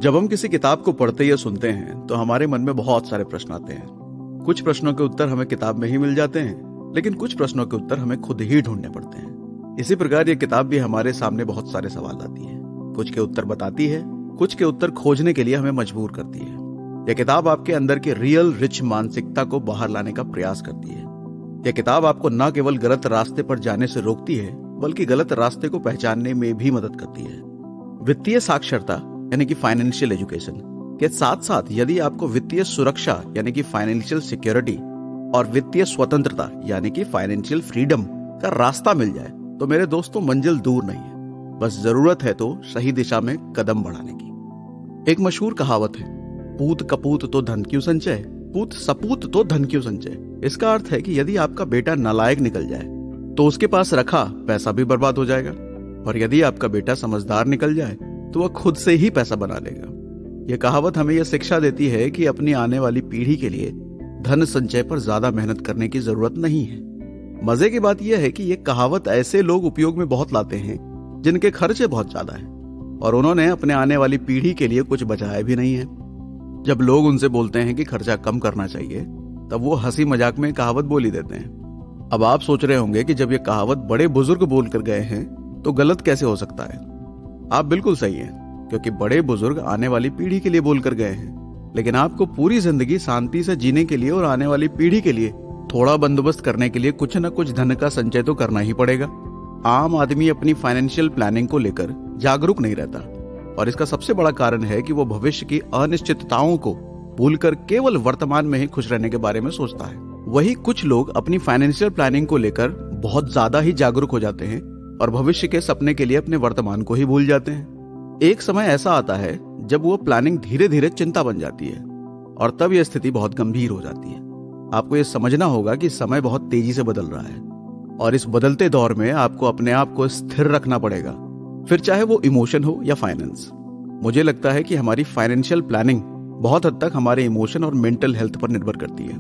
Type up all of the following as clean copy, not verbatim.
जब हम किसी किताब को पढ़ते या सुनते हैं तो हमारे मन में बहुत सारे प्रश्न आते हैं। कुछ प्रश्नों के उत्तर हमें किताब में ही मिल जाते हैं, लेकिन कुछ प्रश्नों के उत्तर हमें खुद ही ढूंढने पड़ते हैं। इसी प्रकार ये किताब भी हमारे सामने बहुत सारे सवाल लाती है। कुछ के उत्तर बताती है, कुछ के उत्तर खोजने के लिए हमें मजबूर करती है। यह किताब आपके अंदर की रियल रिच मानसिकता को बाहर लाने का प्रयास करती है। यह किताब आपको न केवल गलत रास्ते पर जाने से रोकती है, बल्कि गलत रास्ते को पहचानने में भी मदद करती है। वित्तीय साक्षरता यानी कि फाइनेंशियल एजुकेशन के साथ साथ यदि आपको वित्तीय सुरक्षा यानी कि फाइनेंशियल सिक्योरिटी और वित्तीय स्वतंत्रता यानी कि फाइनेंशियल फ्रीडम का रास्ता मिल जाए तो मेरे दोस्तों मंजिल दूर नहीं है, बस जरूरत है तो सही दिशा में कदम बढ़ाने की। एक मशहूर कहावत है, पूत कपूत तो धन क्यों संचय, पूत सपूत तो धन क्यों संचय। इसका अर्थ है कि यदि आपका बेटा नालायक निकल जाए तो उसके पास रखा पैसा भी बर्बाद हो जाएगा, और यदि आपका बेटा समझदार निकल जाए तो वह खुद से ही पैसा बना लेगा। यह कहावत हमें यह शिक्षा देती है कि अपनी आने वाली पीढ़ी के लिए धन संचय पर ज्यादा मेहनत करने की जरूरत नहीं है। मजे की बात यह है कि यह कहावत ऐसे लोग उपयोग में बहुत लाते हैं जिनके खर्चे बहुत ज्यादा हैं, और उन्होंने अपने आने वाली पीढ़ी के लिए कुछ बचाया भी नहीं है। जब लोग उनसे बोलते हैं कि खर्चा कम करना चाहिए, तब वो हंसी मजाक में कहावत बोल ही देते हैं। अब आप सोच रहे होंगे कि जब ये कहावत बड़े बुजुर्ग बोल कर गए हैं तो गलत कैसे हो सकता है। आप बिल्कुल सही हैं, क्योंकि बड़े बुजुर्ग आने वाली पीढ़ी के लिए बोल कर गए हैं, लेकिन आपको पूरी जिंदगी शांति से जीने के लिए और आने वाली पीढ़ी के लिए थोड़ा बंदोबस्त करने के लिए कुछ न कुछ धन का संचय तो करना ही पड़ेगा। आम आदमी अपनी फाइनेंशियल प्लानिंग को लेकर जागरूक नहीं रहता, और इसका सबसे बड़ा कारण है कि वो भविष्य की अनिश्चितताओं को भूलकर केवल वर्तमान में ही खुश रहने के बारे में सोचता है। वही कुछ लोग अपनी फाइनेंशियल प्लानिंग को लेकर बहुत ज्यादा ही जागरूक हो जाते हैं और भविष्य के सपने के लिए अपने वर्तमान को ही भूल जाते हैं। एक समय ऐसा आता है जब वो प्लानिंग धीरे धीरे चिंता बन जाती है, और तब यह स्थिति बहुत गंभीर हो जाती है। आपको यह समझना होगा कि समय बहुत तेजी से बदल रहा है, और इस बदलते दौर में आपको अपने आप को स्थिर रखना पड़ेगा, फिर चाहे वो इमोशन हो या फाइनेंस। मुझे लगता है कि हमारी फाइनेंशियल प्लानिंग बहुत हद तक हमारे इमोशन और मेंटल हेल्थ पर निर्भर करती है।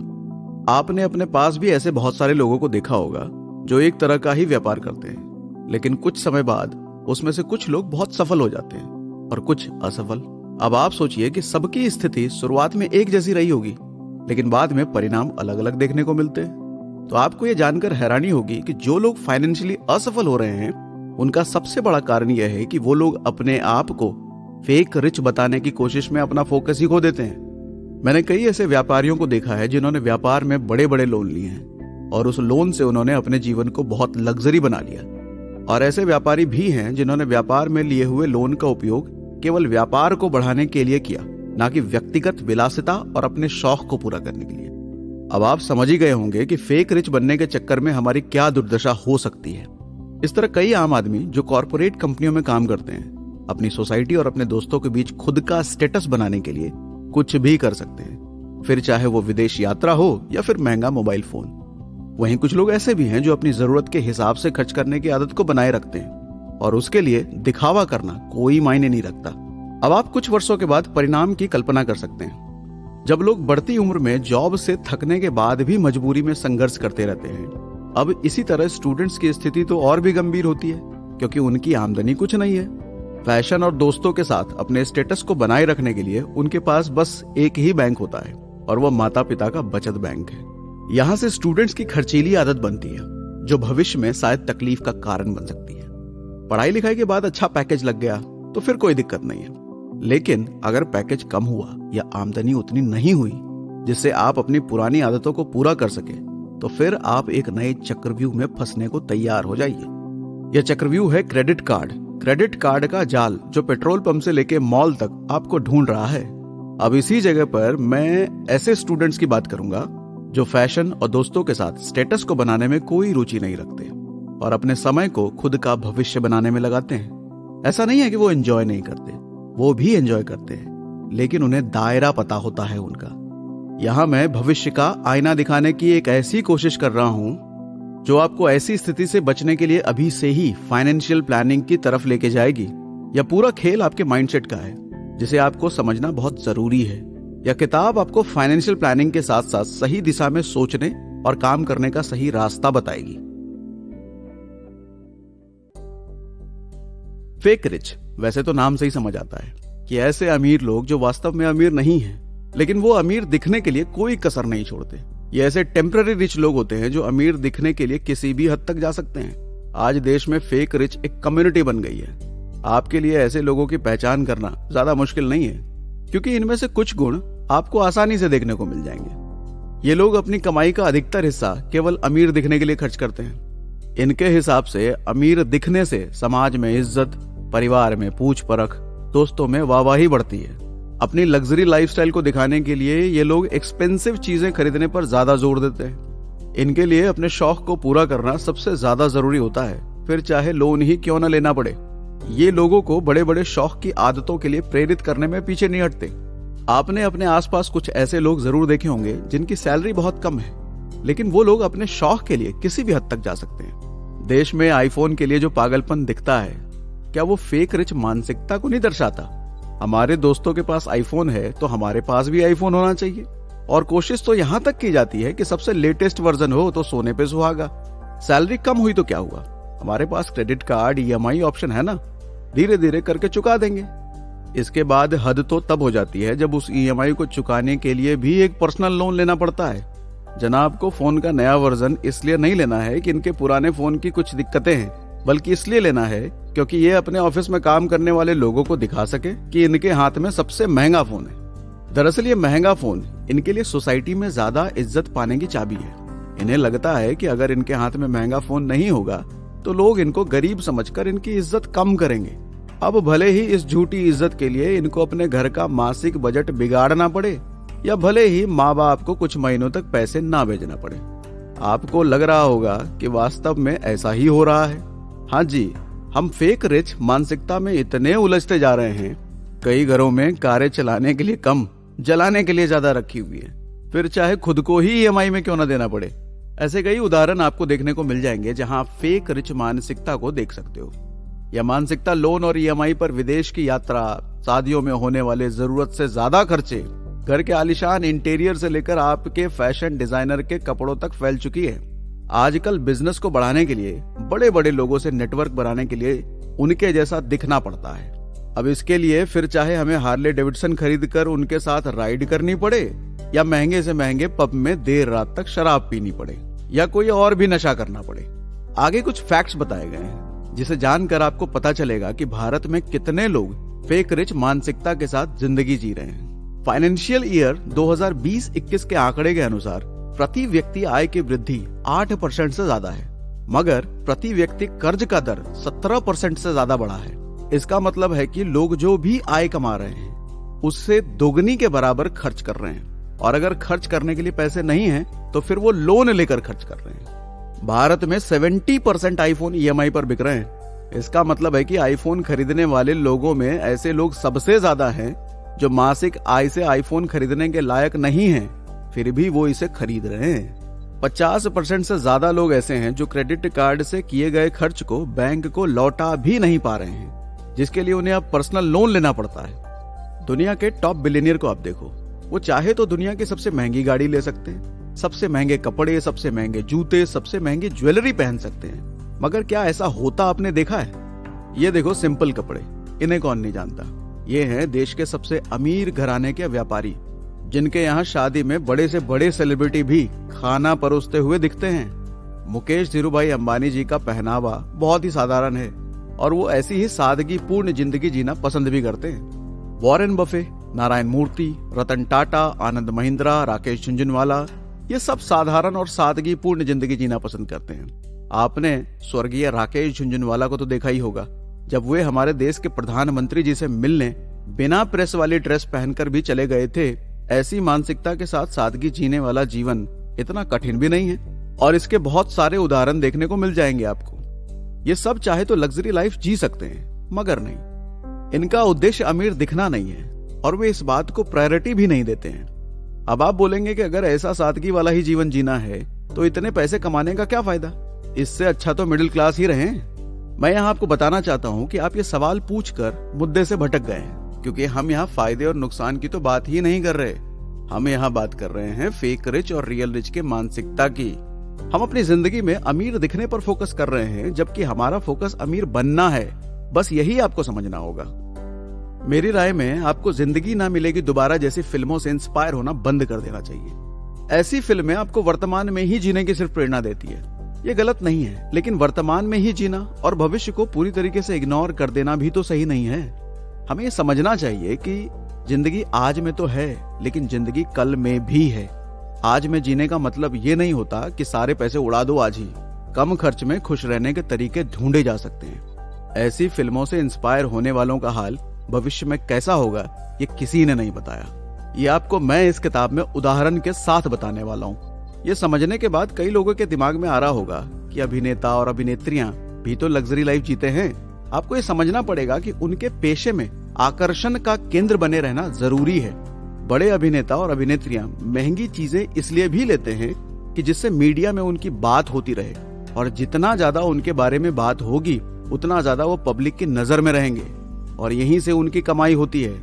आपने अपने पास भी ऐसे बहुत सारे लोगों को देखा होगा जो एक तरह का ही व्यापार करते हैं, लेकिन कुछ समय बाद उसमें से कुछ लोग बहुत सफल हो जाते हैं और कुछ असफल। अब आप सोचिए कि सबकी स्थिति शुरुआत में एक जैसी रही होगी, लेकिन बाद में परिणाम अलग अलग देखने को मिलते हैं। तो आपको यह जानकर हैरानी होगी कि जो लोग फाइनेंशियली असफल हो रहे हैं उनका सबसे बड़ा कारण यह है कि वो लोग अपने आप को फेक रिच बताने की कोशिश में अपना फोकस ही खो देते हैं। मैंने कई ऐसे व्यापारियों को देखा है जिन्होंने व्यापार में बड़े बड़े लोन लिए हैं, और उस लोन से उन्होंने अपने जीवन को बहुत लग्जरी बना लिया। और ऐसे व्यापारी भी हैं जिन्होंने व्यापार में लिए हुए लोन का उपयोग केवल व्यापार को बढ़ाने के लिए किया, ना कि व्यक्तिगत विलासिता और अपने शौक को पूरा करने के लिए। अब आप समझ ही गए होंगे कि फेक रिच बनने के चक्कर में हमारी क्या दुर्दशा हो सकती है। इस तरह कई आम आदमी जो कॉर्पोरेट कंपनियों में काम करते हैं, अपनी सोसाइटी और अपने दोस्तों के बीच खुद का स्टेटस बनाने के लिए कुछ भी कर सकते हैं, फिर चाहे वो विदेश यात्रा हो या फिर महंगा मोबाइल फोन। वहीं कुछ लोग ऐसे भी हैं जो अपनी जरूरत के हिसाब से खर्च करने की आदत को बनाए रखते हैं, और उसके लिए दिखावा करना कोई मायने नहीं रखता। अब आप कुछ वर्षों के बाद परिणाम की कल्पना कर सकते हैं। जब लोग बढ़ती उम्र में जॉब से थकने के बाद भी मजबूरी में संघर्ष करते रहते हैं, अब इसी तरह स्टूडेंट्स की स्थिति तो और भी गंभीर होती है, क्योंकि उनकी आमदनी कुछ नहीं है। फैशन और दोस्तों के साथ अपने स्टेटस को बनाए रखने के लिए उनके पास बस एक ही बैंक होता है, और वह माता पिता का बचत बैंक है। यहाँ से स्टूडेंट्स की खर्चीली आदत बनती है, जो भविष्य में शायद तकलीफ का कारण बन सकती है। पढ़ाई लिखाई के बाद अच्छा पैकेज लग गया तो फिर कोई दिक्कत नहीं है, लेकिन अगर पैकेज कम हुआ या आमदनी उतनी नहीं हुई जिससे आप अपनी पुरानी आदतों को पूरा कर सके, तो फिर आप एक नए चक्रव्यूह में फंसने को तैयार हो जाइए। यह चक्रव्यूह है क्रेडिट कार्ड। क्रेडिट कार्ड का जाल जो पेट्रोल पंप से लेके मॉल तक आपको ढूंढ रहा है। अब इसी जगह पर मैं ऐसे स्टूडेंट्स की बात करूंगा जो फैशन और दोस्तों के साथ स्टेटस को बनाने में कोई रुचि नहीं रखते और अपने समय को खुद का भविष्य बनाने में लगाते हैं। ऐसा नहीं है कि वो एंजॉय नहीं करते, वो भी एंजॉय करते हैं, लेकिन उन्हें दायरा पता होता है उनका। यहाँ मैं भविष्य का आईना दिखाने की एक ऐसी कोशिश कर रहा हूं जो आपको ऐसी स्थिति से बचने के लिए अभी से ही फाइनेंशियल प्लानिंग की तरफ लेके जाएगी। यह पूरा खेल आपके माइंडसेट का है, जिसे आपको समझना बहुत जरूरी है। यह किताब आपको फाइनेंशियल प्लानिंग के साथ साथ सही दिशा में सोचने और काम करने का सही रास्ता बताएगी। फेक रिच वैसे तो नाम से ही समझ आता है, कि ऐसे अमीर लोग जो वास्तव में अमीर नहीं हैं, लेकिन वो अमीर दिखने के लिए कोई कसर नहीं छोड़ते। ये ऐसे टेम्पररी रिच लोग होते हैं जो अमीर दिखने के लिए किसी भी हद तक जा सकते हैं। आज देश में फेक रिच एक कम्युनिटी बन गई है। आपके लिए ऐसे लोगों की पहचान करना ज्यादा मुश्किल नहीं है, क्योंकि इनमें से कुछ गुण आपको आसानी से देखने को मिल जाएंगे। ये लोग अपनी कमाई का अधिकतर हिस्सा केवल अमीर दिखने के लिए खर्च करते हैं। इनके हिसाब से अमीर दिखने से समाज में इज्जत, परिवार में पूछ परख, दोस्तों में वाहवाही बढ़ती है। अपनी लग्जरी लाइफस्टाइल को दिखाने के लिए ये लोग एक्सपेंसिव चीजें खरीदने पर ज्यादा जोर देते हैं। इनके लिए अपने शौक को पूरा करना सबसे ज्यादा जरूरी होता है, फिर चाहे लोन ही क्यों न लेना पड़े। ये लोगों को बड़े बड़े शौक की आदतों के लिए प्रेरित करने में पीछे नहीं हटते। आपने अपने आसपास कुछ ऐसे लोग जरूर देखे होंगे जिनकी सैलरी बहुत कम है, लेकिन वो लोग अपने शौक के लिए किसी भी हद तक जा सकते हैं। देश में आईफोन के लिए जो पागलपन दिखता है, क्या वो फेक रिच मानसिकता को नहीं दर्शाता? हमारे दोस्तों के पास आईफोन है तो हमारे पास भी आईफोन होना चाहिए, और कोशिश तो यहां तक की जाती है कि सबसे लेटेस्ट वर्जन हो तो सोने पे सुहागा। सैलरी कम हुई तो क्या हुआ, हमारे पास क्रेडिट कार्ड, EMI ऑप्शन है ना, धीरे धीरे करके चुका देंगे। इसके बाद हद तो तब हो जाती है जब उस EMI को चुकाने के लिए भी एक पर्सनल लोन लेना पड़ता है। जनाब को फोन का नया वर्जन इसलिए नहीं लेना है कि इनके पुराने फोन की कुछ दिक्कतें हैं, बल्कि इसलिए लेना है क्योंकि ये अपने ऑफिस में काम करने वाले लोगों को दिखा सके कि इनके हाथ में सबसे महंगा फोन है। दरअसल ये महंगा फोन इनके लिए सोसाइटी में ज्यादा इज्जत पाने की चाबी है। इन्हें लगता है कि अगर इनके हाथ में महंगा फोन नहीं होगा तो लोग इनको गरीब समझकर इनकी इज्जत कम करेंगे। अब भले ही इस झूठी इज्जत के लिए इनको अपने घर का मासिक बजट बिगाड़ना पड़े, या भले ही माँ बाप को कुछ महीनों तक पैसे ना भेजना पड़े। आपको लग रहा होगा कि वास्तव में ऐसा ही हो रहा है। हाँ जी, हम फेक रिच मानसिकता में इतने उलझते जा रहे हैं, कई घरों में कारें चलाने के लिए कम, जलाने के लिए ज्यादा रखी हुई है, फिर चाहे खुद को ही EMI में क्यों ना देना पड़े। ऐसे कई उदाहरण आपको देखने को मिल जाएंगे जहां आप फेक रिच मानसिकता को देख सकते हो। यह मानसिकता लोन और EMI पर विदेश की यात्रा, शादियों में होने वाले जरूरत से ज्यादा खर्चे, घर के आलीशान इंटीरियर से लेकर आपके फैशन डिजाइनर के कपड़ों तक फैल चुकी है। आजकल बिजनेस को बढ़ाने के लिए, बड़े बड़े लोगों से नेटवर्क बनाने के लिए उनके जैसा दिखना पड़ता है। अब इसके लिए फिर चाहे हमें हार्ले डेविडसन खरीद कर उनके साथ राइड करनी पड़े, या महंगे से महंगे पब में देर रात तक शराब पीनी पड़े, या कोई और भी नशा करना पड़े। आगे कुछ फैक्ट्स बताए गए हैं जिसे जानकर आपको पता चलेगा कि भारत में कितने लोग फेक रिच मानसिकता के साथ जिंदगी जी रहे हैं। फाइनेंशियल ईयर 2020-21 के आंकड़े के अनुसार प्रति व्यक्ति आय की वृद्धि 8% से ज्यादा है, मगर प्रति व्यक्ति कर्ज का दर 17% से ज्यादा बढ़ा है। इसका मतलब है कि लोग जो भी आय कमा रहे हैं उससे दोगुनी के बराबर खर्च कर रहे हैं, और अगर खर्च करने के लिए पैसे नहीं हैं तो फिर वो लोन लेकर खर्च कर रहे हैं। भारत में 70% आईफोन EMI पर बिक रहे हैं। इसका मतलब है कि आईफोन खरीदने वाले लोगों में ऐसे लोग सबसे ज्यादा हैं जो मासिक आय से आईफोन खरीदने के लायक नहीं हैं, फिर भी वो इसे खरीद रहे हैं। 50% से ज्यादा लोग ऐसे हैं जो क्रेडिट कार्ड से किए गए खर्च को बैंक को लौटा भी नहीं पा रहे हैं, जिसके लिए उन्हें अब पर्सनल लोन लेना पड़ता है। दुनिया के टॉप बिलियनियर को आप देखो, वो चाहे तो दुनिया की सबसे महंगी गाड़ी ले सकते हैं, सबसे महंगे कपड़े, सबसे महंगे जूते, सबसे महंगी ज्वेलरी पहन सकते हैं, मगर क्या ऐसा होता आपने देखा है? ये देखो सिंपल कपड़े, इन्हें कौन नहीं जानता। ये हैं देश के सबसे अमीर घराने के व्यापारी, जिनके यहाँ शादी में बड़े से बड़े सेलिब्रिटी भी खाना परोसते हुए दिखते हैं। मुकेश धीरूभाई अंबानी जी का पहनावा बहुत ही साधारण है, और वो ऐसी ही सादगी पूर्ण जिंदगी जीना पसंद भी करते हैं। वॉरेन बफे, नारायण मूर्ति, रतन टाटा, आनंद महिंद्रा, राकेश झुनझुनवाला, ये सब साधारण और सादगी पूर्ण जिंदगी जीना पसंद करते हैं। आपने स्वर्गीय राकेश झुनझुनवाला को तो देखा ही होगा, जब वे हमारे देश के प्रधानमंत्री जी से मिलने बिना प्रेस वाली ड्रेस पहनकर भी चले गए थे। ऐसी मानसिकता के साथ सादगी जीने वाला जीवन इतना कठिन भी नहीं है, और इसके बहुत सारे उदाहरण देखने को मिल जाएंगे आपको। ये सब चाहे तो लग्जरी लाइफ जी सकते हैं, मगर नहीं, इनका उद्देश्य अमीर दिखना नहीं है, और वे इस बात को प्रायोरिटी भी नहीं देते हैं। अब आप बोलेंगे कि अगर ऐसा सादगी वाला ही जीवन जीना है तो इतने पैसे कमाने का क्या फायदा, इससे अच्छा तो मिडिल क्लास ही रहें। मैं यहाँ आपको बताना चाहता हूँ कि आप ये सवाल पूछकर मुद्दे से भटक गए हैं, क्योंकि हम यहाँ फायदे और नुकसान की तो बात ही नहीं कर रहे। हम यहाँ बात कर रहे हैं फेक रिच और रियल रिच के मानसिकता की। हम अपनी जिंदगी में अमीर दिखने पर फोकस कर रहे हैं, जबकि हमारा फोकस अमीर बनना है। बस यही आपको समझना होगा। मेरी राय में आपको जिंदगी ना मिलेगी दोबारा जैसी फिल्मों से इंस्पायर होना बंद कर देना चाहिए। ऐसी फिल्में आपको वर्तमान में ही जीने की सिर्फ प्रेरणा देती है। ये गलत नहीं है, लेकिन वर्तमान में ही जीना और भविष्य को पूरी तरीके से इग्नोर कर देना भी तो सही नहीं है। हमें ये समझना चाहिए कि जिंदगी आज में तो है, लेकिन जिंदगी कल में भी है। आज में जीने का मतलब ये नहीं होता कि सारे पैसे उड़ा दो आज ही। कम खर्च में खुश रहने के तरीके ढूंढे जा सकते हैं। ऐसी फिल्मों से इंस्पायर होने वालों का हाल भविष्य में कैसा होगा ये किसी ने नहीं बताया। ये आपको मैं इस किताब में उदाहरण के साथ बताने वाला हूँ। ये समझने के बाद कई लोगों के दिमाग में आ रहा होगा कि अभिनेता और अभिनेत्रियां भी तो लग्जरी लाइफ जीते हैं। आपको ये समझना पड़ेगा कि उनके पेशे में आकर्षण का केंद्र बने रहना जरूरी है। बड़े अभिनेता और अभिनेत्रियां महंगी चीजें इसलिए भी लेते हैं कि जिससे मीडिया में उनकी बात होती रहे, और जितना ज्यादा उनके बारे में बात होगी उतना ज्यादा वो पब्लिक की नजर में रहेंगे और यहीं से उनकी कमाई होती है।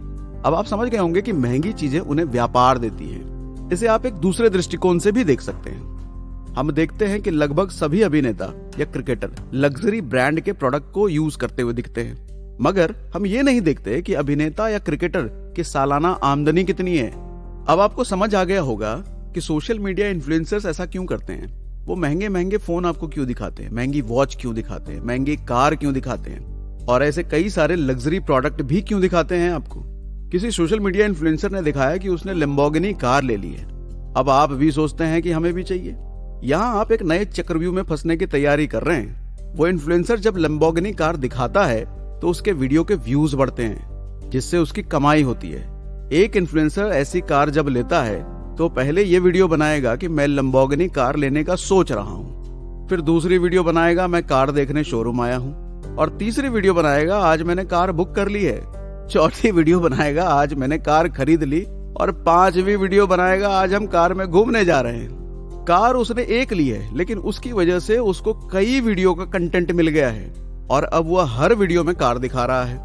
अब आप समझ गए होंगे कि महंगी चीजें उन्हें व्यापार देती हैं। इसे आप एक दूसरे दृष्टिकोण से भी देख सकते हैं। हम देखते हैं कि लगभग सभी अभिनेता या क्रिकेटर लग्जरी ब्रांड के प्रोडक्ट को यूज करते हुए दिखते हैं, मगर हम ये नहीं देखते कि अभिनेता या क्रिकेटर की सालाना आमदनी कितनी है। अब आपको समझ आ गया होगा कि सोशल मीडिया इन्फ्लुएंसर्स ऐसा क्यों करते हैं। वो महंगे महंगे फोन आपको क्यों दिखाते हैं, महंगी वॉच क्यों दिखाते हैं, महंगी कार क्यों दिखाते हैं, और ऐसे कई सारे लग्जरी प्रोडक्ट भी क्यों दिखाते हैं आपको। किसी सोशल मीडिया इन्फ्लुएंसर ने दिखाया कि उसने लैम्बोर्गिनी कार ले ली है। अब आप भी सोचते हैं कि हमें भी चाहिए। यहाँ आप एक नए चक्रव्यूह में फंसने की तैयारी कर रहे हैं। वो इन्फ्लुएंसर जब लैम्बोर्गिनी कार दिखाता है तो उसके वीडियो के व्यूज बढ़ते हैं, जिससे उसकी कमाई होती है। एक इन्फ्लुएंसर ऐसी कार जब लेता है तो पहले ये वीडियो बनाएगा कि मैं लैम्बोर्गिनी कार लेने का सोच रहा हूँ, फिर दूसरी वीडियो बनाएगा मैं कार देखने शोरूम आया हूँ, और तीसरी वीडियो बनाएगा आज मैंने कार बुक कर ली है, चौथी वीडियो बनाएगा आज मैंने कार खरीद ली, और पांचवी वीडियो बनाएगा आज हम कार में घूमने जा रहे हैं। कार उसने एक ली है, लेकिन उसकी वजह से उसको कई वीडियो का कंटेंट मिल गया है और अब वह हर वीडियो में कार दिखा रहा है।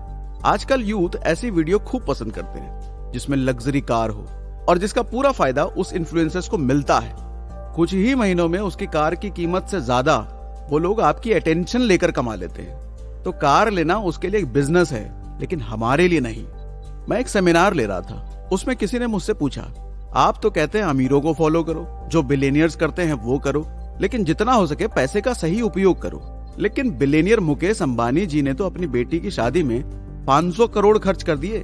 आजकल यूथ ऐसी वीडियो खूब पसंद करते हैं जिसमें लग्जरी कार हो और जिसका पूरा फायदा उस इन्फ्लुएंसर्स को मिलता है। कुछ ही महीनों में उसकी कार की कीमत से ज्यादा वो लोग आपकी अटेंशन लेकर कमा लेते हैं। तो कार लेना उसके लिए एक बिजनेस है, लेकिन हमारे लिए नहीं। मैं एक सेमिनार ले रहा था, उसमें किसी ने मुझसे पूछा, आप तो कहते हैं अमीरों को फॉलो करो, जो बिलियनियर्स करते हैं वो करो, लेकिन जितना हो सके पैसे का सही उपयोग करो। लेकिन बिलियनियर मुकेश अंबानी जी ने तो अपनी बेटी की शादी में 500 करोड़ खर्च कर दिए,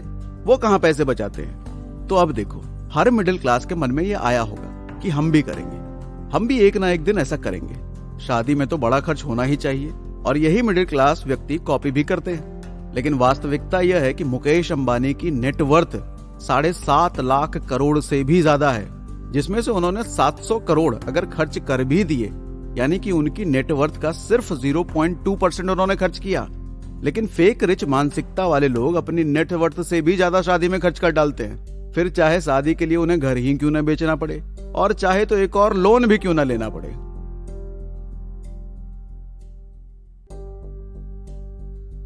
वो कहां पैसे बचाते हैं। तो अब देखो, हर मिडिल क्लास के मन में ये आया होगा कि हम भी करेंगे, हम भी एक ना एक दिन ऐसा करेंगे। शादी में तो बड़ा खर्च होना ही चाहिए, और यही मिडिल क्लास व्यक्ति कॉपी भी करते हैं। लेकिन वास्तविकता यह है कि मुकेश अंबानी की नेटवर्थ 7.5 लाख करोड़ से भी ज्यादा है, जिसमें से उन्होंने 700 करोड़ अगर खर्च कर भी दिए, यानी कि उनकी नेटवर्थ का सिर्फ 0.2% उन्होंने खर्च किया। लेकिन फेक रिच मानसिकता वाले लोग अपनी नेटवर्थ से भी ज्यादा शादी में खर्च कर डालते हैं, फिर चाहे शादी के लिए उन्हें घर ही क्यों न बेचना पड़े, और चाहे तो एक और लोन भी क्यों न लेना पड़े।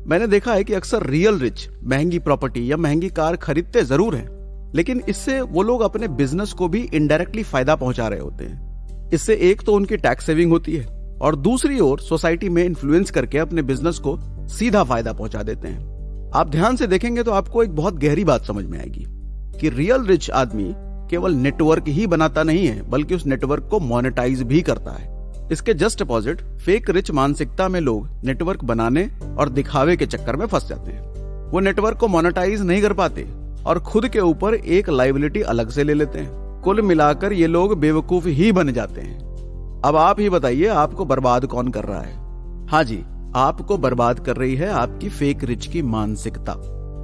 मैंने देखा है कि अक्सर रियल रिच महंगी प्रॉपर्टी या महंगी कार खरीदते जरूर हैं, लेकिन इससे वो लोग अपने बिजनेस को भी इनडायरेक्टली फायदा पहुंचा रहे होते हैं। इससे एक तो उनकी टैक्स सेविंग होती है, और दूसरी ओर सोसाइटी में इन्फ्लुएंस करके अपने बिजनेस को सीधा फायदा पहुंचा देते हैं। आप ध्यान से देखेंगे तो आपको एक बहुत गहरी बात समझ में आएगी कि रियल रिच आदमी केवल नेटवर्क ही बनाता नहीं है, बल्कि उस नेटवर्क को मोनेटाइज भी करता है। इसके जस्ट अपोजिट फेक रिच मानसिकता में लोग नेटवर्क बनाने और दिखावे के चक्कर में फंस जाते हैं। वो नेटवर्क को मोनेटाइज नहीं कर पाते और खुद के ऊपर एक लायबिलिटी अलग से ले लेते हैं। कुल मिलाकर ये लोग बेवकूफ ही बन जाते हैं। अब आप ही बताइए, आपको बर्बाद कौन कर रहा है? हाँ जी, आपको बर्बाद कर रही है आपकी फेक रिच की मानसिकता।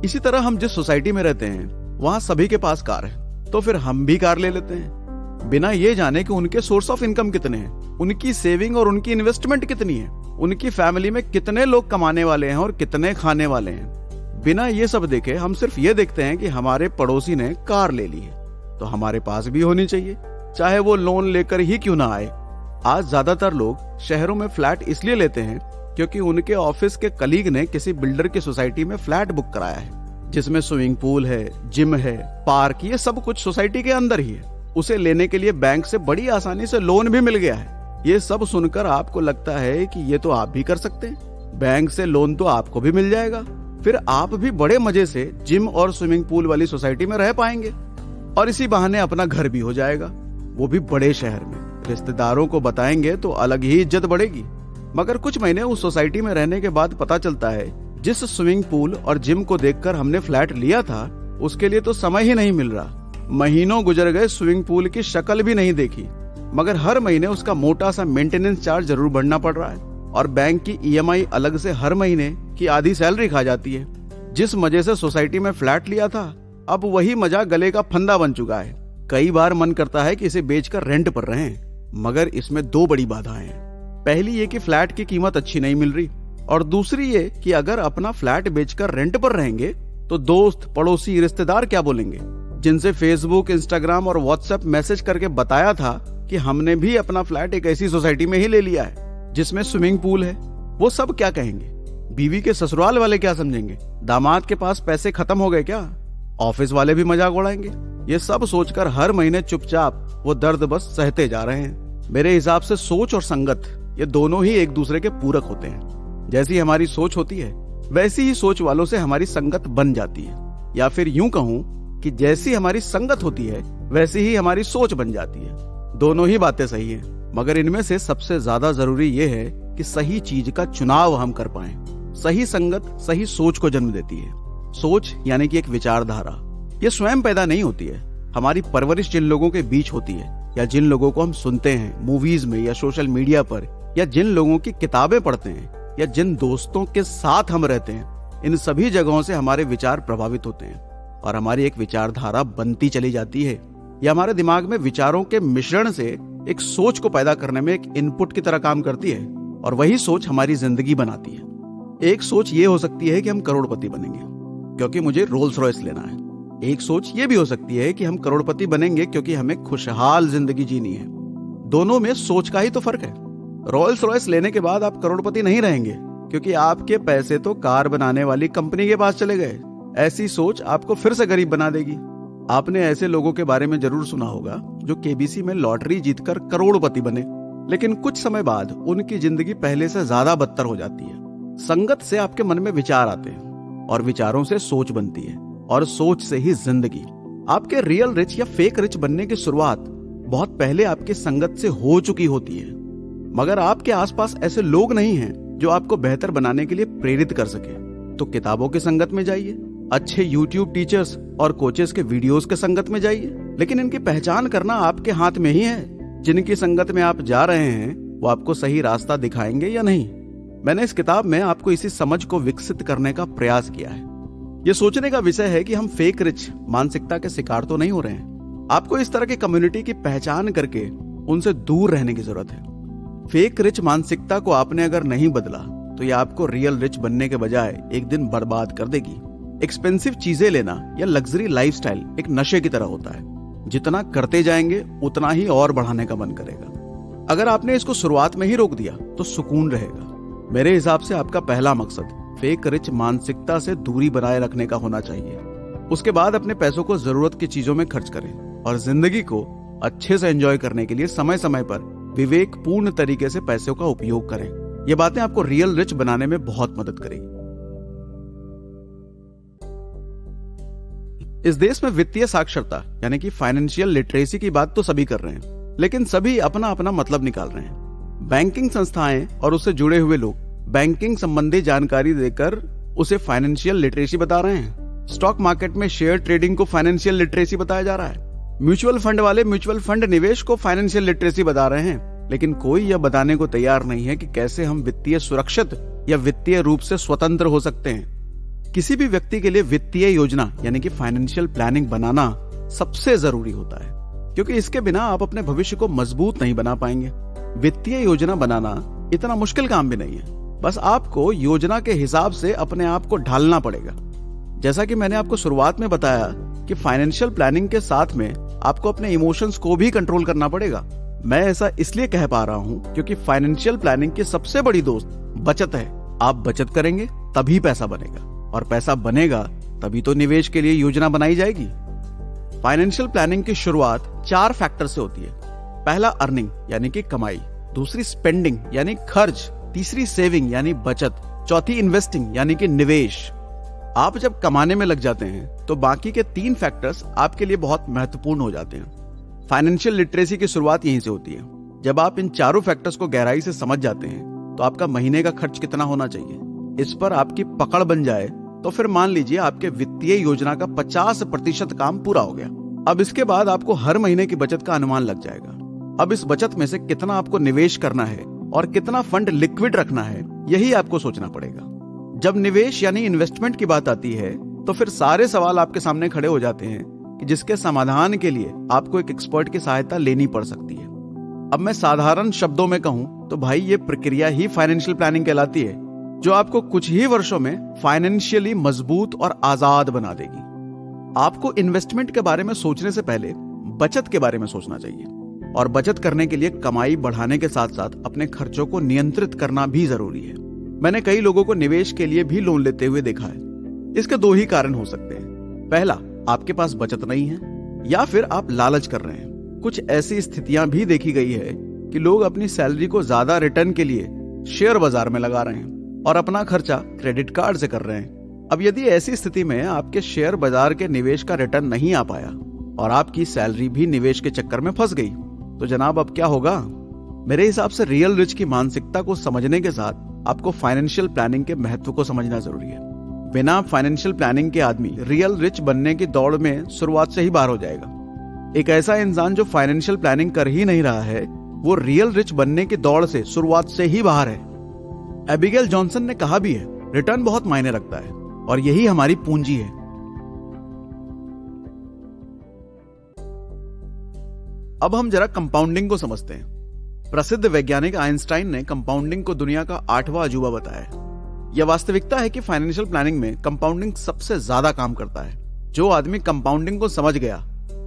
इसी तरह हम जिस सोसाइटी में रहते हैं वहां सभी के पास कार है, तो फिर हम भी कार ले लेते हैं, बिना ये जाने कि उनके सोर्स ऑफ इनकम कितने हैं, उनकी सेविंग और उनकी इन्वेस्टमेंट कितनी है, उनकी फैमिली में कितने लोग कमाने वाले हैं और कितने खाने वाले हैं। बिना ये सब देखे हम सिर्फ ये देखते हैं कि हमारे पड़ोसी ने कार ले ली है तो हमारे पास भी होनी चाहिए, चाहे वो लोन लेकर ही क्यों ना आए। आज ज्यादातर लोग शहरों में फ्लैट इसलिए लेते हैं क्योंकि उनके ऑफिस के कलीग ने किसी बिल्डर की सोसाइटी में फ्लैट बुक कराया है, जिसमें स्विमिंग पूल है, जिम है, पार्क, ये सब कुछ सोसाइटी के अंदर ही है। उसे लेने के लिए बैंक से बड़ी आसानी से लोन भी मिल गया है। ये सब सुनकर आपको लगता है कि ये तो आप भी कर सकते हैं, बैंक से लोन तो आपको भी मिल जाएगा। फिर आप भी बड़े मजे से जिम और स्विमिंग पूल वाली सोसाइटी में रह पाएंगे और इसी बहाने अपना घर भी हो जाएगा, वो भी बड़े शहर में। रिश्तेदारों को बताएंगे तो अलग ही इज्जत बढ़ेगी। मगर कुछ महीने उस सोसाइटी में रहने के बाद पता चलता है जिस स्विमिंग पूल और जिम को देखकर हमने फ्लैट लिया था उसके लिए तो समय ही नहीं मिल रहा। महीनों गुजर गए, स्विमिंग पूल की शक्ल भी नहीं देखी, मगर हर महीने उसका मोटा सा मेंटेनेंस चार्ज जरूर भरना पड़ रहा है और बैंक की ईएमआई अलग से हर महीने की आधी सैलरी खा जाती है। जिस मजे से सोसाइटी में फ्लैट लिया था अब वही मजा गले का फंदा बन चुका है। कई बार मन करता है कि इसे बेचकर रेंट पर रहें, मगर इसमें दो बड़ी बाधाएं हैं। पहली ये कि फ्लैट की कीमत अच्छी नहीं मिल रही और दूसरी ये कि अगर अपना फ्लैट बेचकर रेंट पर रहेंगे तो दोस्त, पड़ोसी, रिश्तेदार क्या बोलेंगे, जिनसे फेसबुक, इंस्टाग्राम और व्हाट्सएप मैसेज करके बताया था कि हमने भी अपना फ्लैट एक ऐसी सोसाइटी में ही ले लिया है जिसमें स्विमिंग पूल है। वो सब क्या कहेंगे? बीवी के ससुराल वाले क्या समझेंगे? दामाद के पास पैसे खत्म हो गए क्या? ऑफिस वाले भी मजाक उड़ाएंगे। ये सब सोचकर हर महीने चुपचाप वो दर्द बस सहते जा रहे हैं। मेरे हिसाब से सोच और संगत ये दोनों ही एक दूसरे के पूरक होते हैं। जैसी हमारी सोच होती है वैसी ही सोच वालों से हमारी संगत बन जाती है, या फिर यूं कहूं कि जैसी हमारी संगत होती है वैसी ही हमारी सोच बन जाती है। दोनों ही बातें सही हैं, मगर इनमें से सबसे ज्यादा जरूरी ये है कि सही चीज का चुनाव हम कर पाएं। सही संगत सही सोच को जन्म देती है। सोच यानी कि एक विचारधारा, ये स्वयं पैदा नहीं होती है। हमारी परवरिश जिन लोगों के बीच होती है या जिन लोगों को हम सुनते हैं मूवीज में या सोशल मीडिया पर, या जिन लोगों की किताबें पढ़ते हैं या जिन दोस्तों के साथ हम रहते हैं, इन सभी जगहों से हमारे विचार प्रभावित होते हैं और हमारी एक विचारधारा बनती चली जाती है। यह हमारे दिमाग में विचारों के मिश्रण से एक सोच को पैदा करने में एक इनपुट की तरह काम करती है और वही सोच हमारी जिंदगी बनाती है। एक सोच ये हो सकती है कि हम करोड़पति बनेंगे क्योंकि मुझे रोल्स रॉयस लेना है। एक सोच ये भी हो सकती है कि हम करोड़पति बनेंगे क्योंकि हमें खुशहाल जिंदगी जीनी है। दोनों में सोच का ही तो फर्क है। रोल्स रॉयस लेने के बाद आप करोड़पति नहीं रहेंगे क्योंकि आपके पैसे तो कार बनाने वाली कंपनी के पास चले गए। ऐसी सोच आपको फिर से गरीब बना देगी। आपने ऐसे लोगों के बारे में जरूर सुना होगा जो केबीसी में लॉटरी जीतकर करोड़पति बने, लेकिन कुछ समय बाद उनकी जिंदगी पहले से ज्यादा बदतर हो जाती है। संगत से आपके मन में विचार आते हैं और विचारों से सोच बनती है और सोच से ही जिंदगी। आपके रियल रिच या फेक रिच बनने की शुरुआत बहुत पहले आपकी संगत से हो चुकी होती है, मगर आपके आसपास ऐसे लोग नहीं हैं जो आपको बेहतर बनाने के लिए प्रेरित कर सके। तो किताबों की संगत में जाइए, अच्छे यूट्यूब टीचर्स और कोचेस के वीडियोस के संगत में जाइए, लेकिन इनकी पहचान करना आपके हाथ में ही है। जिनकी संगत में आप जा रहे हैं वो आपको सही रास्ता दिखाएंगे या नहीं। मैंने इस किताब में आपको इसी समझ को विकसित करने का प्रयास किया है। ये सोचने का विषय है कि हम फेक रिच मानसिकता के शिकार तो नहीं हो रहे हैं। आपको इस तरह की कम्युनिटी की पहचान करके उनसे दूर रहने की जरूरत है। फेक रिच मानसिकता को आपने अगर नहीं बदला तो ये आपको रियल रिच बनने के बजाय एक दिन बर्बाद कर देगी। एक्सपेंसिव चीजें लेना या लग्जरी लाइफस्टाइल एक नशे की तरह होता है। जितना करते जाएंगे उतना ही और बढ़ाने का मन करेगा। अगर आपने इसको शुरुआत में ही रोक दिया तो सुकून रहेगा। मेरे हिसाब से आपका पहला मकसद फेक रिच मानसिकता से दूरी बनाए रखने का होना चाहिए। उसके बाद अपने पैसों को जरूरत की चीजों में खर्च करें और जिंदगी को अच्छे से एंजॉय करने के लिए समय समय पर विवेकपूर्ण तरीके से पैसों का उपयोग करें। ये बातें आपको रियल रिच बनाने में बहुत मदद करेगी। इस देश में वित्तीय साक्षरता यानी कि फाइनेंशियल लिटरेसी की बात तो सभी कर रहे हैं, लेकिन सभी अपना अपना मतलब निकाल रहे हैं। बैंकिंग संस्थाएं और उससे जुड़े हुए लोग बैंकिंग संबंधी जानकारी देकर उसे फाइनेंशियल लिटरेसी बता रहे हैं। स्टॉक मार्केट में शेयर ट्रेडिंग को फाइनेंशियल लिटरेसी बताया जा रहा है। म्यूचुअल फंड वाले म्यूचुअल फंड निवेश को फाइनेंशियल लिटरेसी बता रहे हैं, लेकिन कोई यह बताने को तैयार नहीं है कि कैसे हम वित्तीय सुरक्षित या वित्तीय रूप से स्वतंत्र हो सकते हैं। किसी भी व्यक्ति के लिए वित्तीय योजना यानी कि फाइनेंशियल प्लानिंग बनाना सबसे जरूरी होता है, क्योंकि इसके बिना आप अपने भविष्य को मजबूत नहीं बना पाएंगे। वित्तीय योजना बनाना इतना मुश्किल काम भी नहीं है, बस आपको योजना के हिसाब से अपने आप को ढालना पड़ेगा। जैसा कि मैंने आपको शुरुआत में बताया कि फाइनेंशियल प्लानिंग के साथ में आपको अपने इमोशंस को भी कंट्रोल करना पड़ेगा। मैं ऐसा इसलिए कह पा रहा हूं क्योंकि फाइनेंशियल प्लानिंग की सबसे बड़ी दोस्त बचत है। आप बचत करेंगे तभी पैसा बनेगा, और पैसा बनेगा तभी तो निवेश के लिए योजना बनाई जाएगी। फाइनेंशियल प्लानिंग की शुरुआत 4 फैक्टर से होती है। पहला अर्निंग यानी कि कमाई, दूसरी स्पेंडिंग यानी खर्च, तीसरी सेविंग यानी बचत, चौथी इन्वेस्टिंग यानी कि निवेश, आप जब कमाने में लग जाते हैं तो बाकी के 3 फैक्टर्स आपके लिए बहुत महत्वपूर्ण हो जाते हैं। फाइनेंशियल लिटरेसी की शुरुआत यहीं से होती है। जब आप इन चारों फैक्टर्स को गहराई से समझ जाते हैं तो आपका महीने का खर्च कितना होना चाहिए, इस पर आपकी पकड़ बन जाए तो फिर मान लीजिए आपके वित्तीय योजना का 50% काम पूरा हो गया। अब इसके बाद आपको हर महीने की बचत का अनुमान लग जाएगा। अब इस बचत में से कितना आपको निवेश करना है और कितना फंड लिक्विड रखना है, यही आपको सोचना पड़ेगा। जब निवेश यानी इन्वेस्टमेंट की बात आती है तो फिर सारे सवाल आपके सामने खड़े हो जाते हैं कि जिसके समाधान के लिए आपको एक एक्सपर्ट की सहायता लेनी पड़ सकती है। अब मैं साधारण शब्दों में कहूं तो भाई ये प्रक्रिया ही फाइनेंशियल प्लानिंग कहलाती है, जो आपको कुछ ही वर्षों में फाइनेंशियली मजबूत और आजाद बना देगी। आपको इन्वेस्टमेंट के बारे में सोचने से पहले बचत के बारे में सोचना चाहिए, और बचत करने के लिए कमाई बढ़ाने के साथ साथ अपने खर्चों को नियंत्रित करना भी जरूरी है। मैंने कई लोगों को निवेश के लिए भी लोन लेते हुए देखा है। इसके 2 ही कारण हो सकते हैं। पहला, आपके पास बचत नहीं है, या फिर आप लालच कर रहे हैं। कुछ ऐसी स्थितियां भी देखी गई है कि लोग अपनी सैलरी को ज्यादा रिटर्न के लिए शेयर बाजार में लगा रहे हैं और अपना खर्चा क्रेडिट कार्ड से कर रहे हैं। अब यदि ऐसी स्थिति में आपके शेयर बाजार के निवेश का रिटर्न नहीं आ पाया और आपकी सैलरी भी निवेश के चक्कर में फंस गई, तो जनाब अब क्या होगा? मेरे हिसाब से रियल रिच की मानसिकता को समझने के साथ आपको फाइनेंशियल प्लानिंग के महत्व को समझना जरूरी है। बिना फाइनेंशियल प्लानिंग के आदमी रियल रिच बनने की दौड़ में शुरुआत से ही बाहर हो जाएगा। एक ऐसा इंसान जो फाइनेंशियल प्लानिंग कर ही नहीं रहा है, वो रियल रिच बनने की दौड़ से शुरुआत से ही बाहर है। एबिगेल जॉनसन ने कहा भी है, रिटर्न बहुत मायने रखता है और यही हमारी पूंजी है। अब हम जरा कंपाउंडिंग को समझते हैं। प्रसिद्ध वैज्ञानिक आइंस्टाइन ने कंपाउंडिंग को दुनिया का 8वां अजूबा बताया। यह वास्तविकता है कि फाइनेंशियल प्लानिंग में कंपाउंडिंग सबसे ज्यादा काम करता है। जो आदमी कंपाउंडिंग को समझ गया,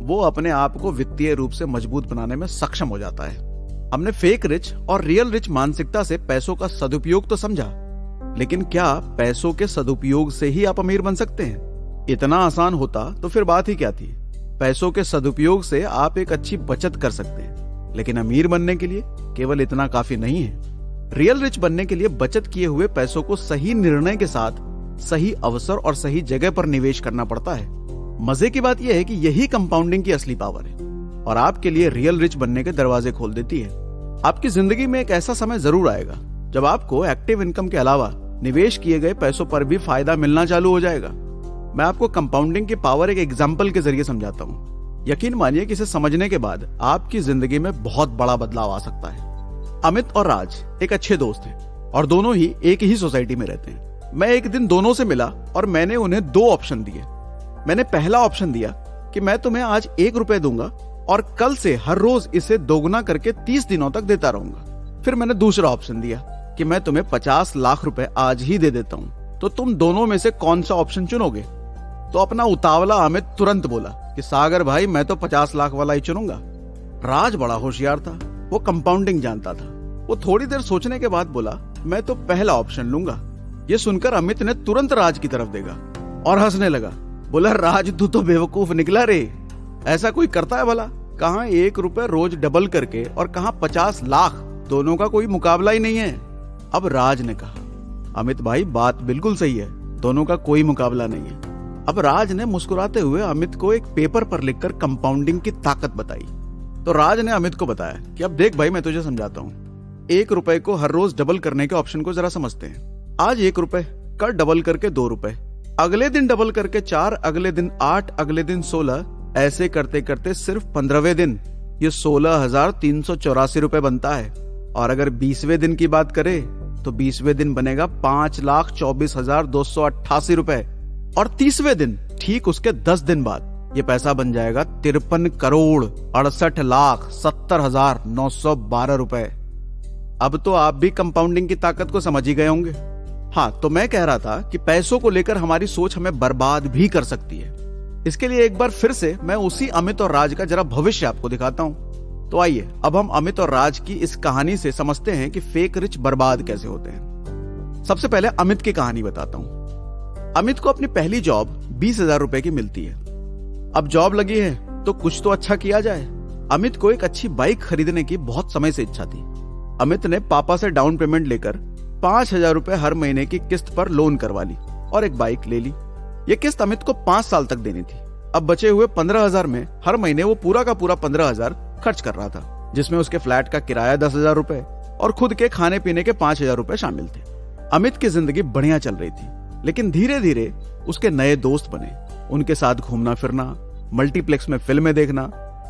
वो अपने आप को वित्तीय रूप से मजबूत बनाने में सक्षम हो जाता है। हमने फेक रिच और रियल रिच मानसिकता से पैसों का सदुपयोग तो समझा, लेकिन क्या पैसों के सदुपयोग से ही आप अमीर बन सकते हैं? इतना आसान होता तो फिर बात ही क्या थी। पैसों के सदुपयोग से आप एक अच्छी बचत कर सकते हैं, लेकिन अमीर बनने के लिए केवल इतना काफी नहीं है। रियल रिच बनने के लिए बचत किए हुए पैसों को सही निर्णय के साथ सही अवसर और सही जगह पर निवेश करना पड़ता है। मजे की बात यह है कि यही कंपाउंडिंग की असली पावर है और आपके लिए रियल रिच बनने के दरवाजे खोल देती है। आपकी जिंदगी में एक ऐसा समय जरूर आएगा जब आपको एक्टिव इनकम के अलावा निवेश किए गए पैसों पर भी फायदा मिलना चालू हो जाएगा। मैं आपको कंपाउंडिंग की पावर एक एग्जाम्पल के जरिए समझाता हूँ। यकीन मानिए कि इसे समझने के बाद आपकी जिंदगी में बहुत बड़ा बदलाव आ सकता है। अमित और राज एक अच्छे दोस्त हैं और दोनों ही एक ही सोसाइटी में रहते हैं। मैं एक दिन दोनों से मिला और मैंने उन्हें 2 ऑप्शन दिए। मैंने पहला ऑप्शन दिया कि मैं तुम्हें आज 1 रुपए दूंगा और कल से हर रोज इसे दोगुना करके 30 दिनों तक देता रहूंगा। फिर मैंने दूसरा ऑप्शन दिया कि मैं तुम्हें 50 लाख रुपए आज ही दे देता हूँ, तो तुम दोनों में से कौन सा ऑप्शन चुनोगे? तो अपना उतावला अमित तुरंत बोला कि सागर भाई, मैं तो 50 लाख वाला ही चुनूंगा। राज बड़ा होशियार था, वो कंपाउंडिंग जानता था। वो थोड़ी देर सोचने के बाद बोला, मैं तो पहला ऑप्शन लूंगा। ये सुनकर अमित ने तुरंत राज की तरफ देखा और हंसने लगा। बोला, राज तू तो बेवकूफ निकला रे, ऐसा कोई करता है भला? कहां 1 रुपए रोज डबल करके और कहां 50 लाख, दोनों का कोई मुकाबला ही नहीं है। अब राज ने कहा, अमित भाई बात बिल्कुल सही है, दोनों का कोई मुकाबला नहीं है। अब राज ने मुस्कुराते हुए अमित को एक पेपर पर लिखकर कंपाउंडिंग की ताकत बताई। तो राज ने अमित को बताया कि अब देख भाई, मैं तुझे समझाता हूँ। 1 रुपए को हर रोज डबल करने के ऑप्शन को जरा समझते हैं। आज 1 रुपए, कल डबल करके 2 रुपए, अगले दिन डबल करके 4, अगले दिन 8, अगले दिन 16, ऐसे करते करते सिर्फ 15वें दिन ये 16,384 रुपए बनता है। और अगर 20वें दिन की बात करें तो 20वें दिन बनेगा 5,24,288 रुपए। और 30वें दिन, ठीक उसके 10 दिन बाद, ये पैसा बन जाएगा 53,68,70,912 रुपए। अब तो आप भी कंपाउंडिंग की ताकत को समझ ही गए होंगे। हाँ, तो मैं कह रहा था कि पैसों को लेकर हमारी सोच हमें बर्बाद भी कर सकती है। इसके लिए एक बार फिर से मैं उसी अमित और राज का जरा भविष्य आपको दिखाता हूँ। तो आइए अब हम अमित और राज की इस कहानी से समझते हैं कि फेक रिच बर्बाद कैसे होते हैं। सबसे पहले अमित की कहानी बताता हूँ। अमित को अपनी पहली जॉब 20,000 रुपए की मिलती है। अब जॉब लगी है तो कुछ तो अच्छा किया जाए। अमित को एक अच्छी बाइक खरीदने की बहुत समय से इच्छा थी। अमित ने पापा से डाउन पेमेंट लेकर 5,000 रुपए हर महीने की किस्त पर लोन करवा ली और एक बाइक ले ली। ये किस्त अमित को 5 साल तक देनी थी। अब बचे हुए 15,000 में हर महीने वो पूरा का पूरा 15,000 खर्च कर रहा था, जिसमें उसके फ्लैट का किराया 10,000 रुपए और खुद के खाने पीने के 5,000 रुपए शामिल थे। अमित की जिंदगी बढ़िया चल रही थी, लेकिन धीरे धीरे उसके नए दोस्त बने। उनके साथ घूमना फिरना, मल्टीप्लेक्स में फिल्में देखना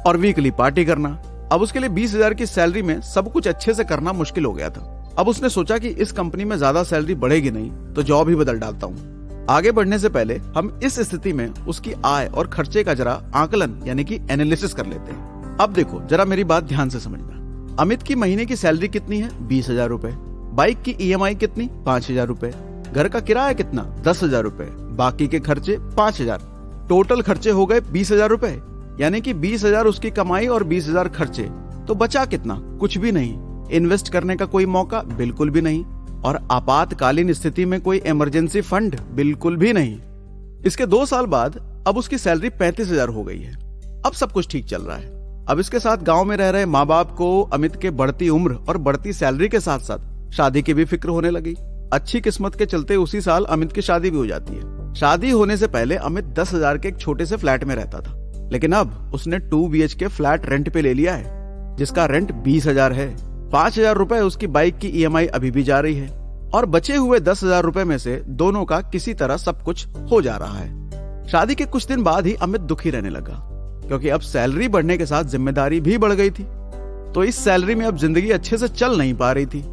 और वीकली पार्टी करना। अब उसके लिए 20,000 की सैलरी में सब कुछ अच्छे से करना मुश्किल हो गया था। अब उसने सोचा कि इस कंपनी में ज्यादा सैलरी बढ़ेगी नहीं, तो जॉब ही बदल डालता हूँ। आगे बढ़ने से पहले हम इस स्थिति में उसकी आय और खर्चे का जरा आकलन यानी कि एनालिसिस कर लेते हैं। अब देखो, जरा मेरी बात ध्यान से समझना। अमित की महीने की सैलरी कितनी है? 20,000 रुपए। बाइक की EMI कितनी? 5,000 रुपए। घर का किराया कितना? 10,000 रुपए। बाकी के खर्चे 5,000। टोटल खर्चे हो गए 20,000 रुपए। यानी कि 20,000 उसकी कमाई और 20,000 खर्चे। तो बचा कितना? कुछ भी नहीं। इन्वेस्ट करने का कोई मौका बिल्कुल भी नहीं, और आपातकालीन स्थिति में कोई इमरजेंसी फंड बिल्कुल भी नहीं। इसके 2 साल बाद अब उसकी सैलरी 35,000 हो गई है। अब सब कुछ ठीक चल रहा है। अब इसके साथ गांव में रह रहे माँ बाप को अमित के बढ़ती उम्र और बढ़ती सैलरी के साथ साथ शादी की भी फिक्र होने लगी। अच्छी किस्मत के चलते उसी साल अमित की शादी भी हो जाती है। शादी होने से पहले अमित 10,000 के एक छोटे से फ्लैट में रहता था, लेकिन अब उसने 2 BHK फ्लैट रेंट पे ले लिया है, जिसका रेंट 20,000 है। 5,000 रुपए उसकी बाइक की EMI अभी भी जा रही है, और बचे हुए 10,000 रुपए में से दोनों का किसी तरह सब कुछ हो जा रहा है। शादी के कुछ दिन बाद ही अमित दुखी रहने लगा, क्योंकि अब सैलरी बढ़ने के साथ जिम्मेदारी भी बढ़ गई थी। तो इस सैलरी में अब जिंदगी अच्छे से चल नहीं पा रही थी।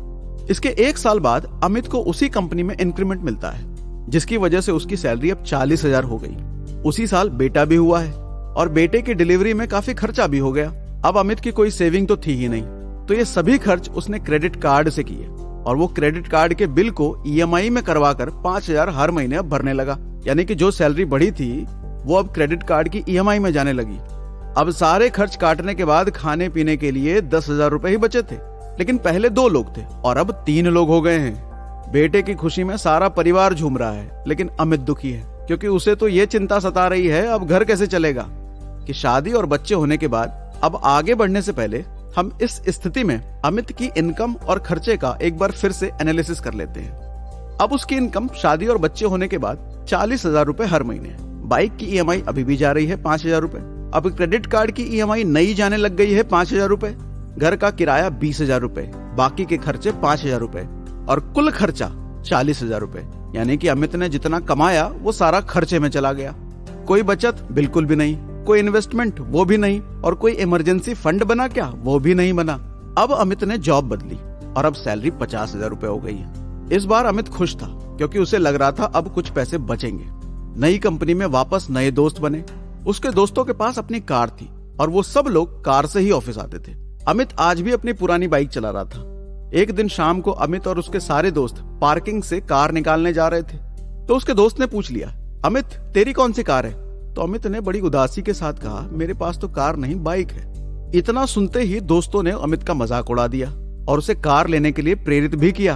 इसके 1 साल बाद अमित को उसी कंपनी में इंक्रीमेंट मिलता है, जिसकी वजह से उसकी सैलरी अब 40,000 हो गई। उसी साल बेटा भी हुआ है, और बेटे की डिलीवरी में काफी खर्चा भी हो गया। अब अमित की कोई सेविंग तो थी ही नहीं, तो ये सभी खर्च उसने क्रेडिट कार्ड से किए, और वो क्रेडिट कार्ड के बिल को EMI में करवाकर 5,000 हर महीने अब भरने लगा। यानी कि जो सैलरी बढ़ी थी वो अब क्रेडिट कार्ड की EMI में जाने लगी। अब सारे खर्च काटने के बाद खाने पीने के लिए 10,000 रुपए ही बचे थे, लेकिन पहले 2 लोग थे और अब 3 लोग हो गए हैं। बेटे की खुशी में सारा परिवार झूम रहा है, लेकिन अमित दुखी है, क्योंकि उसे तो ये चिंता सता रही है अब घर कैसे चलेगा। कि शादी और बच्चे होने के बाद अब आगे बढ़ने से पहले हम इस स्थिति में अमित की इनकम और खर्चे का एक बार फिर से एनालिसिस कर लेते हैं। अब उसकी इनकम शादी और बच्चे होने के बाद 40,000 रुपए हर महीने। बाइक की EMI अभी भी जा रही है 5,000 रुपए। अब क्रेडिट कार्ड की EMI नई जाने लग गई है 5,000 रुपए। घर का किराया 20,000 रुपए। बाकी के खर्चे 5,000 रुपए, और कुल खर्चा 40,000 रुपए। यानी कि अमित ने जितना कमाया वो सारा खर्चे में चला गया। कोई बचत बिल्कुल भी नहीं, कोई इन्वेस्टमेंट वो भी नहीं, और कोई इमरजेंसी फंड बना क्या? वो भी नहीं बना। अब अमित ने जॉब बदली और अब सैलरी 50,000 रुपए हो गई है। इस बार अमित खुश था, क्योंकि उसे लग रहा था अब कुछ पैसे बचेंगे। नई कंपनी में वापस नए दोस्त बने। उसके दोस्तों के पास अपनी कार थी, और वो सब लोग कार से ही ऑफिस आते थे। अमित आज भी अपनी पुरानी बाइक चला रहा था। एक दिन शाम को अमित और उसके सारे दोस्त पार्किंग से कार निकालने जा रहे थे, तो उसके दोस्त ने पूछ लिया, अमित तेरी कौन सी कार है? तो अमित ने बड़ी उदासी के साथ कहा, मेरे पास तो कार नहीं, बाइक है। इतना सुनते ही दोस्तों ने अमित का मजाक उड़ा दिया और उसे कार लेने के लिए प्रेरित भी किया।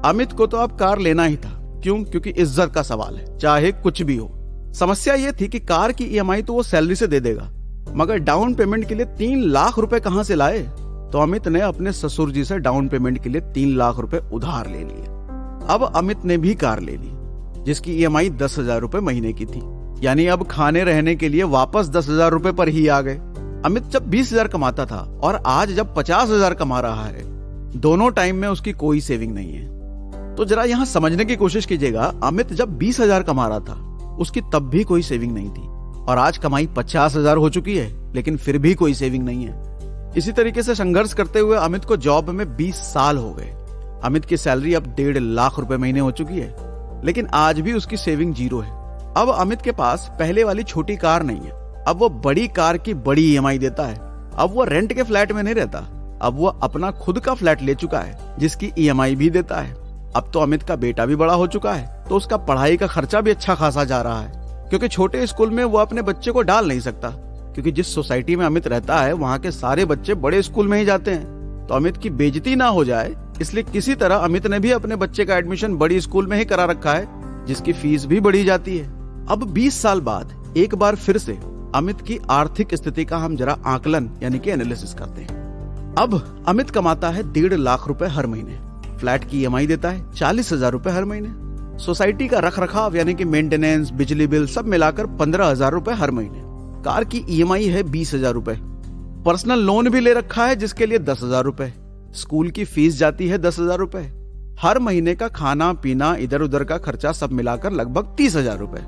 अमित को तो अब कार लेना ही था। क्यों? क्योंकि इज्जत का सवाल है, चाहे कुछ भी हो। समस्या ये थी कि कार की EMI तो वो सैलरी से दे देगा, मगर डाउन पेमेंट के लिए 3 लाख रुपए कहां से लाए? तो अमित ने अपने ससुर जी से डाउन पेमेंट के लिए 3 लाख रुपए उधार ले लिए। अब अमित ने भी कार ले ली, जिसकी EMI 10,000 रुपए महीने की थी। यानी अब खाने रहने के लिए वापस 10,000 रुपए पर ही आ गए। अमित जब 20,000 कमाता था और आज जब 50,000 कमा रहा है, दोनों टाइम में उसकी कोई सेविंग नहीं है। तो जरा यहाँ समझने की कोशिश कीजिएगा, अमित जब 20,000 कमा रहा था उसकी तब भी कोई सेविंग नहीं थी, और आज कमाई 50,000 हो चुकी है, लेकिन फिर भी कोई सेविंग नहीं है। इसी तरीके से संघर्ष करते हुए अमित को जॉब में 20 साल हो गए। अमित की सैलरी अब 1.5 लाख रुपए महीने हो चुकी है, लेकिन आज भी उसकी सेविंग 0 है। अब अमित के पास पहले वाली छोटी कार नहीं है, अब वो बड़ी कार की बड़ी EMI देता है। अब वो रेंट के फ्लैट में नहीं रहता, अब वो अपना खुद का फ्लैट ले चुका है, जिसकी EMI भी देता है। अब तो अमित का बेटा भी बड़ा हो चुका है, तो उसका पढ़ाई का खर्चा भी अच्छा खासा जा रहा है, क्योंकि छोटे स्कूल में वो अपने बच्चे को डाल नहीं सकता, क्योंकि जिस सोसाइटी में अमित रहता है वहाँ के सारे बच्चे बड़े स्कूल में ही जाते हैं। तो अमित की बेइज्जती ना हो जाए, इसलिए किसी तरह अमित ने भी अपने बच्चे का एडमिशन बड़ी स्कूल में ही करा रखा है, जिसकी फीस भी बढ़ी जाती है। अब 20 साल बाद एक बार फिर से अमित की आर्थिक स्थिति का हम जरा आकलन यानी कि एनालिसिस करते हैं। अब अमित कमाता है 1.5 लाख रुपए हर महीने। फ्लैट की EMI देता है 40,000 रुपए हर महीने। सोसाइटी का रखरखाव यानी कि मेंटेनेंस, बिजली बिल सब मिलाकर 15,000 रुपए हर महीने। कार की ईएमआई है 20,000 रुपए। पर्सनल लोन भी ले रखा है जिसके लिए 10,000 रुपए। स्कूल की फीस जाती है 10,000 रुपए। हर महीने का खाना पीना, इधर उधर का खर्चा सब मिलाकर लगभग 30,000 रुपए।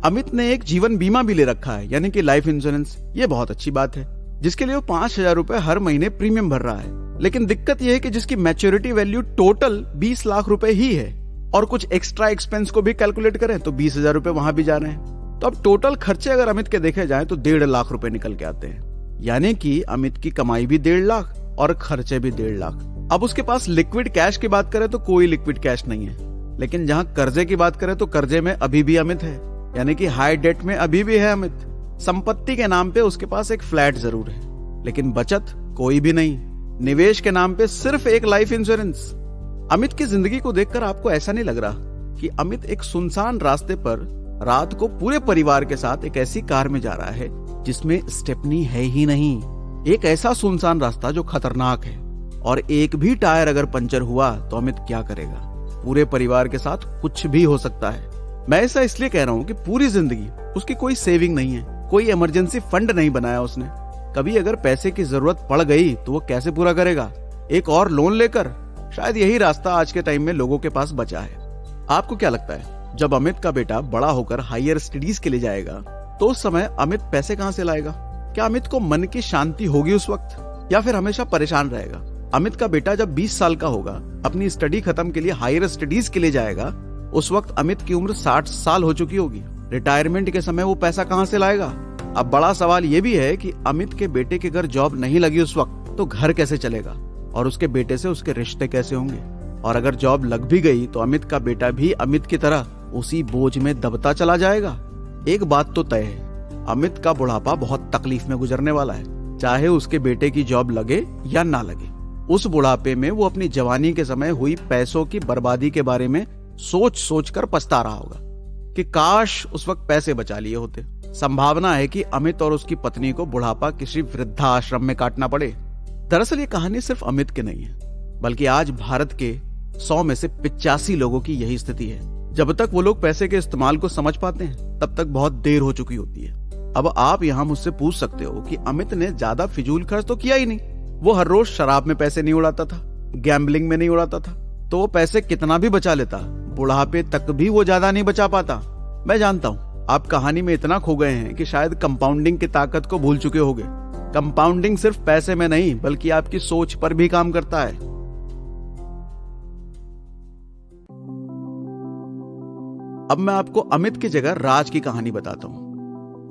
अमित ने एक जीवन बीमा भी ले रखा है यानी कि लाइफ इंश्योरेंस। ये बहुत अच्छी बात है, जिसके लिए वो 5,000 रुपए हर महीने प्रीमियम भर रहा है। लेकिन दिक्कत यह है कि जिसकी मैच्योरिटी वैल्यू टोटल 20 लाख रुपए ही है और कुछ एक्स्ट्रा एक्सपेंस को भी कैलकुलेट करें तो 20,000 रुपए वहां भी जा रहे हैं। तो अब टोटल खर्चे अगर अमित के देखे जाएं तो 1.5 लाख रुपए निकल के आते हैं। यानी कि अमित की कमाई भी 1.5 लाख और खर्चे भी 1.5 लाख। अब उसके पास लिक्विड कैश की बात करें तो कोई लिक्विड कैश नहीं है, लेकिन जहां कर्जे की बात करें तो कर्जे में अभी भी अमित है, यानी कि हाई डेट में अभी भी है अमित। संपत्ति के नाम पे उसके पास एक फ्लैट जरूर है, लेकिन बचत कोई भी नहीं। निवेश के नाम पे सिर्फ एक लाइफ इंश्योरेंस। अमित की जिंदगी को देखकर आपको ऐसा नहीं लग रहा कि अमित एक सुनसान रास्ते पर रात को पूरे परिवार के साथ एक ऐसी कार में जा रहा है जिसमें स्टेपनी है ही नहीं। एक ऐसा सुनसान रास्ता जो खतरनाक है, और एक भी टायर अगर पंचर हुआ तो अमित क्या करेगा? पूरे परिवार के साथ कुछ भी हो सकता है। मैं ऐसा इसलिए कह रहा हूँ कि पूरी जिंदगी उसकी कोई सेविंग नहीं है, कोई इमरजेंसी फंड नहीं बनाया उसने। कभी अगर पैसे की जरूरत पड़ गई तो वो कैसे पूरा करेगा? एक और लोन लेकर? शायद यही रास्ता आज के टाइम में लोगों के पास बचा है। आपको क्या लगता है, जब अमित का बेटा बड़ा होकर हायर स्टडीज के लिए जाएगा तो उस समय अमित पैसे कहां से लाएगा? क्या अमित को मन की शांति होगी उस वक्त, या फिर हमेशा परेशान रहेगा? अमित का बेटा जब 20 साल का होगा, अपनी स्टडी खत्म के लिए हायर स्टडीज के लिए जाएगा, उस वक्त अमित की उम्र 60 साल हो चुकी होगी। रिटायरमेंट के समय वो पैसा कहां से लाएगा? अब बड़ा सवाल ये भी है कि अमित के बेटे के घर जॉब नहीं लगी उस वक्त तो घर कैसे चलेगा, और उसके बेटे से उसके रिश्ते कैसे होंगे? और अगर जॉब लग भी गई तो अमित का बेटा भी अमित की तरह उसी बोझ में दबता चला जाएगा। एक बात तो तय है, अमित का बुढ़ापा बहुत तकलीफ में गुजरने वाला है, चाहे उसके बेटे की जॉब लगे या ना लगे। उस बुढ़ापे में वो अपनी जवानी के समय हुई पैसों की बर्बादी के बारे में सोच सोच कर पछता रहा होगा कि काश उस वक्त पैसे बचा लिए होते। संभावना है कि अमित और उसकी पत्नी को बुढ़ापा किसी वृद्धाश्रम में काटना पड़े। दरअसल ये कहानी सिर्फ अमित की नहीं है, बल्कि आज भारत के 100 में से 85 लोगों की यही स्थिति है। जब तक वो लोग पैसे के इस्तेमाल को समझ पाते हैं तब तक बहुत देर हो चुकी होती है। अब आप यहाँ मुझसे पूछ सकते हो कि अमित ने ज्यादा फिजूल खर्च तो किया ही नहीं। वो हर रोज शराब में पैसे नहीं उड़ाता था, गैम्बलिंग में नहीं उड़ाता था, तो वो पैसे कितना भी बचा लेता, बुढ़ापे तक भी वो ज्यादा नहीं बचा पाता। मैं जानता हूँ आप कहानी में इतना खो गए हैं कि शायद कंपाउंडिंग की ताकत को भूल चुके होंगे। कंपाउंडिंग सिर्फ पैसे में नहीं बल्कि आपकी सोच पर भी काम करता है। अब मैं आपको अमित की जगह राज की कहानी बताता हूँ।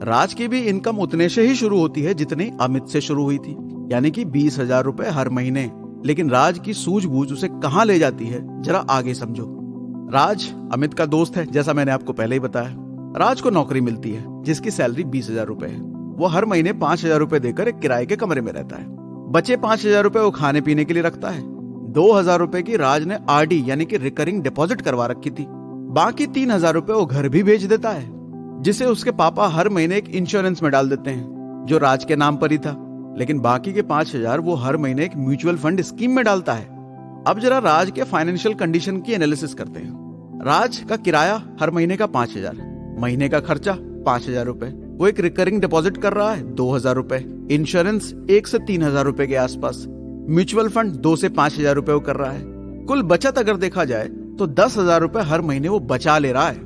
राज की भी इनकम उतने से ही शुरू होती है जितनी अमित से शुरू हुई थी, यानी कि 20,000 रुपए हर महीने। लेकिन राज की सूझबूझ उसे कहां ले जाती है जरा आगे समझो। राज अमित का दोस्त है, जैसा मैंने आपको पहले ही बताया। राज को नौकरी मिलती है जिसकी सैलरी 20,000 रुपए है। वो हर महीने 5,000 रुपए देकर एक किराए के कमरे में रहता है। बचे 5,000 रुपए वो खाने पीने के लिए रखता है। 2,000 रुपए की राज ने आरडी यानी कि रिकरिंग डिपॉजिट करवा रखी थी। बाकी 3,000 रुपए वो घर भी भेज देता है, जिसे उसके पापा हर महीने एक इंश्योरेंस में डाल देते हैं जो राज के नाम पर ही था। लेकिन बाकी के 5,000 वो हर महीने एक म्यूचुअल फंड स्कीम में डालता है। अब जरा राज के फाइनेंशियल कंडीशन की एनालिसिस करते हैं। राज का किराया हर महीने का 5,000, महीने का खर्चा 5,000 रुपए, वो एक रिकरिंग डिपॉजिट कर रहा है 2,000 रुपए, इंश्योरेंस 1 से 3,000 रुपए के आसपास, म्यूचुअल फंड 2 से 5,000 रुपए वो कर रहा है। कुल बचत अगर देखा जाए तो 10,000 रुपए हर महीने वो बचा ले रहा है।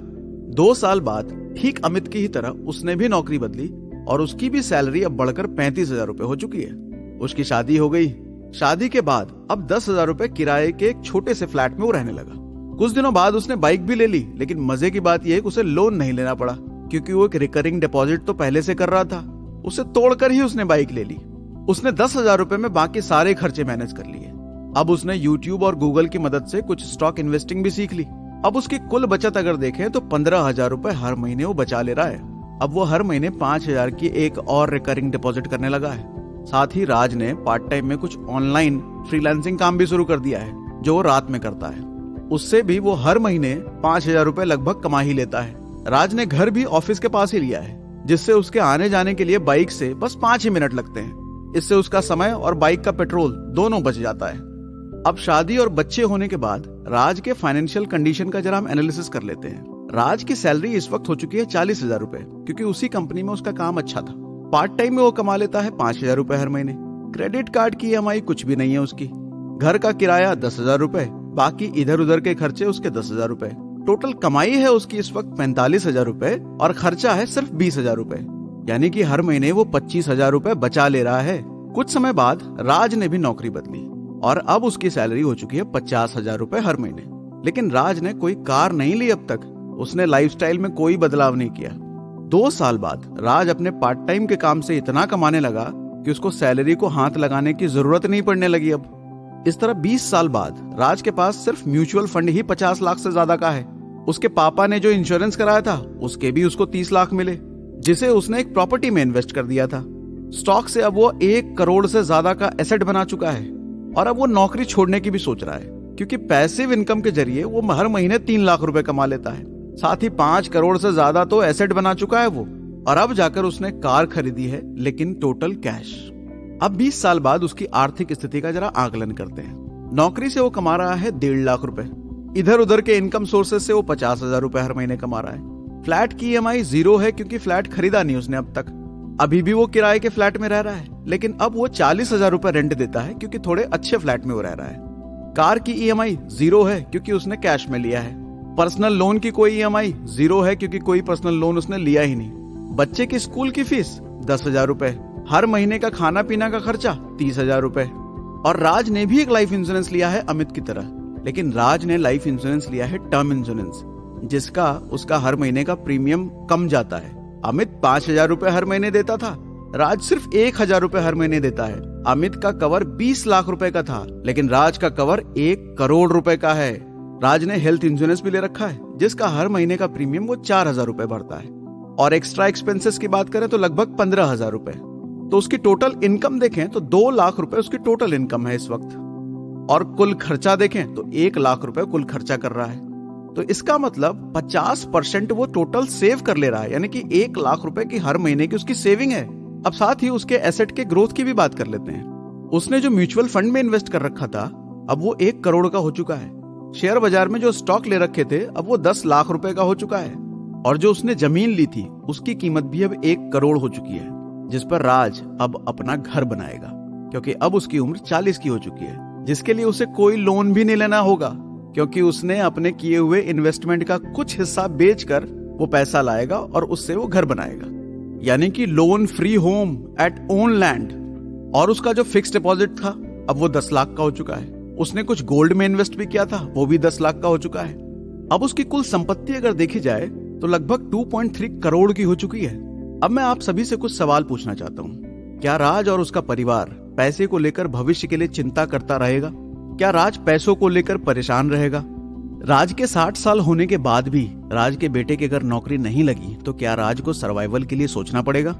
2 साल बाद ठीक अमित की ही तरह उसने भी नौकरी बदली और उसकी भी सैलरी अब बढ़कर 35,000 रुपए हो चुकी है। उसकी शादी हो गई। शादी के बाद अब 10,000 रुपए किराए के एक छोटे से फ्लैट में वो रहने लगा। कुछ दिनों बाद उसने बाइक भी ले ली, लेकिन मजे की बात यह है कि उसे लोन नहीं लेना पड़ा, क्योंकि वो एक रिकरिंग डिपॉजिट तो पहले से कर रहा था। उसे तोड़कर ही उसने बाइक ले ली। उसने 10,000 रुपए में बाकी सारे खर्चे मैनेज कर लिए। अब उसने यूट्यूब और गूगल की मदद से कुछ स्टॉक इन्वेस्टिंग भी सीख ली। अब उसकी कुल बचत अगर देखें तो 15,000 रुपए हर महीने वो बचा ले रहा है। अब वो हर महीने 5,000 की एक और रिकरिंग डिपॉजिट करने लगा है। साथ ही राज ने पार्ट टाइम में कुछ ऑनलाइन फ्रीलांसिंग काम भी शुरू कर दिया है जो वो रात में करता है। उससे भी वो हर महीने 5,000 रुपए लगभग कमा ही लेता है। राज ने घर भी ऑफिस के पास ही लिया है, जिससे उसके आने जाने के लिए बाइक से बस 5 ही मिनट लगते हैं। इससे उसका समय और बाइक का पेट्रोल दोनों बच जाता है। अब शादी और बच्चे होने के बाद राज के फाइनेंशियल कंडीशन का जरा हम एनालिसिस कर लेते हैं। राज की सैलरी इस वक्त हो चुकी है 40,000 रुपए, क्योंकि उसी कंपनी में उसका काम अच्छा था। पार्ट टाइम में वो कमा लेता है 5,000 रुपए हर महीने। क्रेडिट कार्ड की EMI कुछ भी नहीं है उसकी। घर का किराया 10,000 रुपए, बाकी इधर उधर के खर्चे उसके 10,000 रुपए। टोटल कमाई है उसकी इस वक्त 45,000 रुपए और खर्चा है सिर्फ 20,000 रुपए, यानी कि हर महीने वो 25,000 रुपए बचा ले रहा है। कुछ समय बाद राज ने भी नौकरी बदली और अब उसकी सैलरी हो चुकी है 50,000 रुपए हर महीने। लेकिन राज ने कोई कार नहीं ली अब तक। उसने लाइफस्टाइल में कोई बदलाव नहीं किया। 2 साल बाद राज अपने पार्ट टाइम के काम से इतना कमाने लगा कि उसको सैलरी को हाथ लगाने की जरूरत नहीं पड़ने लगी। अब इस तरह 20 साल बाद राज के पास सिर्फ म्यूचुअल फंड ही 50 लाख से ज्यादा का है। उसके पापा ने जो इंश्योरेंस कराया था उसके भी उसको 30 लाख मिले, जिसे उसने एक प्रॉपर्टी में इन्वेस्ट कर दिया था। स्टॉक से अब वो 1 करोड़ से ज्यादा का एसेट बना चुका है और अब वो नौकरी छोड़ने की भी सोच रहा है, क्योंकि पैसिव इनकम के जरिए वो हर महीने 3 लाख रुपए कमा लेता है। साथ ही 5 करोड़ से ज्यादा तो एसेट बना चुका है वो, और अब जाकर उसने कार खरीदी है, लेकिन टोटल कैश। अब 20 साल बाद उसकी आर्थिक स्थिति का जरा आकलन करते हैं। नौकरी से वो कमा रहा है 1.5 लाख रुपए। इधर उधर के इनकम सोर्सेस से वो 50,000 रुपए हर महीने कमा रहा है। फ्लैट की EMI 0 है, क्योंकि फ्लैट खरीदा नहीं उसने अब तक। अभी भी वो किराए के फ्लैट में रह रहा है, लेकिन अब वो 40,000 रुपए रेंट देता है, क्योंकि थोड़े अच्छे फ्लैट में वो रह रहा है। कार की EMI 0 है, क्योंकि उसने कैश में लिया है। पर्सनल लोन की कोई EMI 0 है, क्योंकि कोई पर्सनल लोन उसने लिया ही नहीं। बच्चे की स्कूल की फीस 10,000 रुपए, हर महीने का खाना पीना का खर्चा 30,000 रुपए। और राज ने भी एक लाइफ इंश्योरेंस लिया है अमित की तरह, लेकिन राज ने लाइफ इंश्योरेंस लिया है टर्म इंश्योरेंस, जिसका उसका हर महीने का प्रीमियम कम जाता है। अमित 5,000 रुपए हर महीने देता था, राज सिर्फ 1,000 रुपए हर महीने देता है। अमित का कवर 20 लाख रुपए का था, लेकिन राज का कवर 1 करोड़ रुपए का है। राज ने हेल्थ इंश्योरेंस भी ले रखा है, जिसका हर महीने का प्रीमियम वो 4,000 रुपए भरता है। और एक्स्ट्रा एक्सपेंसेस की बात करें तो लगभग 15,000 रुपए। तो उसकी टोटल इनकम देखें तो 2 लाख रुपए उसकी टोटल इनकम है इस वक्त, और कुल खर्चा देखें तो 1 लाख रुपए कुल खर्चा कर रहा है। तो इसका मतलब 50% वो टोटल सेव कर ले रहा है, यानी कि 1 लाख रुपए की हर महीने की उसकी सेविंग है। अब साथ ही उसके एसेट के ग्रोथ की भी बात कर लेते हैं। उसने जो म्यूचुअल फंड में इन्वेस्ट कर रखा था, अब वो 1 करोड़ का हो चुका है। शेयर बाजार में जो स्टॉक ले रखे थे, अब वो 10 लाख रुपए का हो चुका है। और जो उसने जमीन ली थी, उसकी कीमत भी अब 1 करोड़ हो चुकी है, जिस पर राज अब अपना घर बनाएगा, क्योंकि अब उसकी उम्र 40 की हो चुकी है, जिसके लिए उसे कोई लोन भी नहीं लेना होगा, क्योंकि उसने अपने किए हुए इन्वेस्टमेंट का कुछ हिस्सा बेचकर वो पैसा लाएगा और उससे वो घर बनाएगा, यानी कि loan free home at own land. और उसका जो फिक्स डिपॉजिट था, अब वो 10 लाख का हो चुका है। उसने कुछ गोल्ड में इन्वेस्ट भी किया था, वो भी 10 लाख का हो चुका है। अब उसकी कुल संपत्ति अगर देखी जाए तो लगभग 2.3 करोड़ की हो चुकी है। अब मैं आप सभी से कुछ सवाल पूछना चाहता हूँ। क्या राज और उसका परिवार पैसे को लेकर भविष्य के लिए चिंता करता रहेगा? क्या राज पैसों को लेकर परेशान रहेगा? राज के 60 साल होने के बाद भी राज के बेटे की अगर नौकरी नहीं लगी तो क्या राज को सर्वाइवल के लिए सोचना पड़ेगा?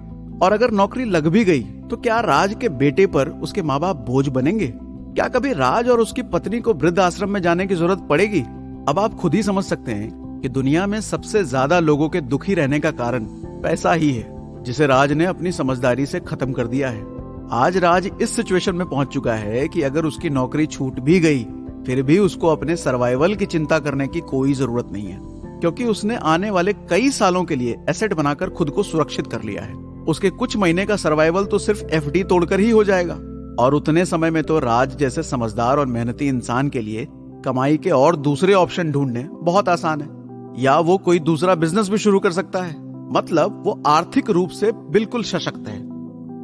और अगर नौकरी लग भी गई तो क्या राज के बेटे पर उसके माँ बाप बोझ बनेंगे? क्या कभी राज और उसकी पत्नी को वृद्ध आश्रम में जाने की जरूरत पड़ेगी? अब आप खुद ही समझ सकते हैं कि दुनिया में सबसे ज्यादा लोगों के दुखी रहने का कारण पैसा ही है, जिसे राज ने अपनी समझदारी से खत्म कर दिया है। आज राज इस सिचुएशन में पहुंच चुका है कि अगर उसकी नौकरी छूट भी गई, फिर भी उसको अपने सर्वाइवल की चिंता करने की कोई जरूरत नहीं है, क्योंकि उसने आने वाले कई सालों के लिए एसेट बनाकर खुद को सुरक्षित कर लिया है। उसके कुछ महीने का सर्वाइवल तो सिर्फ FD तोड़कर ही हो जाएगा, और उतने समय में तो राज जैसे समझदार और मेहनती इंसान के लिए कमाई के और दूसरे ऑप्शन ढूंढने बहुत आसान है। या वो कोई दूसरा बिजनेस भी शुरू कर सकता है, मतलब वो आर्थिक रूप से बिल्कुल सशक्त है।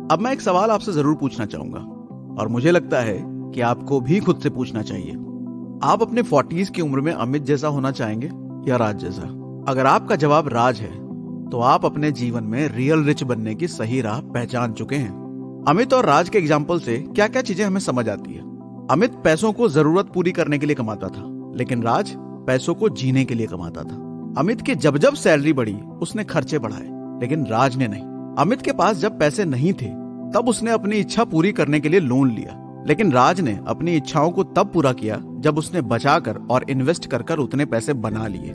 अब मैं एक सवाल आपसे जरूर पूछना चाहूंगा, और मुझे लगता है कि आपको भी खुद से पूछना चाहिए। आप अपने 40s की उम्र में अमित जैसा होना चाहेंगे या राज जैसा? अगर आपका जवाब राज है, तो आप अपने जीवन में रियल रिच बनने की सही राह पहचान चुके हैं। अमित और राज के एग्जाम्पल से क्या क्या चीजें हमें समझ आती है? अमित पैसों को जरूरत पूरी करने के लिए कमाता था, लेकिन राज पैसों को जीने के लिए कमाता था। अमित की जब जब सैलरी बढ़ी, उसने खर्चे बढ़ाए, लेकिन राज ने नहीं। अमित के पास जब पैसे नहीं थे, तब उसने अपनी इच्छा पूरी करने के लिए लोन लिया, लेकिन राज ने अपनी इच्छाओं को तब पूरा किया जब उसने बचाकर और इन्वेस्ट कर कर उतने पैसे बना लिए।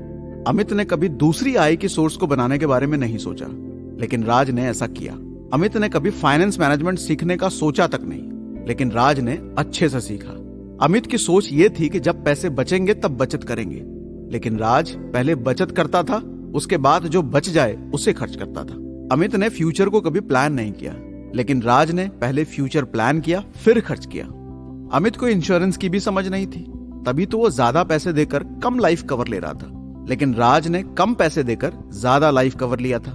अमित ने कभी दूसरी आय की सोर्स को बनाने के बारे में नहीं सोचा, लेकिन राज ने ऐसा किया। अमित ने कभी फाइनेंस मैनेजमेंट सीखने का सोचा तक नहीं, लेकिन राज ने अच्छे से सीखा। अमित की सोच ये थी कि जब पैसे बचेंगे तब बचत करेंगे, लेकिन राज पहले बचत करता था, उसके बाद जो बच जाए उसे खर्च करता था। अमित ने फ्यूचर को कभी प्लान नहीं किया, लेकिन राज ने पहले फ्यूचर प्लान किया फिर खर्च किया। अमित को इंश्योरेंस की भी समझ नहीं थी, तभी तो वो ज्यादा पैसे देकर कम लाइफ कवर ले रहा था, लेकिन राज ने कम पैसे देकर ज्यादा लाइफ कवर लिया था।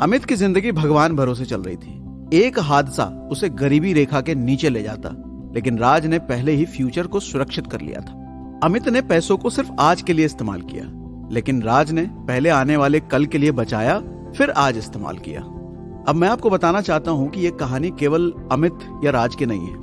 अमित की जिंदगी भगवान भरोसे चल रही थी। एक हादसा उसे गरीबी रेखा के नीचे ले जाता, लेकिन राज ने पहले ही फ्यूचर को सुरक्षित कर लिया था। अमित ने पैसों को सिर्फ आज के लिए इस्तेमाल किया, लेकिन राज ने पहले आने वाले कल के लिए बचाया फिर आज इस्तेमाल किया। अब मैं आपको बताना चाहता हूं कि यह कहानी केवल अमित या राज की नहीं है,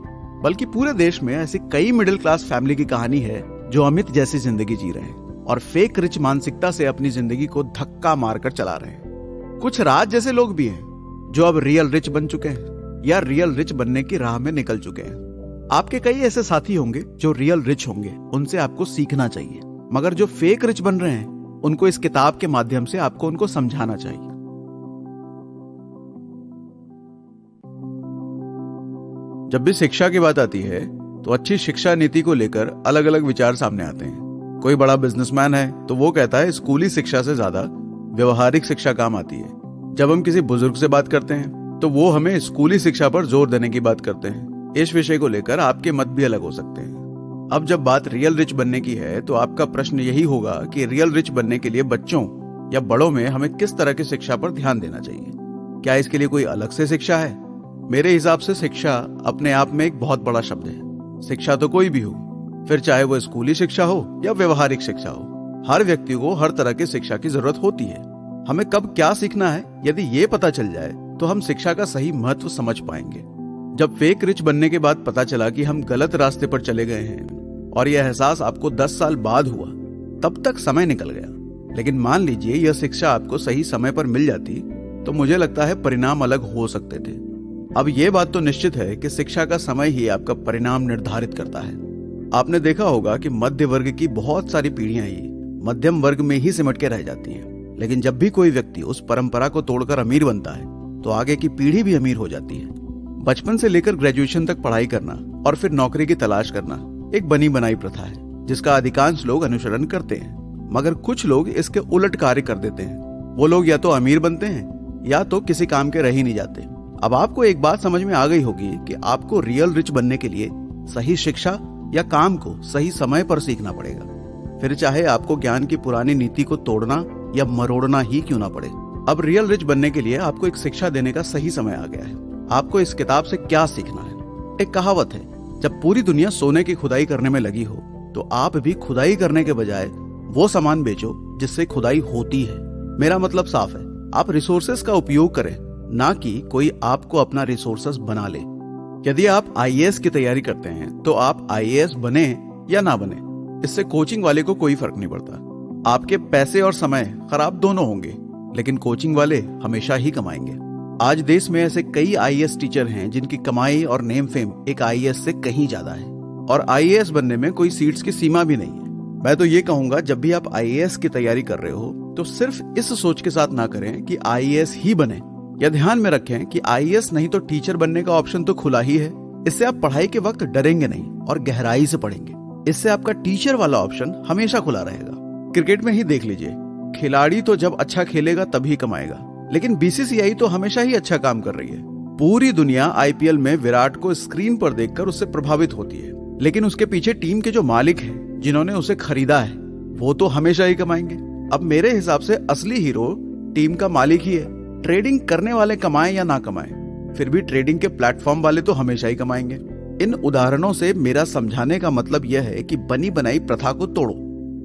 बल्कि पूरे देश में ऐसी कई मिडिल क्लास फैमिली की कहानी है जो अमित जैसी जिंदगी जी रहे हैं और फेक रिच मानसिकता से अपनी जिंदगी को धक्का मारकर चला रहे हैं। कुछ राज जैसे लोग भी हैं जो अब रियल रिच बन चुके हैं या रियल रिच बनने की राह में निकल चुके हैं। आपके कई ऐसे साथी होंगे जो रियल रिच होंगे, उनसे आपको सीखना चाहिए, मगर जो फेक रिच बन रहे हैं उनको इस किताब के माध्यम से आपको उनको समझाना चाहिए। जब भी शिक्षा की बात आती है तो अच्छी शिक्षा नीति को लेकर अलग अलग विचार सामने आते हैं। कोई बड़ा बिजनेसमैन है तो वो कहता है स्कूली शिक्षा से ज्यादा व्यवहारिक शिक्षा काम आती है। जब हम किसी बुजुर्ग से बात करते हैं तो वो हमें स्कूली शिक्षा पर जोर देने की बात करते हैं। इस विषय को लेकर आपके मत भी अलग हो सकते हैं। अब जब बात रियल रिच बनने की है तो आपका प्रश्न यही होगा कि रियल रिच बनने के लिए बच्चों या बड़ों में हमें किस तरह की शिक्षा पर ध्यान देना चाहिए। क्या इसके लिए कोई अलग से शिक्षा है? मेरे हिसाब से शिक्षा अपने आप में एक बहुत बड़ा शब्द है। शिक्षा तो कोई भी हो, फिर चाहे वो स्कूली शिक्षा हो या व्यवहारिक शिक्षा हो, हर व्यक्ति को हर तरह की शिक्षा की जरूरत होती है। हमें कब क्या सीखना है, यदि ये पता चल जाए तो हम शिक्षा का सही महत्व समझ पाएंगे। जब फेक रिच बनने के बाद पता चला कि हम गलत रास्ते पर चले गए हैं और यह एहसास आपको 10 साल बाद हुआ, तब तक समय निकल गया। लेकिन मान लीजिए यह शिक्षा आपको सही समय पर मिल जाती तो मुझे लगता है परिणाम अलग हो सकते थे। अब यह बात तो निश्चित है कि शिक्षा का समय ही आपका परिणाम निर्धारित करता है। आपने देखा होगा कि मध्य वर्ग की बहुत सारी पीढ़ियां ही मध्यम वर्ग में ही सिमट के रह जाती हैं, लेकिन जब भी कोई व्यक्ति उस परंपरा को तोड़कर अमीर बनता है तो आगे की पीढ़ी भी अमीर हो जाती है। बचपन से लेकर ग्रेजुएशन तक पढ़ाई करना और फिर नौकरी की तलाश करना एक बनी बनाई प्रथा है जिसका अधिकांश लोग अनुसरण करते हैं, मगर कुछ लोग इसके उलट कार्य कर देते हैं। वो लोग या तो अमीर बनते हैं या तो किसी काम के रह ही नहीं जाते। अब आपको एक बात समझ में आ गई होगी कि आपको रियल रिच बनने के लिए सही शिक्षा या काम को सही समय पर सीखना पड़ेगा, फिर चाहे आपको ज्ञान की पुरानी नीति को तोड़ना या मरोड़ना ही क्यों ना पड़े। अब रियल रिच बनने के लिए आपको एक शिक्षा देने का सही समय आ गया है। आपको इस किताब से क्या सीखना है? एक कहावत है, जब पूरी दुनिया सोने की खुदाई करने में लगी हो तो आप भी खुदाई करने के बजाय वो सामान बेचो जिससे खुदाई होती है। मेरा मतलब साफ है, आप रिसोर्सेस का उपयोग करें, ना कि कोई आपको अपना रिसोर्सेस बना ले। यदि आप आईएएस की तैयारी करते हैं तो आप आईएएस बने या ना बने, इससे कोचिंग वाले को कोई फर्क नहीं पड़ता। आपके पैसे और समय खराब दोनों होंगे, लेकिन कोचिंग वाले हमेशा ही कमाएंगे। आज देश में ऐसे कई आईएएस टीचर हैं जिनकी कमाई और नेम फेम एक आईएएस से कहीं ज्यादा है, और आईएएस बनने में कोई सीट्स की सीमा भी नहीं है। मैं तो ये कहूंगा, जब भी आप आईएएस की तैयारी कर रहे हो तो सिर्फ इस सोच के साथ ना करें कि आईएएस ही बने, या ध्यान में रखें कि आईएएस नहीं तो टीचर बनने का ऑप्शन तो खुला ही है। इससे आप पढ़ाई के वक्त डरेंगे नहीं और गहराई से पढ़ेंगे। इससे आपका टीचर वाला ऑप्शन हमेशा खुला रहेगा। क्रिकेट में ही देख लीजिए, खिलाड़ी तो जब अच्छा खेलेगा तभी कमाएगा, लेकिन बीसीसीआई तो हमेशा ही अच्छा काम कर रही है। पूरी दुनिया आईपीएल में विराट को स्क्रीन पर देखकर उससे प्रभावित होती है, लेकिन उसके पीछे टीम के जो मालिक हैं, जिन्होंने उसे खरीदा है, वो तो हमेशा ही कमाएंगे। अब मेरे हिसाब से असली हीरो टीम का मालिक ही है। ट्रेडिंग करने वाले कमाएं या ना कमाएं, फिर भी ट्रेडिंग के प्लेटफॉर्म वाले तो हमेशा ही कमाएंगे। इन उदाहरणों से मेरा समझाने का मतलब यह है कि बनी बनाई प्रथा को तोड़ो।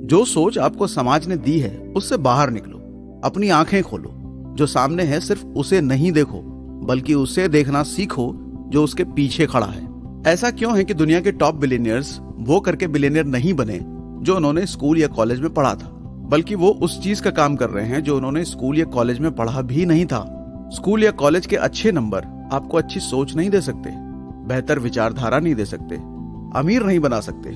जो सोच आपको समाज ने दी है उससे बाहर निकलो, अपनी आंखें खोलो। जो सामने है सिर्फ उसे नहीं देखो, बल्कि उसे देखना सीखो जो उसके पीछे खड़ा है। ऐसा क्यों है कि दुनिया के टॉप बिलियनियर्स वो करके बिलियनियर नहीं बने जो उन्होंने स्कूल या कॉलेज में पढ़ा था, बल्कि वो उस चीज का काम कर रहे हैं जो उन्होंने स्कूल या कॉलेज में पढ़ा भी नहीं था। स्कूल या कॉलेज के अच्छे नंबर आपको अच्छी सोच नहीं दे सकते, बेहतर विचारधारा नहीं दे सकते, अमीर नहीं बना सकते।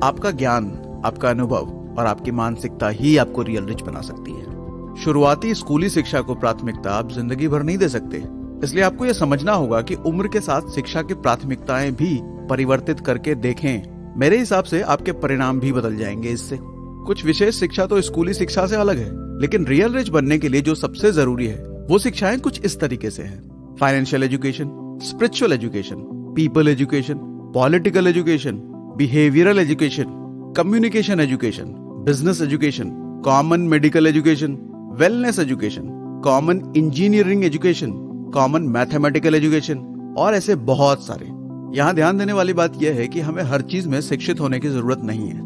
आपका ज्ञान, आपका अनुभव और आपकी मानसिकता ही आपको रियल रिच बना सकती है। शुरुआती स्कूली शिक्षा को प्राथमिकता आप जिंदगी भर नहीं दे सकते, इसलिए आपको यह समझना होगा कि उम्र के साथ शिक्षा की प्राथमिकताएं भी परिवर्तित करके देखें मेरे हिसाब से आपके परिणाम भी बदल जाएंगे इससे। कुछ विशेष शिक्षा तो स्कूली शिक्षा से अलग है, लेकिन रियल रिच बनने के लिए जो सबसे जरूरी है वो शिक्षाएं कुछ इस तरीके से हैं। Financial education, spiritual education, people education, political education, behavioural education, communication education, business education, common medical education, wellness education, common engineering education, common mathematical education और ऐसे बहुत सारे। यहाँ ध्यान देने वाली बात यह है कि हमें हर चीज में शिक्षित होने की जरूरत नहीं है।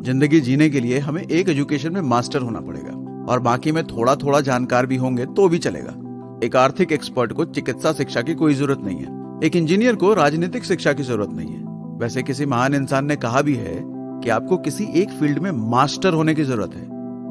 जिंदगी जीने के लिए हमें एक एजुकेशन में मास्टर होना पड़ेगा और बाकी में थोड़ा थोड़ा जानकार भी होंगे तो भी चलेगा। एक आर्थिक एक्सपर्ट को चिकित्सा शिक्षा की कोई जरूरत नहीं है। एक इंजीनियर को राजनीतिक शिक्षा की जरूरत नहीं है। वैसे किसी महान इंसान ने कहा भी है कि आपको किसी एक फील्ड में मास्टर होने की जरूरत है,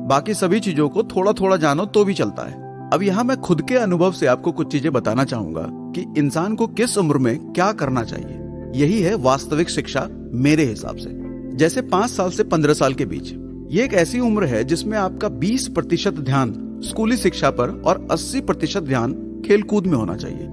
बाकी सभी चीजों को थोड़ा थोड़ा जानो तो भी चलता है। अब यहाँ मैं खुद के अनुभव से आपको कुछ चीजें बताना चाहूंगा कि इंसान को किस उम्र में क्या करना चाहिए। यही है वास्तविक शिक्षा मेरे हिसाब से। जैसे 5 साल से 15 साल के बीच, ये एक ऐसी उम्र है जिसमें आपका 20% ध्यान स्कूली शिक्षा पर और 80% ध्यान खेलकूद में होना चाहिए।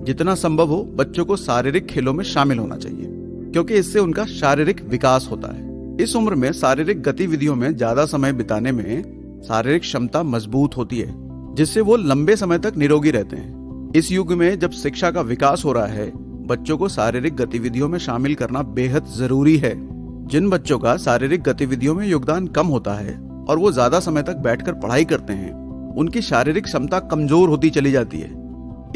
जितना संभव हो बच्चों को शारीरिक खेलों में शामिल होना चाहिए, क्योंकि इससे उनका शारीरिक विकास होता है। इस उम्र में शारीरिक गतिविधियों में ज्यादा समय बिताने में शारीरिक क्षमता मजबूत होती है, जिससे वो लंबे समय तक निरोगी रहते हैं। इस युग में जब शिक्षा का विकास हो रहा है, बच्चों को शारीरिक गतिविधियों में शामिल करना बेहद जरूरी है। जिन बच्चों का शारीरिक गतिविधियों में योगदान कम होता है और वो ज्यादा समय तक बैठकर पढ़ाई करते हैं, उनकी शारीरिक क्षमता कमजोर होती चली जाती है।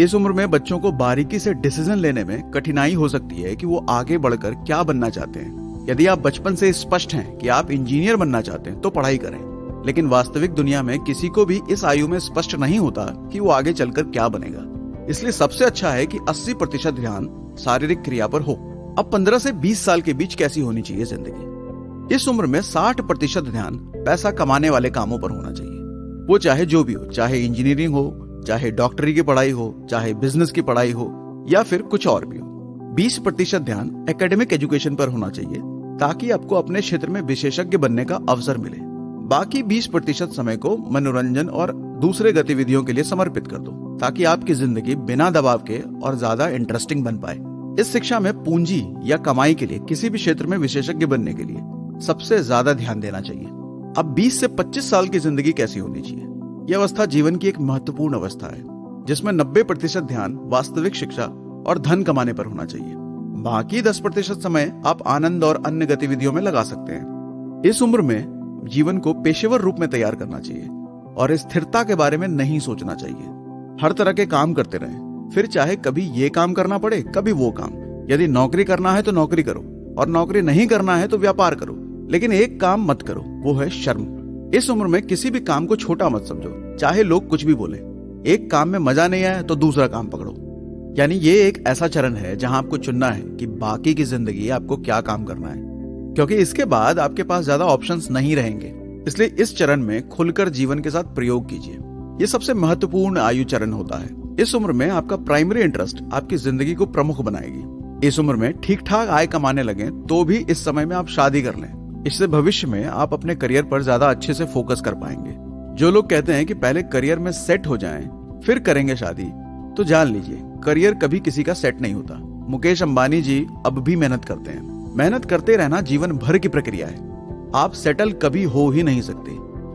इस उम्र में बच्चों को बारीकी से डिसीजन लेने में कठिनाई हो सकती है कि वो आगे बढ़कर क्या बनना चाहते हैं। यदि आप बचपन से स्पष्ट हैं कि आप इंजीनियर बनना चाहते हैं तो पढ़ाई करें, लेकिन वास्तविक दुनिया में किसी को भी इस आयु में स्पष्ट नहीं होता कि वो आगे चलकर क्या बनेगा। इसलिए सबसे अच्छा है कि 80% ध्यान शारीरिक क्रिया पर हो। अब 15 से 20 साल के बीच कैसी होनी चाहिए जिंदगी? इस उम्र में 60% ध्यान पैसा कमाने वाले कामों पर होना चाहिए। वो चाहे जो भी हो, चाहे इंजीनियरिंग हो, चाहे डॉक्टरी की पढ़ाई हो, चाहे बिजनेस की पढ़ाई हो या फिर कुछ और भी हो। 20% ध्यान एकेडमिक एजुकेशन पर होना चाहिए ताकि आपको अपने क्षेत्र में विशेषज्ञ बनने का अवसर मिले। बाकी 20% समय को मनोरंजन और दूसरे गतिविधियों के लिए समर्पित कर दो ताकि आपकी जिंदगी बिना दबाव के और ज्यादा इंटरेस्टिंग बन पाए। इस शिक्षा में पूंजी या कमाई के लिए किसी भी क्षेत्र में विशेषज्ञ बनने के लिए सबसे ज्यादा ध्यान देना चाहिए। अब 20 से 25 साल की जिंदगी कैसी होनी चाहिए? यह अवस्था जीवन की एक महत्वपूर्ण अवस्था है जिसमें 90% ध्यान वास्तविक शिक्षा और धन कमाने पर होना चाहिए। बाकी 10% समय आप आनंद और अन्य गतिविधियों में लगा सकते हैं। इस उम्र में जीवन को पेशेवर रूप में तैयार करना चाहिए और स्थिरता के बारे में नहीं सोचना चाहिए। हर तरह के काम करते रहें, फिर चाहे कभी ये काम करना पड़े कभी वो काम। यदि नौकरी करना है तो नौकरी करो और नौकरी नहीं करना है तो व्यापार करो, लेकिन एक काम मत करो, वो है शर्म। इस उम्र में किसी भी काम को छोटा मत समझो, चाहे लोग कुछ भी बोले। एक काम में मजा नहीं आया तो दूसरा काम पकड़ो। यानी ये एक ऐसा चरण है जहां आपको चुनना है कि बाकी की जिंदगी आपको क्या काम करना है, क्योंकि इसके बाद आपके पास ज्यादा ऑप्शंस नहीं रहेंगे। इसलिए इस चरण में खुलकर जीवन के साथ प्रयोग कीजिए। ये सबसे महत्वपूर्ण आयु चरण होता है। इस उम्र में आपका प्राइमरी इंटरेस्ट आपकी जिंदगी को प्रमुख बनाएगी। इस उम्र में ठीक ठाक आय कमाने लगे तो भी इस समय में आप शादी कर लें। इससे भविष्य में आप अपने करियर पर ज्यादा अच्छे से फोकस कर पाएंगे। जो लोग कहते हैं कि पहले करियर में सेट हो जाएं, फिर करेंगे शादी, तो जान लीजिए करियर कभी किसी का सेट नहीं होता। मुकेश अंबानी जी अब भी मेहनत करते हैं। मेहनत करते रहना जीवन भर की प्रक्रिया है। आप सेटल कभी हो ही नहीं सकते।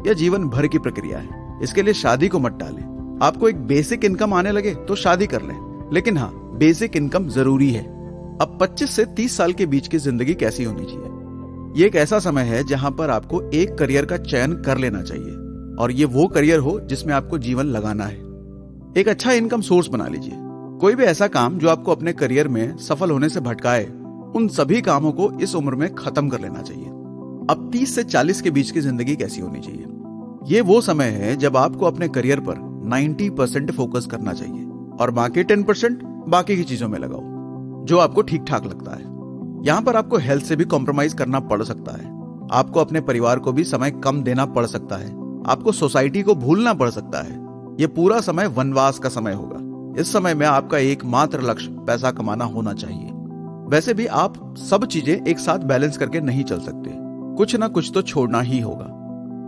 यह जीवन भर की प्रक्रिया है। इसके लिए शादी को मत टालें। आपको एक बेसिक इनकम आने लगे तो शादी कर लें, लेकिन हाँ, बेसिक इनकम जरूरी है। अब 25 से 30 साल के बीच की जिंदगी कैसी होनी चाहिए? ये एक ऐसा समय है जहां पर आपको एक करियर का चयन कर लेना चाहिए और ये वो करियर हो जिसमें आपको जीवन लगाना है। एक अच्छा इनकम सोर्स बना लीजिए। कोई भी ऐसा काम जो आपको अपने करियर में सफल होने से भटकाए, उन सभी कामों को इस उम्र में खत्म कर लेना चाहिए। अब 30 से 40 के बीच की जिंदगी कैसी होनी चाहिए? ये वो समय है जब आपको अपने करियर पर 90% फोकस करना चाहिए और बाकी 10% बाकी की चीजों में लगाओ जो आपको ठीक ठाक लगता है। यहाँ पर आपको हेल्थ से भी कॉम्प्रोमाइज करना पड़ सकता है। आपको अपने परिवार को भी समय कम देना पड़ सकता है। आपको सोसाइटी को भूलना पड़ सकता है। ये पूरा समय वनवास का समय होगा। इस समय में आपका एकमात्र लक्ष्य पैसा कमाना होना चाहिए। वैसे भी आप सब चीजें एक साथ बैलेंस करके नहीं चल सकते, कुछ ना कुछ तो छोड़ना ही होगा।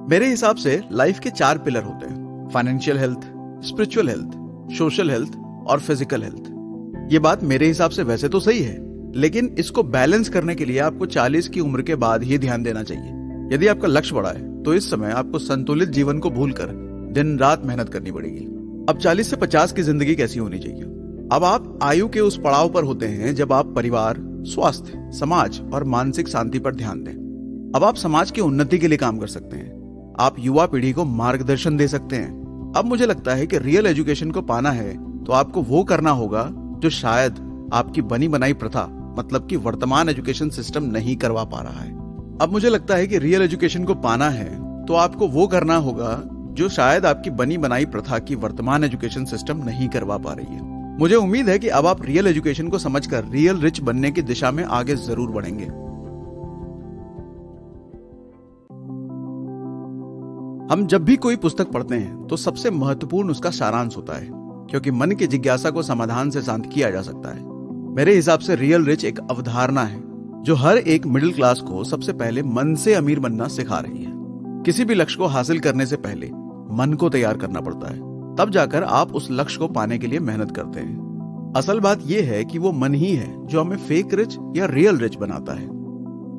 मेरे हिसाब से लाइफ के 4 पिलर होते हैं: financial health, spiritual health, social health और फिजिकल हेल्थ। ये बात मेरे हिसाब से वैसे तो सही है, लेकिन इसको बैलेंस करने के लिए आपको 40 की उम्र के बाद ही ध्यान देना चाहिए। यदि आपका लक्ष्य बड़ा है तो इस समय आपको संतुलित जीवन को भूलकर दिन रात मेहनत करनी पड़ेगी। अब 40 से 50 की जिंदगी कैसी होनी चाहिए? अब आप आयु के उस पड़ाव पर होते हैं जब आप परिवार, स्वास्थ्य, समाज और मानसिक शांति पर ध्यान दें। अब आप समाज की उन्नति के लिए काम कर सकते हैं। आप युवा पीढ़ी को मार्गदर्शन दे सकते हैं। अब मुझे लगता है कि रियल एजुकेशन को पाना है तो आपको वो करना होगा जो शायद आपकी बनी बनाई प्रथा, मतलब कि वर्तमान एजुकेशन सिस्टम नहीं करवा पा रहा है। अब मुझे लगता है कि रियल एजुकेशन को पाना है तो आपको वो करना होगा जो शायद आपकी बनी बनाई प्रथा की वर्तमान एजुकेशन सिस्टम नहीं करवा पा रही है। मुझे उम्मीद है कि अब आप रियल एजुकेशन को समझकर रियल रिच बनने की दिशा में आगे जरूर बढ़ेंगे। हम जब भी कोई पुस्तक पढ़ते हैं तो सबसे महत्वपूर्ण उसका सारांश होता है, क्योंकि मन की जिज्ञासा को समाधान से शांत किया जा सकता है। मेरे हिसाब से रियल रिच एक अवधारणा है जो हर एक मिडिल क्लास को सबसे पहले मन से अमीर बनना सिखा रही है। किसी भी लक्ष्य को हासिल करने से पहले मन को तैयार करना पड़ता है, तब जाकर आप उस लक्ष्य को पाने के लिए मेहनत करते हैं। असल बात यह है कि वो मन ही है जो हमें फेक रिच या रियल रिच बनाता है।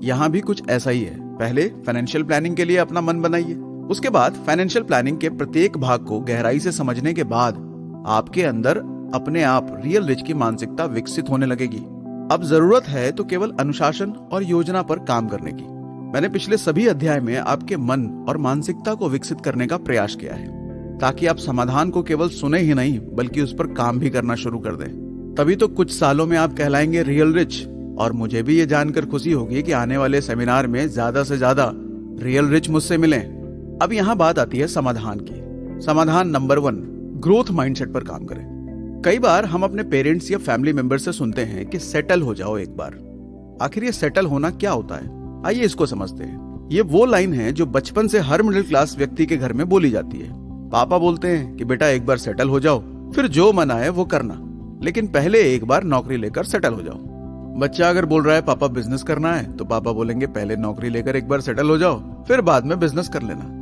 यहाँ भी कुछ ऐसा ही है। पहले फाइनेंशियल प्लानिंग के लिए अपना मन बनाइए, उसके बाद फाइनेंशियल प्लानिंग के प्रत्येक भाग को गहराई से समझने के बाद आपके अंदर अपने आप रियल रिच की मानसिकता विकसित होने लगेगी। अब जरूरत है तो केवल अनुशासन और योजना पर काम करने की। मैंने पिछले सभी अध्याय में आपके मन और मानसिकता को विकसित करने का प्रयास किया है, ताकि आप समाधान को केवल सुने ही नहीं बल्कि उस पर काम भी करना शुरू कर दें। तभी तो कुछ सालों में आप कहलाएंगे रियल रिच। और मुझे भी ये जानकर खुशी होगी कि आने वाले सेमिनार में ज्यादा से ज्यादा रियल रिच मुझसे मिलें। अब यहाँ बात आती है समाधान की। समाधान नंबर 1, ग्रोथ माइंडसेट पर काम करें। कई बार हम अपने पेरेंट्स या फैमिली मेंबर से सुनते हैं कि सेटल हो जाओ एक बार। आखिर ये सेटल होना क्या होता है? आइए इसको समझते हैं। ये वो लाइन है जो बचपन से हर मिडिल क्लास व्यक्ति के घर में बोली जाती है। पापा बोलते हैं कि बेटा एक बार सेटल हो जाओ, फिर जो मन आए वो करना, लेकिन पहले एक बार नौकरी लेकर सेटल हो जाओ। बच्चा अगर बोल रहा है पापा बिजनेस करना है, तो पापा बोलेंगे पहले नौकरी लेकर एक बार सेटल हो जाओ, फिर बाद में बिजनेस कर लेना।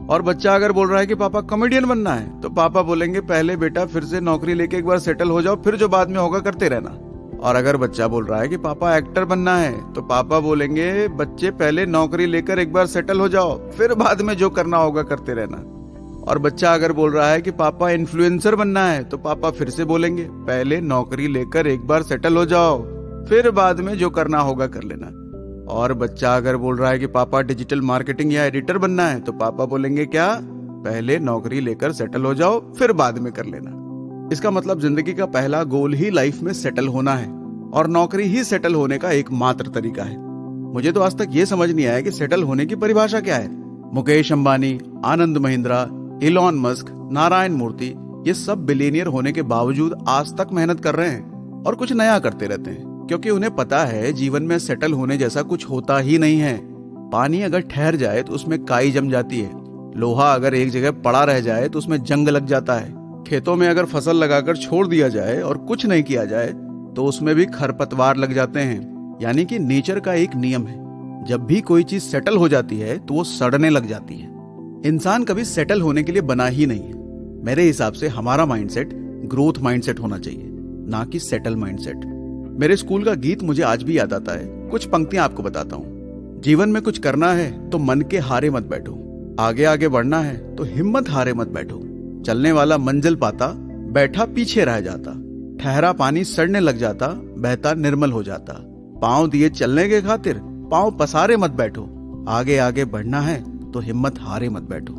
और बच्चा अगर बोल रहा है कि पापा कॉमेडियन बनना है, तो पापा बोलेंगे पहले बेटा फिर से नौकरी लेके एक बार सेटल हो जाओ, फिर जो बाद में होगा करते रहना। और अगर बच्चा बोल रहा है कि पापा एक्टर बनना है, तो पापा बोलेंगे बच्चे पहले नौकरी लेकर एक बार सेटल हो जाओ, फिर बाद में जो करना होगा करते रहना। और बच्चा अगर बोल रहा है कि पापा इन्फ्लुएंसर बनना है, तो पापा फिर से बोलेंगे पहले नौकरी लेकर एक बार सेटल हो जाओ, फिर बाद में जो करना होगा कर लेना। और बच्चा अगर बोल रहा है कि पापा डिजिटल मार्केटिंग या एडिटर बनना है, तो पापा बोलेंगे क्या, पहले नौकरी लेकर सेटल हो जाओ, फिर बाद में कर लेना। इसका मतलब जिंदगी का पहला गोल ही लाइफ में सेटल होना है, और नौकरी ही सेटल होने का एकमात्र तरीका है। मुझे तो आज तक ये समझ नहीं आया कि सेटल होने की परिभाषा क्या है। मुकेश अंबानी, आनंद महिंद्रा, इलॉन मस्क, नारायण मूर्ति, ये सब बिलियनियर होने के बावजूद आज तक मेहनत कर रहे हैं और कुछ नया करते रहते हैं, क्योंकि उन्हें पता है जीवन में सेटल होने जैसा कुछ होता ही नहीं है। पानी अगर ठहर जाए तो उसमें काई जम जाती है, लोहा अगर एक जगह पड़ा रह जाए तो उसमें जंग लग जाता है, खेतों में अगर फसल लगाकर छोड़ दिया जाए और कुछ नहीं किया जाए तो उसमें भी खरपतवार लग जाते हैं। यानी कि नेचर का एक नियम है, जब भी कोई चीज सेटल हो जाती है तो वो सड़ने लग जाती है। इंसान कभी सेटल होने के लिए बना ही नहीं है। मेरे हिसाब से हमारा माइंडसेट ग्रोथ माइंडसेट होना चाहिए, ना कि सेटल माइंडसेट। मेरे स्कूल का गीत मुझे आज भी याद आता है। कुछ पंक्तियां आपको बताता हूँ। जीवन में कुछ करना है तो मन के हारे मत बैठो, आगे आगे बढ़ना है तो हिम्मत हारे मत बैठो। चलने वाला मंजिल पाता, बैठा पीछे रह जाता। ठहरा पानी सड़ने लग जाता, बहता निर्मल हो जाता। पांव दिए चलने के खातिर, पांव पसारे मत बैठो। आगे आगे बढ़ना है तो हिम्मत हारे मत बैठो।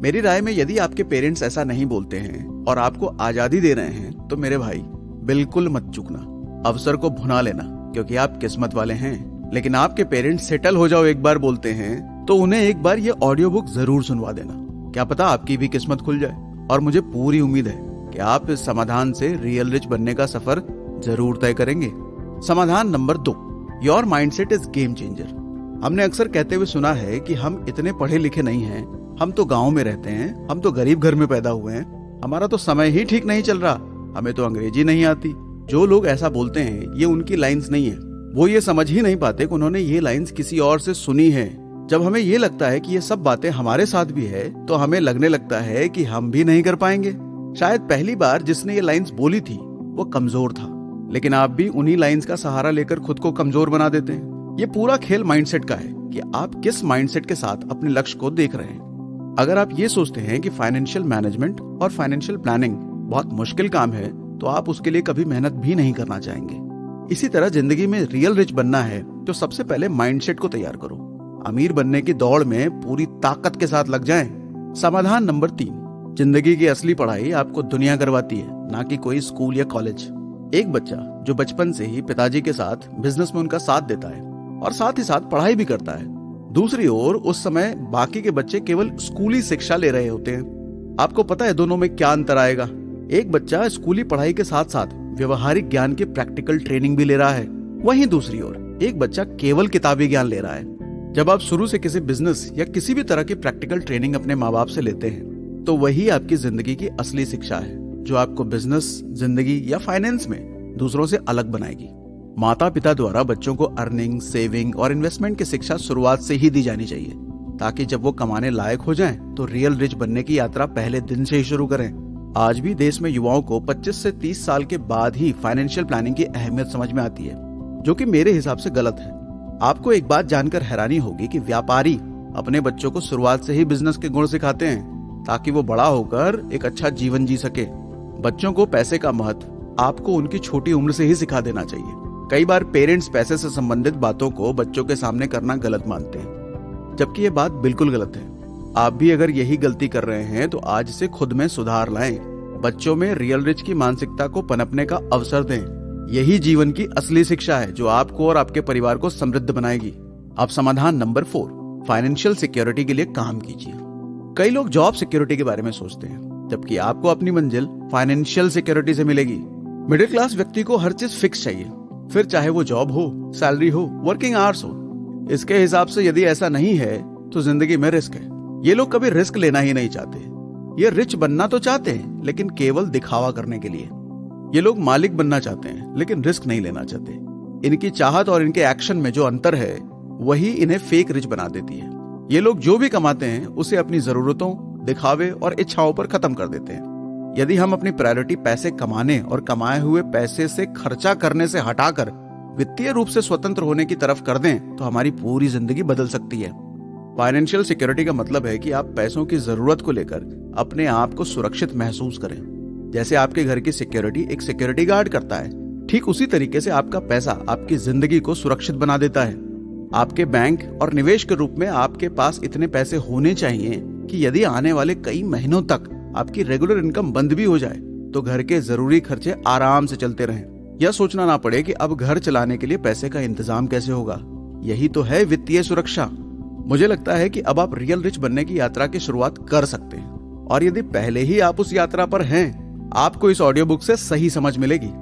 मेरी राय में यदि आपके पेरेंट्स ऐसा नहीं बोलते हैं और आपको आजादी दे रहे हैं, तो मेरे भाई बिल्कुल मत चूकना। अवसर को भुना लेना, क्योंकि आप किस्मत वाले हैं। लेकिन आपके पेरेंट्स सेटल हो जाओ एक बार बोलते हैं, तो उन्हें एक बार ये ऑडियो बुक जरूर सुनवा देना। क्या पता आपकी भी किस्मत खुल जाए। और मुझे पूरी उम्मीद है कि आप इस समाधान से रियल रिच बनने का सफर जरूर तय करेंगे। समाधान number 2, your mindset is game changer. हमने अक्सर कहते हुए सुना है कि हम इतने पढ़े लिखे नहीं हैं, हम तो गांव में रहते हैं, हम तो गरीब घर में पैदा हुए हैं, हमारा तो समय ही ठीक नहीं चल रहा, हमें तो अंग्रेजी नहीं आती। जो लोग ऐसा बोलते हैं ये उनकी लाइंस नहीं है। वो ये समझ ही नहीं पाते कि उन्होंने ये लाइंस किसी और से सुनी है। जब हमें ये लगता है कि ये सब बातें हमारे साथ भी है, तो हमें लगने लगता है कि हम भी नहीं कर पाएंगे। शायद पहली बार जिसने ये लाइंस बोली थी वो कमजोर था, लेकिन आप भी उन्हीं लाइंस का सहारा लेकर खुद को कमजोर बना देते हैं। ये पूरा खेल माइंडसेट का है कि आप किस माइंडसेट के साथ अपने लक्ष्य को देख रहे हैं। अगर आप ये सोचते हैं कि फाइनेंशियल मैनेजमेंट और फाइनेंशियल प्लानिंग बहुत मुश्किल काम है, तो आप उसके लिए कभी मेहनत भी नहीं करना चाहेंगे। इसी तरह जिंदगी में रियल रिच बनना है तो सबसे पहले माइंडसेट को तैयार करो। अमीर बनने की दौड़ में पूरी ताकत के साथ लग जाएं। समाधान नंबर 3, जिंदगी की असली पढ़ाई आपको दुनिया करवाती है, ना कि कोई स्कूल या कॉलेज। एक बच्चा जो बचपन से ही पिताजी के साथ बिजनेस में उनका साथ देता है और साथ ही साथ पढ़ाई भी करता है, दूसरी ओर उस समय बाकी के बच्चे केवल स्कूली शिक्षा ले रहे होते हैं। आपको पता है दोनों में क्या अंतर आएगा? एक बच्चा स्कूली पढ़ाई के साथ साथ व्यवहारिक ज्ञान की प्रैक्टिकल ट्रेनिंग भी ले रहा है, वहीं दूसरी ओर एक बच्चा केवल किताबी ज्ञान ले रहा है। जब आप शुरू से किसी बिजनेस या किसी भी तरह की प्रैक्टिकल ट्रेनिंग अपने माँ बाप से लेते हैं, तो वही आपकी जिंदगी की असली शिक्षा है, जो आपको बिजनेस, जिंदगी या फाइनेंस में दूसरों से अलग बनाएगी। माता पिता द्वारा बच्चों को अर्निंग, सेविंग और इन्वेस्टमेंट की शिक्षा शुरुआत से ही दी जानी चाहिए, ताकि जब वो कमाने लायक हो जाएं, तो रियल रिच बनने की यात्रा पहले दिन से ही शुरू करें। आज भी देश में युवाओं को 25 से 30 साल के बाद ही फाइनेंशियल प्लानिंग की अहमियत समझ में आती है, जो कि मेरे हिसाब से गलत है। आपको एक बात जानकर हैरानी होगी कि व्यापारी अपने बच्चों को शुरुआत से ही बिजनेस के गुण सिखाते हैं, ताकि वो बड़ा होकर एक अच्छा जीवन जी सके। बच्चों को पैसे का महत्व आपको उनकी छोटी उम्र से ही सिखा देना चाहिए। कई बार पेरेंट्स पैसे से संबंधित बातों को बच्चों के सामने करना गलत मानते हैं, जबकि ये बात बिल्कुल गलत है। आप भी अगर यही गलती कर रहे हैं तो आज से खुद में सुधार लाएं। बच्चों में रियल रिच की मानसिकता को पनपने का अवसर दें। यही जीवन की असली शिक्षा है, जो आपको और आपके परिवार को समृद्ध बनाएगी। अब समाधान नंबर 4, फाइनेंशियल सिक्योरिटी के लिए काम कीजिए। कई लोग जॉब सिक्योरिटी के बारे में सोचते हैं, जबकि आपको अपनी मंजिल फाइनेंशियल सिक्योरिटी से मिलेगी। मिडिल क्लास व्यक्ति को हर चीज फिक्स चाहिए, फिर चाहे वो जॉब हो, सैलरी हो, वर्किंग आवर्स हो। इसके हिसाब से यदि ऐसा नहीं है तो जिंदगी में रिस्क है। ये लोग कभी रिस्क लेना ही नहीं चाहते। ये रिच बनना तो चाहते हैं, लेकिन केवल दिखावा करने के लिए। ये लोग मालिक बनना चाहते हैं, लेकिन रिस्क नहीं लेना चाहते। इनकी चाहत और इनके एक्शन में जो अंतर है, वही इन्हें फेक रिच बना देती है। ये लोग जो भी कमाते हैं उसे अपनी जरूरतों, दिखावे और इच्छाओं पर खत्म कर देते हैं। यदि हम अपनी प्रायोरिटी पैसे कमाने और कमाए हुए पैसे से खर्चा करने से हटाकर वित्तीय रूप से स्वतंत्र होने की तरफ कर दें, तो हमारी पूरी जिंदगी बदल सकती है। फाइनेंशियल सिक्योरिटी का मतलब है कि आप पैसों की जरूरत को लेकर अपने आप को सुरक्षित महसूस करें। जैसे आपके घर की सिक्योरिटी एक सिक्योरिटी गार्ड करता है, ठीक उसी तरीके से आपका पैसा आपकी जिंदगी को सुरक्षित बना देता है। आपके बैंक और निवेश के रूप में आपके पास इतने पैसे होने चाहिए कि यदि आने वाले कई महीनों तक आपकी रेगुलर इनकम बंद भी हो जाए, तो घर के जरूरी खर्चे आराम से चलते रहें। यह सोचना ना पड़े कि अब घर चलाने के लिए पैसे का इंतजाम कैसे होगा। यही तो है वित्तीय सुरक्षा। मुझे लगता है कि अब आप रियल रिच बनने की यात्रा की शुरुआत कर सकते हैं, और यदि पहले ही आप उस यात्रा पर हैं, आपको इस ऑडियो बुक से सही समझ मिलेगी।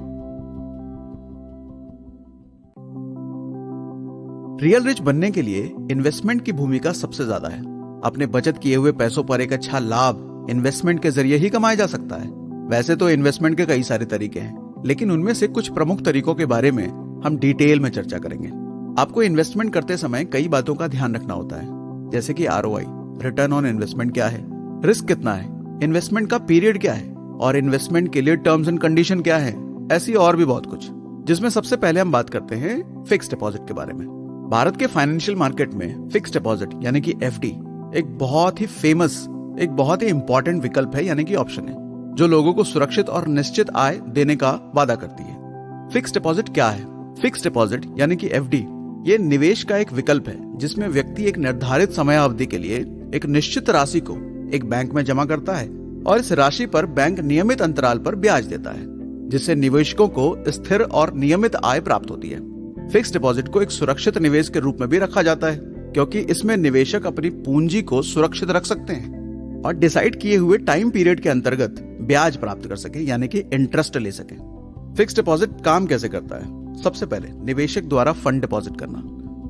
रियल रिच बनने के लिए इन्वेस्टमेंट की भूमिका सबसे ज्यादा है। अपने बचत किए हुए पैसों पर एक अच्छा लाभ इन्वेस्टमेंट के जरिए ही कमाया जा सकता है। वैसे तो इन्वेस्टमेंट के कई सारे तरीके हैं, लेकिन उनमें से कुछ प्रमुख तरीकों के बारे में हम डिटेल में चर्चा करेंगे। आपको इन्वेस्टमेंट करते समय कई बातों का ध्यान रखना होता है, जैसे कि ROI, रिटर्न ऑन इन्वेस्टमेंट क्या है, रिस्क कितना है, इन्वेस्टमेंट का पीरियड क्या है, और इन्वेस्टमेंट के लिए टर्म्स एंड कंडीशन क्या है। ऐसी और भी बहुत कुछ, जिसमें सबसे पहले हम बात करते हैं फिक्स डिपॉजिट के बारे में। भारत के फाइनेंशियल मार्केट में फिक्स डिपॉजिट यानी कि FD एक बहुत ही फेमस, एक बहुत ही इंपॉर्टेंट विकल्प है, यानी कि ऑप्शन है, जो लोगों को सुरक्षित और निश्चित आय देने का वादा करती है। फिक्स डिपॉजिट क्या है? फिक्स डिपॉजिट यानी कि FD ये निवेश का एक विकल्प है, जिसमें व्यक्ति एक निर्धारित समय अवधि के लिए एक निश्चित राशि को एक बैंक में जमा करता है, और इस राशि पर बैंक नियमित अंतराल पर ब्याज देता है, जिससे निवेशकों को स्थिर और नियमित आय प्राप्त होती है। फिक्स डिपॉजिट को एक सुरक्षित निवेश के रूप में भी रखा जाता है, क्योंकि इसमें निवेशक अपनी पूंजी को सुरक्षित रख सकते हैं और डिसाइड किए हुए टाइम पीरियड के अंतर्गत ब्याज प्राप्त कर सके, यानी कि इंटरेस्ट ले सके। फिक्स डिपॉजिट काम कैसे करता है? सबसे पहले निवेशक द्वारा फंड डिपॉजिट करना।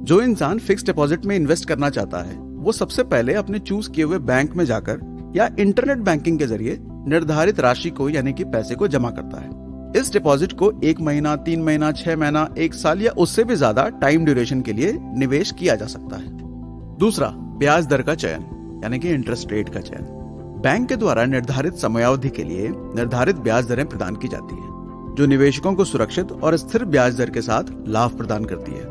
जो इंसान फिक्स डिपॉजिट में इन्वेस्ट करना चाहता है, वो सबसे पहले अपने चूज किए हुए बैंक में जाकर या इंटरनेट बैंकिंग के जरिए निर्धारित राशि को, यानी कि पैसे को जमा करता है। इस डिपॉजिट को 1 महीना, 3 महीना, 6 महीना, 1 साल या उससे भी ज्यादा टाइम ड्यूरेशन के लिए निवेश किया जा सकता है। दूसरा, ब्याज दर का चयन, यानी कि इंटरेस्ट रेट का चयन। बैंक के द्वारा निर्धारित समयावधि के लिए निर्धारित ब्याज दरें प्रदान की जाती है। जो निवेशकों को सुरक्षित और स्थिर ब्याज दर के साथ लाभ प्रदान करती है।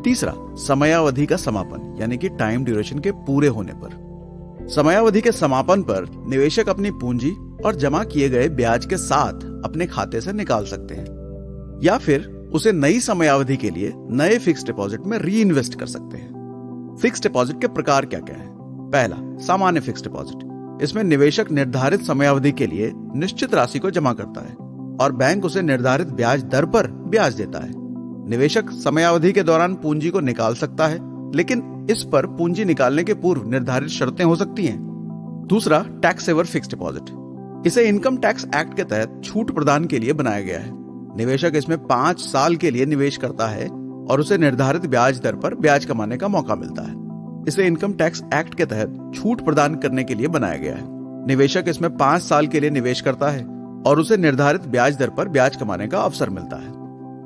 तीसरा, समयावधि का समापन यानी कि टाइम ड्यूरेशन के पूरे होने पर। समयावधि के समापन पर निवेशक अपनी पूंजी और जमा किए गए ब्याज के साथ अपने खाते से निकाल सकते हैं या फिर उसे नई समयावधि के लिए नए फिक्स डिपॉजिट में री इन्वेस्ट कर सकते हैं। फिक्स डिपॉजिट के प्रकार क्या क्या है? पहला, सामान्य फिक्स डिपॉजिट। इसमें निवेशक निर्धारित समयावधि के लिए निश्चित राशि को जमा करता है और बैंक उसे निर्धारित ब्याज दर पर ब्याज देता है। निवेशक समयावधि के दौरान पूंजी को निकाल सकता है, लेकिन इस पर पूंजी निकालने के पूर्व निर्धारित शर्तें हो सकती हैं। दूसरा, टैक्स सेवर फिक्स डिपॉजिट। इसे इनकम टैक्स एक्ट के तहत छूट प्रदान के लिए बनाया गया है। निवेशक इसमें 5 साल के लिए निवेश करता है और उसे निर्धारित ब्याज दर पर ब्याज कमाने का मौका मिलता है। इसे इनकम टैक्स एक्ट के तहत छूट प्रदान करने के लिए बनाया गया है। निवेशक इसमें 5 साल के लिए निवेश करता है और उसे निर्धारित ब्याज दर पर ब्याज कमाने का अवसर मिलता है।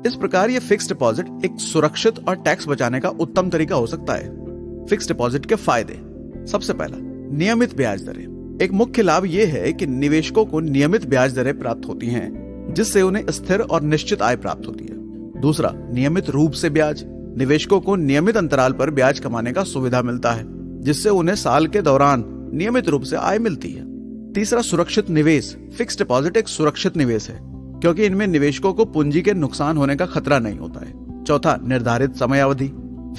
इस प्रकार यह फिक्स डिपॉजिट एक सुरक्षित और टैक्स बचाने का उत्तम तरीका हो सकता है। फिक्स डिपॉजिट के फायदे। सबसे पहला, नियमित ब्याज दरें। एक मुख्य लाभ यह है कि निवेशकों को नियमित ब्याज दरें प्राप्त होती हैं, जिससे उन्हें स्थिर और निश्चित आय प्राप्त होती है। दूसरा, नियमित रूप से ब्याज। निवेशकों को नियमित अंतराल पर ब्याज कमाने का सुविधा मिलता है, जिससे उन्हें साल के दौरान नियमित रूप से आय मिलती है। तीसरा, सुरक्षित निवेश। फिक्स डिपॉजिट एक सुरक्षित निवेश है, क्योंकि इनमें निवेशकों को पूंजी के नुकसान होने का खतरा नहीं होता है। चौथा, निर्धारित समयावधि।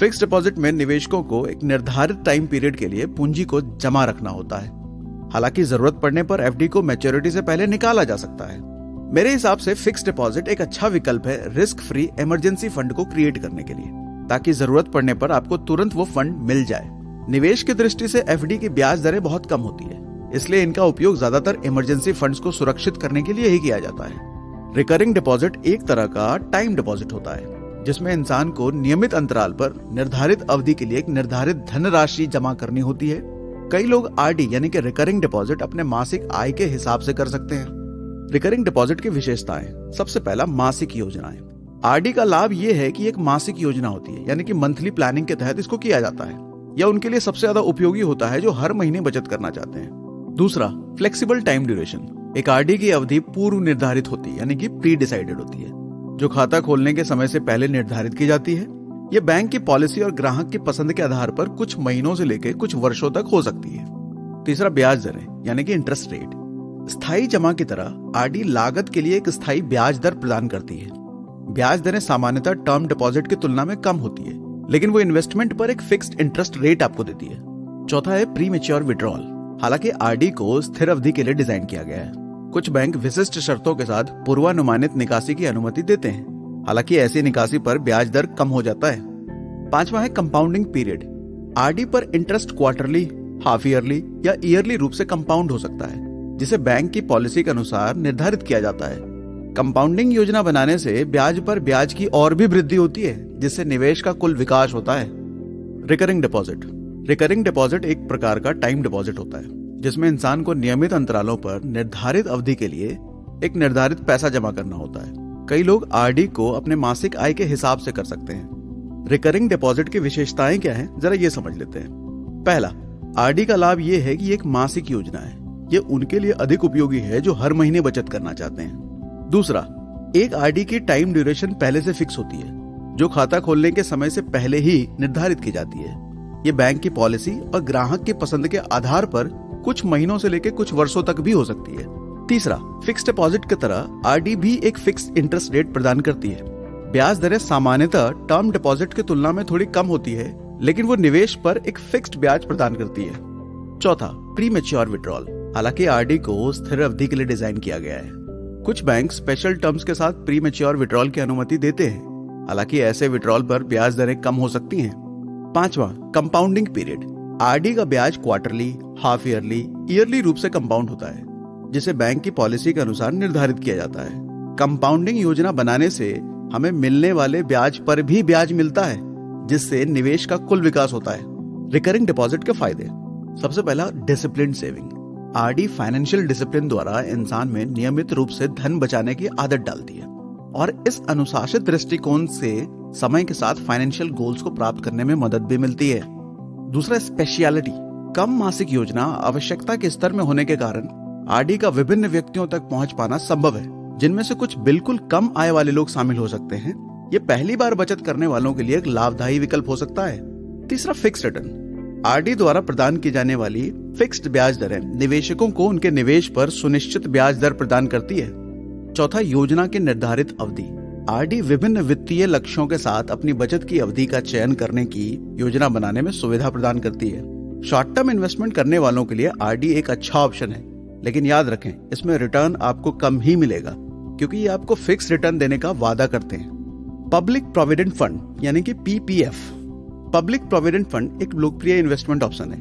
फिक्स डिपॉजिट में निवेशकों को एक निर्धारित टाइम पीरियड के लिए पूंजी को जमा रखना होता है। हालांकि जरूरत पड़ने पर एफडी को मैच्योरिटी से पहले निकाला जा सकता है। मेरे हिसाब से फिक्स डिपॉजिट एक अच्छा विकल्प है रिस्क फ्री इमरजेंसी फंड को क्रिएट करने के लिए, ताकि जरूरत पड़ने पर आपको तुरंत वो फंड मिल जाए। निवेश की दृष्टि से एफडी की ब्याज दरें बहुत कम होती है, इसलिए इनका उपयोग ज्यादातर इमरजेंसी फंड्स को सुरक्षित करने के लिए ही किया जाता है। रिकरिंग डिपॉजिट एक तरह का टाइम डिपॉजिट होता है, जिसमें इंसान को नियमित अंतराल पर निर्धारित अवधि के लिए एक निर्धारित धनराशि जमा करनी होती है। कई लोग आरडी यानी कि रिकरिंग डिपॉजिट अपने मासिक आय के हिसाब से कर सकते हैं। रिकरिंग डिपॉजिट की विशेषताएं। सबसे पहला, मासिक योजनाएं। आरडी का लाभ यह है कि एक मासिक योजना होती है, यानी कि मंथली प्लानिंग के तहत इसको किया जाता है। यह उनके लिए सबसे ज्यादा उपयोगी होता है जो हर महीने बचत करना चाहते हैं। दूसरा, फ्लेक्सिबल टाइम ड्यूरेशन। एक आरडी की अवधि पूर्व निर्धारित होती है, यानी कि प्री डिसाइडेड होती है, जो खाता खोलने के समय से पहले निर्धारित की जाती है। यह बैंक की पॉलिसी और ग्राहक की पसंद के आधार पर कुछ महीनों से लेकर कुछ वर्षों तक हो सकती है। तीसरा, ब्याज दरें यानी कि इंटरेस्ट रेट। स्थायी जमा की तरह आरडी लागत के लिए एक स्थायी ब्याज दर प्रदान करती है। ब्याज दरें सामान्यतः टर्म डिपॉजिट की तुलना में कम होती है, लेकिन वो इन्वेस्टमेंट पर एक फिक्स्ड इंटरेस्ट रेट आपको देती है। चौथा है प्री मैच्योर विड्रॉल। हालांकि आरडी को स्थिर अवधि के लिए डिजाइन किया गया है। कुछ बैंक विशिष्ट शर्तों के साथ पूर्वानुमानित निकासी की अनुमति देते हैं। हालांकि ऐसी निकासी पर ब्याज दर कम हो जाता है। पांचवा है कंपाउंडिंग पीरियड। आरडी पर इंटरेस्ट क्वार्टरली, हाफ ईयरली या ईयरली रूप से कंपाउंड हो सकता है, जिसे बैंक की पॉलिसी के अनुसार निर्धारित किया जाता है। कंपाउंडिंग योजना बनाने से ब्याज पर ब्याज की और भी वृद्धि होती है, जिससे निवेश का कुल विकास होता है। Recurring deposit. रिकरिंग डिपॉजिट एक प्रकार का टाइम डिपॉजिट होता है, जिसमें इंसान को नियमित अंतरालों पर निर्धारित अवधि के लिए एक निर्धारित पैसा जमा करना होता है। कई लोग आरडी को अपने मासिक आय के हिसाब से कर सकते हैं। रिकरिंग डिपॉजिट की विशेषताएं क्या हैं, जरा ये समझ लेते हैं। पहला, आरडी का लाभ ये है कि एक मासिक योजना है। ये उनके लिए अधिक उपयोगी है जो हर महीने बचत करना चाहते हैं। दूसरा, एक आरडी की टाइम ड्यूरेशन पहले से फिक्स होती है, जो खाता खोलने के समय से पहले ही निर्धारित की जाती है। ये बैंक की पॉलिसी और ग्राहक की पसंद के आधार पर कुछ महीनों से लेकर कुछ वर्षों तक भी हो सकती है। तीसरा, फिक्स डिपॉजिट की तरह आरडी भी एक फिक्स्ड इंटरेस्ट रेट प्रदान करती है। ब्याज दरें सामान्यतः टर्म डिपॉजिट की तुलना में थोड़ी कम होती है, लेकिन वो निवेश पर एक फिक्स्ड ब्याज प्रदान करती है। चौथा, प्री मैच्योर विड्रॉल। हालांकि आरडी को स्थिर अवधि के लिए डिजाइन किया गया है। कुछ बैंक स्पेशल टर्म्स के साथ प्री मैच्योर विड्रॉल की अनुमति देते हैं। हालांकि ऐसे विड्रॉल पर ब्याज दरें कम हो सकती हैं। पांचवा, कंपाउंडिंग पीरियड। आरडी का ब्याज क्वार्टरली, हाफ ईयरली, ईयरली रूप से कंपाउंड होता है, जिसे बैंक की पॉलिसी के अनुसार निर्धारित किया जाता है। कंपाउंडिंग योजना बनाने से हमें मिलने वाले ब्याज पर भी ब्याज मिलता है, जिससे निवेश का कुल विकास होता है। रिकरिंग डिपॉजिट के फायदे। सबसे पहला, discipline saving. RD financial discipline द्वारा इंसान में नियमित रूप से धन बचाने की आदत डालती है और इस अनुशासित दृष्टिकोण से समय के साथ फाइनेंशियल गोल्स को प्राप्त करने में मदद भी मिलती है। दूसरा, स्पेशलिटी। कम मासिक योजना आवश्यकता के स्तर में होने के कारण आरडी का विभिन्न व्यक्तियों तक पहुंच पाना संभव है, जिनमें से कुछ बिल्कुल कम आय वाले लोग शामिल हो सकते हैं। ये पहली बार बचत करने वालों के लिए एक लाभदायी विकल्प हो सकता है। तीसरा, फिक्स्ड रिटर्न। आरडी द्वारा प्रदान की जाने वाली फिक्स्ड ब्याज दरें निवेशकों को उनके निवेश पर सुनिश्चित ब्याज दर प्रदान करती है। चौथा, योजना की निर्धारित अवधि। आरडी विभिन्न वित्तीय लक्ष्यों के साथ अपनी बचत की अवधि का चयन करने की योजना बनाने में सुविधा प्रदान करती है। शॉर्ट टर्म इन्वेस्टमेंट करने वालों के लिए आरडी एक अच्छा ऑप्शन है, लेकिन याद रखें इसमें रिटर्न आपको कम ही मिलेगा, क्योंकि ये आपको फिक्स रिटर्न देने का वादा करते हैं। पब्लिक प्रोविडेंट फंड यानी कि पीपीएफ। पब्लिक प्रोविडेंट फंड एक लोकप्रिय इन्वेस्टमेंट ऑप्शन है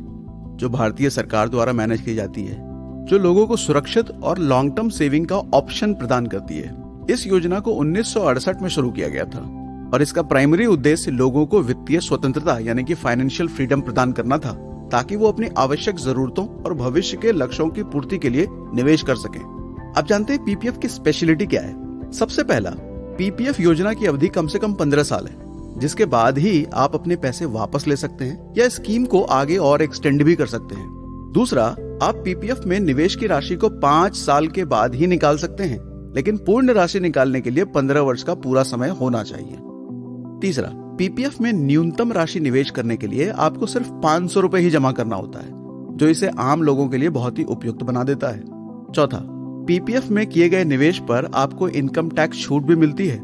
जो भारतीय सरकार द्वारा मैनेज की जाती है, जो लोगों को सुरक्षित और लॉन्ग टर्म सेविंग का ऑप्शन प्रदान करती है। इस योजना को 1968 में शुरू किया गया था और इसका प्राइमरी उद्देश्य लोगों को वित्तीय स्वतंत्रता यानी कि फाइनेंशियल फ्रीडम प्रदान करना था, ताकि वो अपनी आवश्यक जरूरतों और भविष्य के लक्ष्यों की पूर्ति के लिए निवेश कर सकें। अब जानते हैं पीपीएफ की स्पेशलिटी क्या है। सबसे पहला, पीपीएफ योजना की अवधि कम से कम 15 साल है, जिसके बाद ही आप अपने पैसे वापस ले सकते हैं या स्कीम को आगे और एक्सटेंड भी कर सकते हैं। दूसरा, आप पीपीएफ में निवेश की राशि को 5 साल के बाद ही निकाल सकते हैं, लेकिन पूर्ण राशि निकालने के लिए 15 वर्ष का पूरा समय होना चाहिए। तीसरा, पीपीएफ में न्यूनतम राशि निवेश करने के लिए आपको सिर्फ 500 रुपए ही जमा करना होता है, जो इसे आम लोगों के लिए बहुत ही उपयुक्त बना देता है। चौथा, पीपीएफ में किए गए निवेश पर आपको इनकम टैक्स छूट भी मिलती है,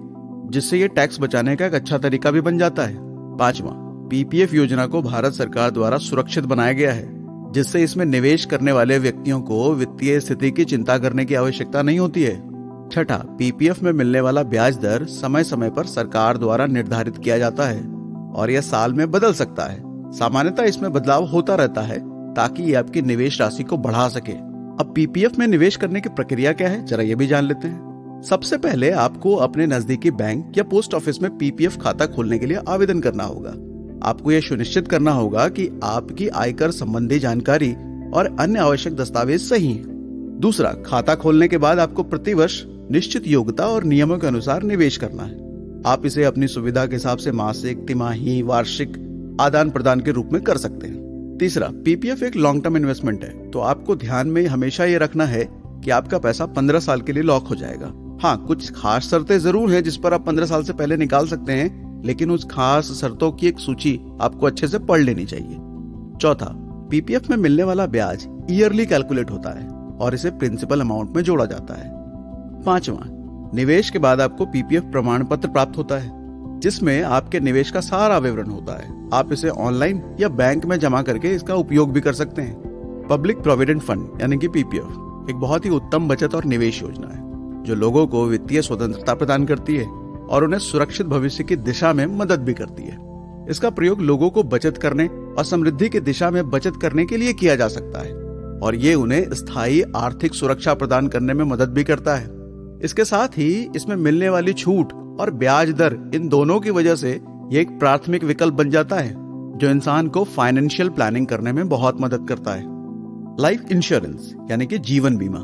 जिससे ये टैक्स बचाने का एक अच्छा तरीका भी बन जाता है। पांचवा, पीपीएफ योजना को भारत सरकार द्वारा सुरक्षित बनाया गया है, जिससे इसमें निवेश करने वाले व्यक्तियों को वित्तीय स्थिति की चिंता करने की आवश्यकता नहीं होती है। छठा, पीपीएफ में मिलने वाला ब्याज दर समय समय पर सरकार द्वारा निर्धारित किया जाता है और यह साल में बदल सकता है। सामान्यतः इसमें बदलाव होता रहता है ताकि ये आपकी निवेश राशि को बढ़ा सके। अब पीपीएफ में निवेश करने की प्रक्रिया क्या है, जरा ये भी जान लेते हैं। सबसे पहले आपको अपने नजदीकी बैंक या पोस्ट ऑफिस में पीपीएफ खाता खोलने के लिए आवेदन करना होगा। आपको यह सुनिश्चित करना होगा कि आपकी आयकर संबंधी जानकारी और अन्य आवश्यक दस्तावेज सही हैं। दूसरा, खाता खोलने के बाद आपको प्रतिवर्ष निश्चित योग्यता और नियमों के अनुसार निवेश करना है। आप इसे अपनी सुविधा के हिसाब से मासिक, तिमाही, वार्षिक आदान प्रदान के रूप में कर सकते हैं। तीसरा, पीपीएफ एक लॉन्ग टर्म इन्वेस्टमेंट है, तो आपको ध्यान में हमेशा ये रखना है कि आपका पैसा 15 साल के लिए लॉक हो जाएगा। हाँ, कुछ खास शर्तें जरूर हैं जिस पर आप 15 साल से पहले निकाल सकते हैं, लेकिन उस खास शर्तों की एक सूची आपको अच्छे से पढ़ लेनी चाहिए। चौथा, पीपीएफ में मिलने वाला ब्याज ईयरली कैलकुलेट होता है और इसे प्रिंसिपल अमाउंट में जोड़ा जाता है। पांचवा, निवेश के बाद आपको पीपीएफ प्रमाण पत्र प्राप्त होता है, जिसमें आपके निवेश का सारा विवरण होता है। आप इसे ऑनलाइन या बैंक में जमा करके इसका उपयोग भी कर सकते हैं। पब्लिक प्रोविडेंट फंड यानी कि पीपीएफ एक बहुत ही उत्तम बचत और निवेश योजना है जो लोगों को वित्तीय स्वतंत्रता प्रदान करती है और उन्हें सुरक्षित भविष्य की दिशा में मदद भी करती है। इसका प्रयोग लोगों को बचत करने और समृद्धि की दिशा में बचत करने के लिए किया जा सकता है और ये उन्हें स्थायी आर्थिक सुरक्षा प्रदान करने में मदद भी करता है। इसके साथ ही इसमें मिलने वाली छूट और ब्याज दर, इन दोनों की वजह से ये एक प्राथमिक विकल्प बन जाता है जो इंसान को फाइनेंशियल प्लानिंग करने में बहुत मदद करता है। लाइफ इंश्योरेंस यानी कि जीवन बीमा।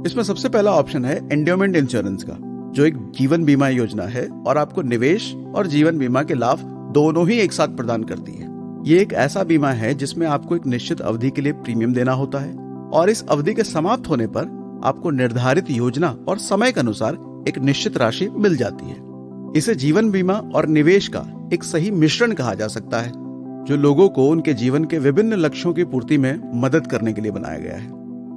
इसमें सबसे पहला ऑप्शन है एंडोमेंट इंश्योरेंस का, जो एक जीवन बीमा योजना है और आपको निवेश और जीवन बीमा के लाभ दोनों ही एक साथ प्रदान करती है। ये एक ऐसा बीमा है जिसमें आपको एक निश्चित अवधि के लिए प्रीमियम देना होता है और इस अवधि के समाप्त होने पर आपको निर्धारित योजना और समय के अनुसार एक निश्चित राशि मिल जाती है। इसे जीवन बीमा और निवेश का एक सही मिश्रण कहा जा सकता है जो लोगों को उनके जीवन के विभिन्न लक्ष्यों की पूर्ति में मदद करने के लिए बनाया गया है।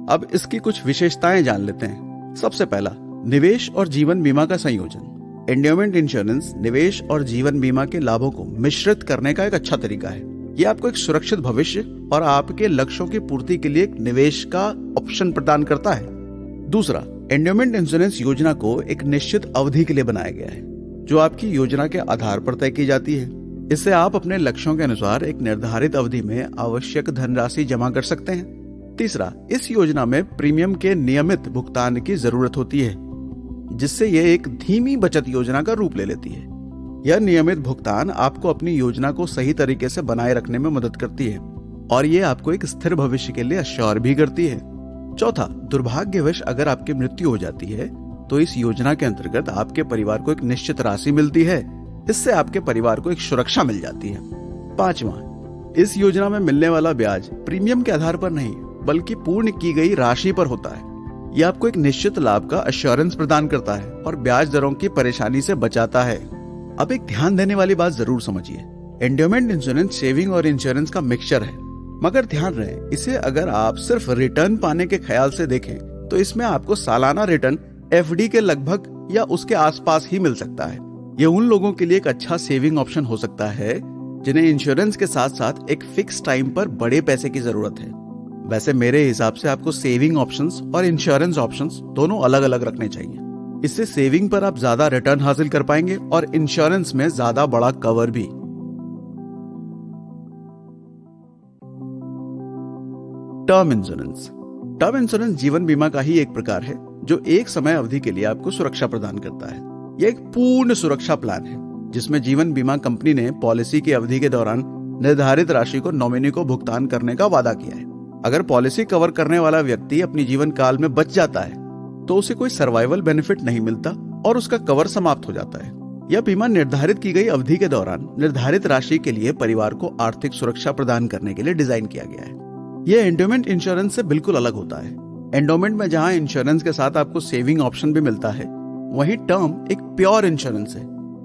अब इसकी कुछ विशेषताएं जान लेते हैं। सबसे पहला, निवेश और जीवन बीमा का संयोजन। एंडोमेंट इंश्योरेंस निवेश और जीवन बीमा के लाभों को मिश्रित करने का एक अच्छा तरीका है। ये आपको एक सुरक्षित भविष्य और आपके लक्ष्यों की पूर्ति के लिए एक निवेश का ऑप्शन प्रदान करता है। दूसरा, एंडोमेंट इंश्योरेंस योजना को एक निश्चित अवधि के लिए बनाया गया है जो आपकी योजना के आधार पर तय की जाती है। इससे आप अपने लक्ष्यों के अनुसार एक निर्धारित अवधि में आवश्यक धनराशि जमा कर सकते हैं। तीसरा, इस योजना में प्रीमियम के नियमित भुगतान की जरूरत होती है, जिससे यह एक धीमी बचत योजना का रूप ले लेती है। यह नियमित भुगतान आपको अपनी योजना को सही तरीके से बनाए रखने में मदद करती है और ये आपको एक स्थिर भविष्य के लिए अश्योर भी करती है। चौथा, दुर्भाग्यवश अगर आपकी मृत्यु हो जाती है तो इस योजना के अंतर्गत आपके परिवार को एक निश्चित राशि मिलती है। इससे आपके परिवार को एक सुरक्षा मिल जाती है। पांचवा, इस योजना में मिलने वाला ब्याज प्रीमियम के आधार पर नहीं बल्कि पूर्ण की गई राशि पर होता है। ये आपको एक निश्चित लाभ का अश्योरेंस प्रदान करता है और ब्याज दरों की परेशानी से बचाता है। अब एक ध्यान देने वाली बात जरूर समझिए, एंडोमेंट इंश्योरेंस सेविंग और इंश्योरेंस का मिक्सचर है, मगर ध्यान रहे इसे अगर आप सिर्फ रिटर्न पाने के ख्याल से देखें तो इसमें आपको सालाना रिटर्न एफडी के लगभग या उसके आसपास ही मिल सकता है। ये उन लोगों के लिए एक अच्छा सेविंग ऑप्शन हो सकता है जिन्हें इंश्योरेंस के साथ साथ एक फिक्स टाइम पर बड़े पैसे की जरूरत है। वैसे मेरे हिसाब से आपको सेविंग ऑप्शंस और इंश्योरेंस ऑप्शंस दोनों अलग अलग रखने चाहिए। इससे सेविंग पर आप ज्यादा रिटर्न हासिल कर पाएंगे और इंश्योरेंस में ज्यादा बड़ा कवर भी। Term insurance. टर्म इंश्योरेंस जीवन बीमा का ही एक प्रकार है जो एक समय अवधि के लिए आपको सुरक्षा प्रदान करता है। यह एक पूर्ण सुरक्षा प्लान है जिसमें जीवन बीमा कंपनी ने पॉलिसी की अवधि के दौरान निर्धारित राशि को नॉमिनी को भुगतान करने का वादा किया है। अगर पॉलिसी कवर करने वाला व्यक्ति अपनी जीवन काल में बच जाता है तो उसे कोई सर्वाइवल बेनिफिट नहीं मिलता और उसका कवर समाप्त हो जाता है। यह बीमा निर्धारित की गई अवधि के दौरान निर्धारित राशि के लिए परिवार को आर्थिक सुरक्षा प्रदान करने के लिए डिजाइन किया गया है। यह एंडोमेंट इंश्योरेंस से बिल्कुल अलग होता है। एंडोमेंट में जहां इंश्योरेंस के साथ आपको सेविंग ऑप्शन भी मिलता है, वहीं टर्म एक प्योर इंश्योरेंस है।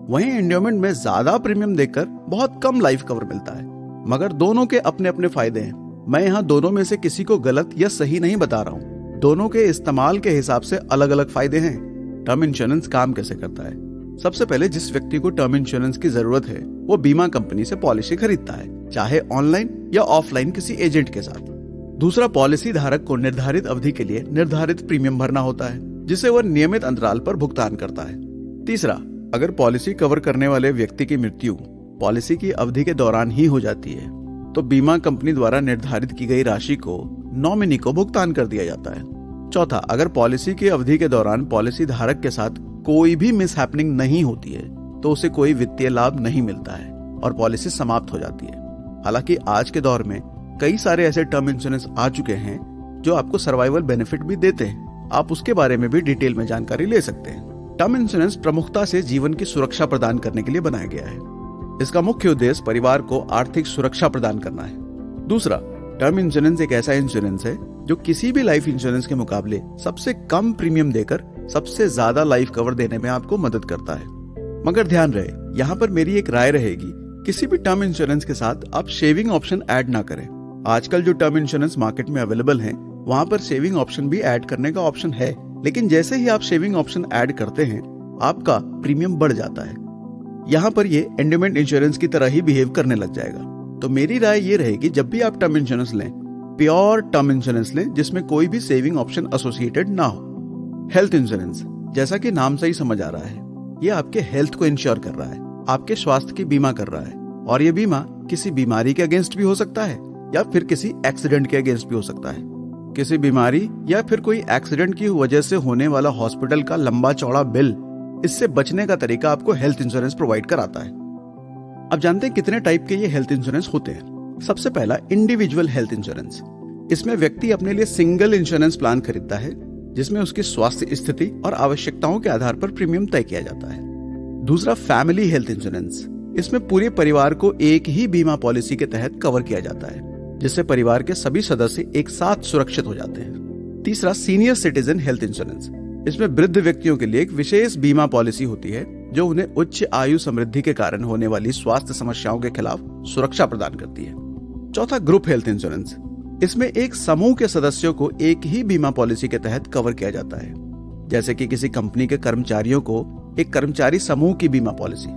वहीं एंडोमेंट में ज्यादा प्रीमियम देकर बहुत कम लाइफ कवर मिलता है, मगर दोनों के अपने अपने फायदे हैं। मैं यहाँ दोनों में से किसी को गलत या सही नहीं बता रहा हूँ, दोनों के इस्तेमाल के हिसाब से अलग अलग फायदे हैं। टर्म इंश्योरेंस काम कैसे करता है? सबसे पहले जिस व्यक्ति को टर्म इंश्योरेंस की जरूरत है वो बीमा कंपनी से पॉलिसी खरीदता है, चाहे ऑनलाइन या ऑफलाइन किसी एजेंट के साथ। दूसरा, पॉलिसी धारक को निर्धारित अवधि के लिए निर्धारित प्रीमियम भरना होता है जिसे वह नियमित अंतराल पर भुगतान करता है। तीसरा, अगर पॉलिसी कवर करने वाले व्यक्ति की मृत्यु पॉलिसी की अवधि के दौरान ही हो जाती है तो बीमा कंपनी द्वारा निर्धारित की गई राशि को नॉमिनी को भुगतान कर दिया जाता है। चौथा, अगर पॉलिसी की अवधि के दौरान पॉलिसी धारक के साथ कोई भी मिसहैपनिंग नहीं होती है तो उसे कोई वित्तीय लाभ नहीं मिलता है और पॉलिसी समाप्त हो जाती है। हालांकि आज के दौर में कई सारे ऐसे टर्म इंश्योरेंस आ चुके हैं जो आपको सर्वाइवल बेनिफिट भी देते हैं। आप उसके बारे में भी डिटेल में जानकारी ले सकते हैं। टर्म इंश्योरेंस प्रमुखता से जीवन की सुरक्षा प्रदान करने के लिए बनाया गया है। इसका मुख्य उद्देश्य परिवार को आर्थिक सुरक्षा प्रदान करना है। दूसरा, टर्म इंश्योरेंस एक ऐसा इंश्योरेंस है जो किसी भी लाइफ इंश्योरेंस के मुकाबले सबसे कम प्रीमियम देकर सबसे ज्यादा लाइफ कवर देने में आपको मदद करता है। मगर ध्यान रहे, यहाँ पर मेरी एक राय रहेगी, किसी भी टर्म इंश्योरेंस के साथ आप सेविंग ऑप्शन ऐड ना करें। आजकल जो टर्म इंश्योरेंस मार्केट में अवेलेबल हैं, वहाँ पर सेविंग ऑप्शन भी ऐड करने का ऑप्शन है, लेकिन जैसे ही आप सेविंग ऑप्शन ऐड करते हैं आपका प्रीमियम बढ़ जाता है। यहाँ पर ये एंडोमेंट इंश्योरेंस की तरह ही बिहेव करने लग जाएगा। तो मेरी राय ये रहेगी, जब भी आप टर्म इंश्योरेंस लें, प्योर टर्म इंश्योरेंस लें जिसमें कोई भी सेविंग ऑप्शन एसोसिएटेड ना हो। हेल्थ इंश्योरेंस, जैसा कि नाम से ही समझ आ रहा है, ये आपके हेल्थ को इंश्योर कर रहा है, आपके स्वास्थ्य की बीमा कर रहा है। और ये बीमा किसी बीमारी के अगेंस्ट भी हो सकता है या फिर किसी एक्सीडेंट के अगेंस्ट भी हो सकता है। किसी बीमारी या फिर कोई एक्सीडेंट की वजह से होने वाला हॉस्पिटल का लंबा चौड़ा बिल, इससे बचने का तरीका आपको हेल्थ इंश्योरेंस प्रोवाइड कराता है। अब जानते हैं कितने टाइप के ये हेल्थ इंश्योरेंस होते हैं। सबसे पहला, इंडिविजुअल हेल्थ इंश्योरेंस। इसमें व्यक्ति अपने लिए सिंगल इंश्योरेंस प्लान खरीदता है जिसमें उसकी स्वास्थ्य स्थिति और आवश्यकताओं के आधार पर प्रीमियम तय किया जाता है। दूसरा, फैमिली हेल्थ इंश्योरेंस। इसमें पूरे परिवार को एक ही बीमा पॉलिसी के तहत कवर किया जाता है जिससे परिवार के सभी सदस्य एक साथ सुरक्षित हो जाते हैं। तीसरा, सीनियर सिटीजन हेल्थ इंश्योरेंस। इसमें वृद्ध व्यक्तियों के लिए एक विशेष बीमा पॉलिसी होती है जो उन्हें उच्च आयु समृद्धि के कारण होने वाली स्वास्थ्य समस्याओं के खिलाफ सुरक्षा प्रदान करती है। चौथा, ग्रुप हेल्थ इंश्योरेंस। इसमें एक समूह के सदस्यों को एक ही बीमा पॉलिसी के तहत कवर किया जाता है, जैसे कि किसी कंपनी के कर्मचारियों को एक कर्मचारी समूह की बीमा पॉलिसी।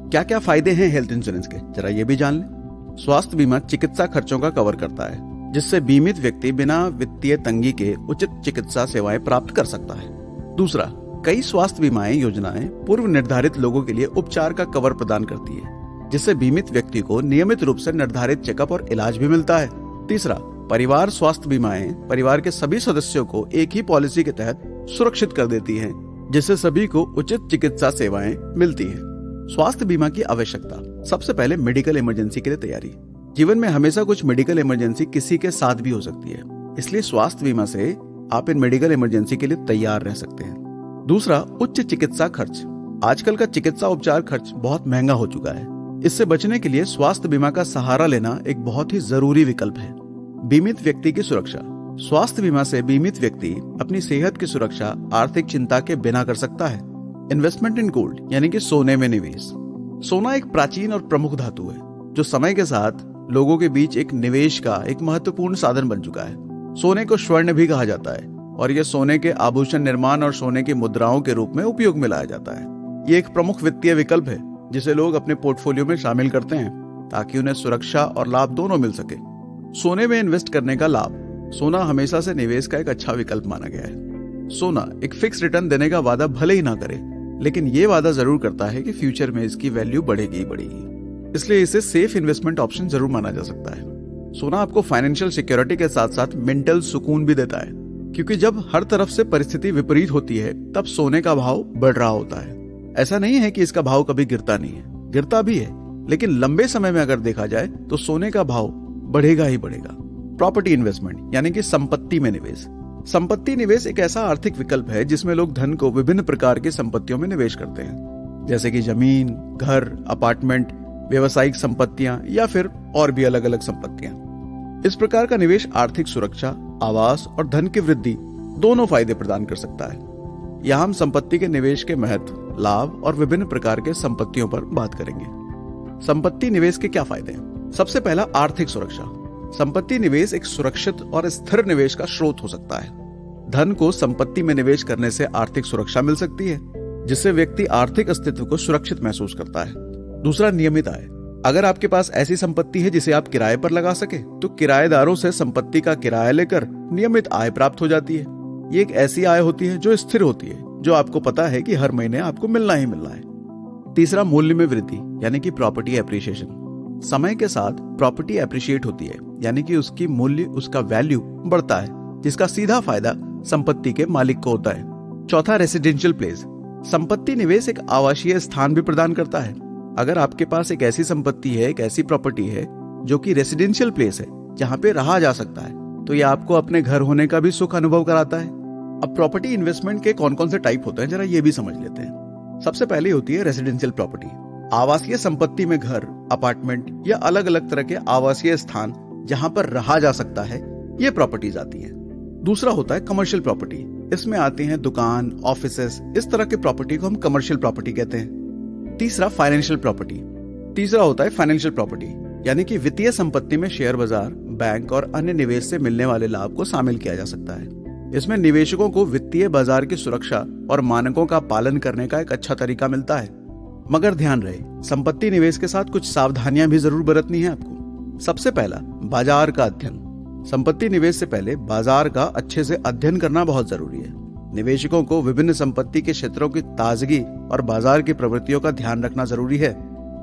क्या क्या फायदे हैं हेल्थ इंश्योरेंस के, जरा ये भी जान लें। स्वास्थ्य बीमा चिकित्सा खर्चों का कवर करता है जिससे बीमित व्यक्ति बिना वित्तीय तंगी के उचित चिकित्सा सेवाएं प्राप्त कर सकता है। दूसरा, कई स्वास्थ्य बीमाएं योजनाएं पूर्व निर्धारित लोगों के लिए उपचार का कवर प्रदान करती है जिससे बीमित व्यक्ति को नियमित रूप से निर्धारित चेकअप और इलाज भी मिलता है। तीसरा, परिवार स्वास्थ्य बीमाएं परिवार के सभी सदस्यों को एक ही पॉलिसी के तहत सुरक्षित कर देती हैं जिससे सभी को उचित चिकित्सा सेवाएं मिलती हैं। स्वास्थ्य बीमा की आवश्यकता। सबसे पहले, मेडिकल इमरजेंसी के लिए तैयारी। जीवन में हमेशा कुछ मेडिकल इमरजेंसी किसी के साथ भी हो सकती है, इसलिए स्वास्थ्य बीमा से आप इन मेडिकल इमरजेंसी के लिए तैयार रह सकते हैं। दूसरा, उच्च चिकित्सा खर्च। आजकल का चिकित्सा उपचार खर्च बहुत महंगा हो चुका है। इससे बचने के लिए स्वास्थ्य बीमा का सहारा लेना एक बहुत ही जरूरी विकल्प है। बीमित व्यक्ति की सुरक्षा। स्वास्थ्य बीमा से बीमित व्यक्ति अपनी सेहत की सुरक्षा आर्थिक चिंता के बिना कर सकता है। इन्वेस्टमेंट इन गोल्ड यानी कि सोने में निवेश। सोना एक प्राचीन और प्रमुख धातु है जो समय के साथ लोगों के बीच एक निवेश का एक महत्वपूर्ण साधन बन चुका है। सोने को स्वर्ण भी कहा जाता है और यह सोने के आभूषण निर्माण और सोने की मुद्राओं के रूप में उपयोग में लाया जाता है। ये एक प्रमुख वित्तीय विकल्प है जिसे लोग अपने पोर्टफोलियो में शामिल करते हैं ताकि उन्हें सुरक्षा और लाभ दोनों मिल सके। सोने में इन्वेस्ट करने का लाभ। सोना हमेशा से निवेश का एक अच्छा विकल्प माना गया है। सोना एक फिक्स रिटर्न देने का वादा भले ही ना करे, लेकिन ये वादा जरूर करता है कि फ्यूचर में इसकी वैल्यू बढ़ेगी ही बढ़ेगी। इसलिए इसे सेफ इन्वेस्टमेंट ऑप्शन जरूर माना जा सकता है। सोना आपको फाइनेंशियल सिक्योरिटी के साथ साथ मेंटल सुकून भी देता है, क्योंकि जब हर तरफ से परिस्थिति विपरीत होती है तब सोने का भाव बढ़ रहा होता है। ऐसा नहीं है कि इसका भाव कभी गिरता नहीं है, गिरता भी है, लेकिन लंबे समय में अगर देखा जाए तो सोने का भाव बढ़ेगा ही बढ़ेगा। प्रॉपर्टी इन्वेस्टमेंट यानी कि संपत्ति में निवेश। संपत्ति निवेश एक ऐसा आर्थिक विकल्प है जिसमें लोग धन को विभिन्न प्रकार की संपत्तियों में निवेश करते हैं, जैसे कि जमीन, घर, अपार्टमेंट, व्यावसायिक संपत्तियां या फिर और भी अलग अलग संपत्तियां। इस प्रकार का निवेश आर्थिक सुरक्षा, आवास और धन की वृद्धि दोनों फायदे प्रदान कर सकता है। यहाँ हम संपत्ति के निवेश के महत्व, लाभ और विभिन्न प्रकार के संपत्तियों पर बात करेंगे। संपत्ति निवेश के क्या फायदे हैं? सबसे पहला, आर्थिक सुरक्षा। संपत्ति निवेश एक सुरक्षित और स्थिर निवेश का स्रोत हो सकता है। धन को संपत्ति में निवेश करने से आर्थिक सुरक्षा मिल सकती है, जिससे व्यक्ति आर्थिक अस्तित्व को सुरक्षित महसूस करता है। दूसरा, नियमित आय। अगर आपके पास ऐसी संपत्ति है जिसे आप किराए पर लगा सके, तो किराएदारों से संपत्ति का किराया लेकर नियमित आय प्राप्त हो जाती है। ये एक ऐसी आय होती है जो स्थिर होती है, जो आपको पता है कि हर महीने आपको मिलना ही मिलना है। तीसरा, मूल्य में वृद्धि यानी कि प्रॉपर्टी एप्रिसिएशन। समय के साथ प्रॉपर्टी एप्रिशिएट होती है, यानी कि उसकी मूल्य, उसका वैल्यू बढ़ता है, जिसका सीधा फायदा संपत्ति के मालिक को होता है। चौथा, रेसिडेंशियल प्लेस। संपत्ति निवेश एक आवासीय स्थान भी प्रदान करता है। अगर आपके पास एक ऐसी संपत्ति है, एक ऐसी प्रॉपर्टी है जो कि रेसिडेंशियल प्लेस है, जहाँ पे रहा जा सकता है, तो यह आपको अपने घर होने का भी सुख अनुभव कराता है। अब प्रॉपर्टी इन्वेस्टमेंट के कौन कौन से टाइप होते हैं, जरा ये भी समझ लेते हैं। सबसे पहले होती है रेसिडेंशियल प्रॉपर्टी। आवासीय संपत्ति में घर, अपार्टमेंट या अलग अलग तरह के आवासीय स्थान जहां पर रहा जा सकता है, ये प्रॉपर्टीज आती हैं। दूसरा होता है कमर्शियल प्रॉपर्टी। इसमें आती हैं दुकान, ऑफिसेस, इस तरह की प्रॉपर्टी को हम कमर्शियल प्रॉपर्टी कहते हैं। तीसरा, फाइनेंशियल प्रॉपर्टी। तीसरा होता है फाइनेंशियल प्रॉपर्टी, यानी कि वित्तीय संपत्ति में शेयर बाजार, बैंक और अन्य निवेश से मिलने वाले लाभ को शामिल किया जा सकता है। इसमें निवेशकों को वित्तीय बाजार की सुरक्षा और मानकों का पालन करने का एक अच्छा तरीका मिलता है। मगर ध्यान रहे, संपत्ति निवेश के साथ कुछ सावधानियां भी जरूर बरतनी है आपको। सबसे पहला, बाजार का अध्ययन। संपत्ति निवेश से पहले बाजार का अच्छे से अध्ययन करना बहुत जरूरी है। निवेशकों को विभिन्न संपत्ति के क्षेत्रों की ताजगी और बाजार की प्रवृत्तियों का ध्यान रखना जरूरी है।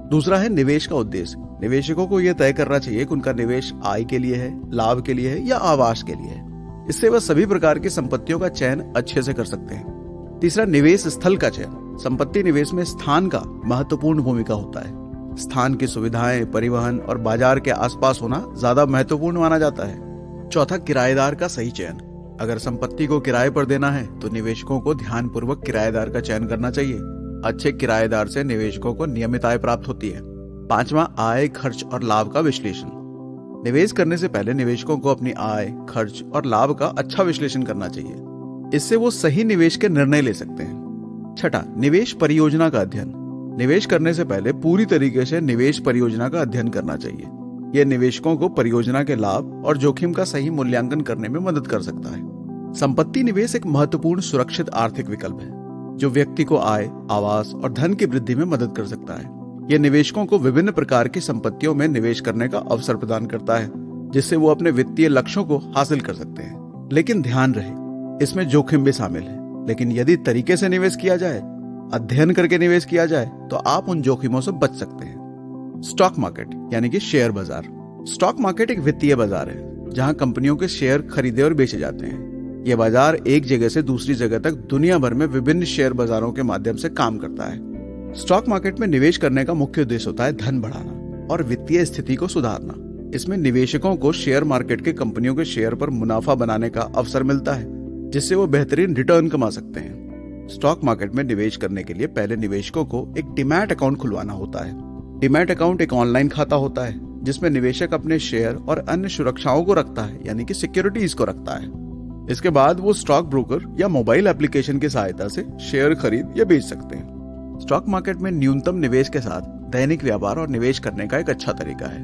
दूसरा है निवेश का उद्देश्य। निवेशकों को यह तय करना चाहिए कि उनका निवेश आय के लिए है, लाभ के लिए है या आवास के लिए है। इससे वह सभी प्रकार की संपत्तियों का चयन अच्छे से कर सकते हैं। तीसरा, निवेश स्थल का चयन। संपत्ति निवेश में स्थान का महत्वपूर्ण भूमिका होता है। स्थान की सुविधाएं, परिवहन और बाजार के आसपास होना ज्यादा महत्वपूर्ण माना जाता है। चौथा, किराएदार का सही चयन। अगर संपत्ति को किराए पर देना है तो निवेशकों को ध्यानपूर्वक किराएदार का चयन करना चाहिए। अच्छे किराएदार से निवेशकों को नियमित आय प्राप्त होती है। पांचवा, आय, खर्च और लाभ का विश्लेषण। निवेश करने से पहले निवेशकों को अपनी आय, खर्च और लाभ का अच्छा विश्लेषण करना चाहिए। इससे वो सही निवेश के निर्णय ले सकते हैं। छठा, निवेश परियोजना का अध्ययन। निवेश करने से पहले पूरी तरीके से निवेश परियोजना का अध्ययन करना चाहिए। यह निवेशकों को परियोजना के लाभ और जोखिम का सही मूल्यांकन करने में मदद कर सकता है। संपत्ति निवेश एक महत्वपूर्ण सुरक्षित आर्थिक विकल्प है जो व्यक्ति को आय, आवास और धन की वृद्धि में मदद कर सकता है। यह निवेशकों को विभिन्न प्रकार की संपत्तियों में निवेश करने का अवसर प्रदान करता है, जिससे वो अपने वित्तीय लक्ष्यों को हासिल कर सकते हैं। लेकिन ध्यान रहे, इसमें जोखिम भी शामिल है। लेकिन यदि तरीके से निवेश किया जाए, अध्ययन करके निवेश किया जाए, तो आप उन जोखिमों से बच सकते हैं। स्टॉक मार्केट यानी कि शेयर बाजार। स्टॉक मार्केट एक वित्तीय बाजार है जहां कंपनियों के शेयर खरीदे और बेचे जाते हैं। यह बाजार एक जगह से दूसरी जगह तक दुनिया भर में विभिन्न शेयर बाजारों के माध्यम से काम करता है। स्टॉक मार्केट में निवेश करने का मुख्य उद्देश्य होता है धन बढ़ाना और वित्तीय स्थिति को सुधारना। इसमें निवेशकों को शेयर मार्केट के कंपनियों के शेयर पर मुनाफा बनाने का अवसर मिलता है, जिससे वो बेहतरीन रिटर्न कमा सकते हैं। स्टॉक मार्केट में निवेश करने के लिए पहले निवेशकों को एक डीमैट अकाउंट खुलवाना होता है। डीमैट अकाउंट एक ऑनलाइन खाता होता है जिसमें निवेशक अपने शेयर और अन्य सुरक्षाओं को रखता है, यानी कि सिक्योरिटीज को रखता है। इसके बाद वो स्टॉक ब्रोकर या मोबाइल एप्लीकेशन की सहायता से शेयर खरीद या बेच सकते हैं। स्टॉक मार्केट में न्यूनतम निवेश के साथ दैनिक व्यापार और निवेश करने का एक अच्छा तरीका है।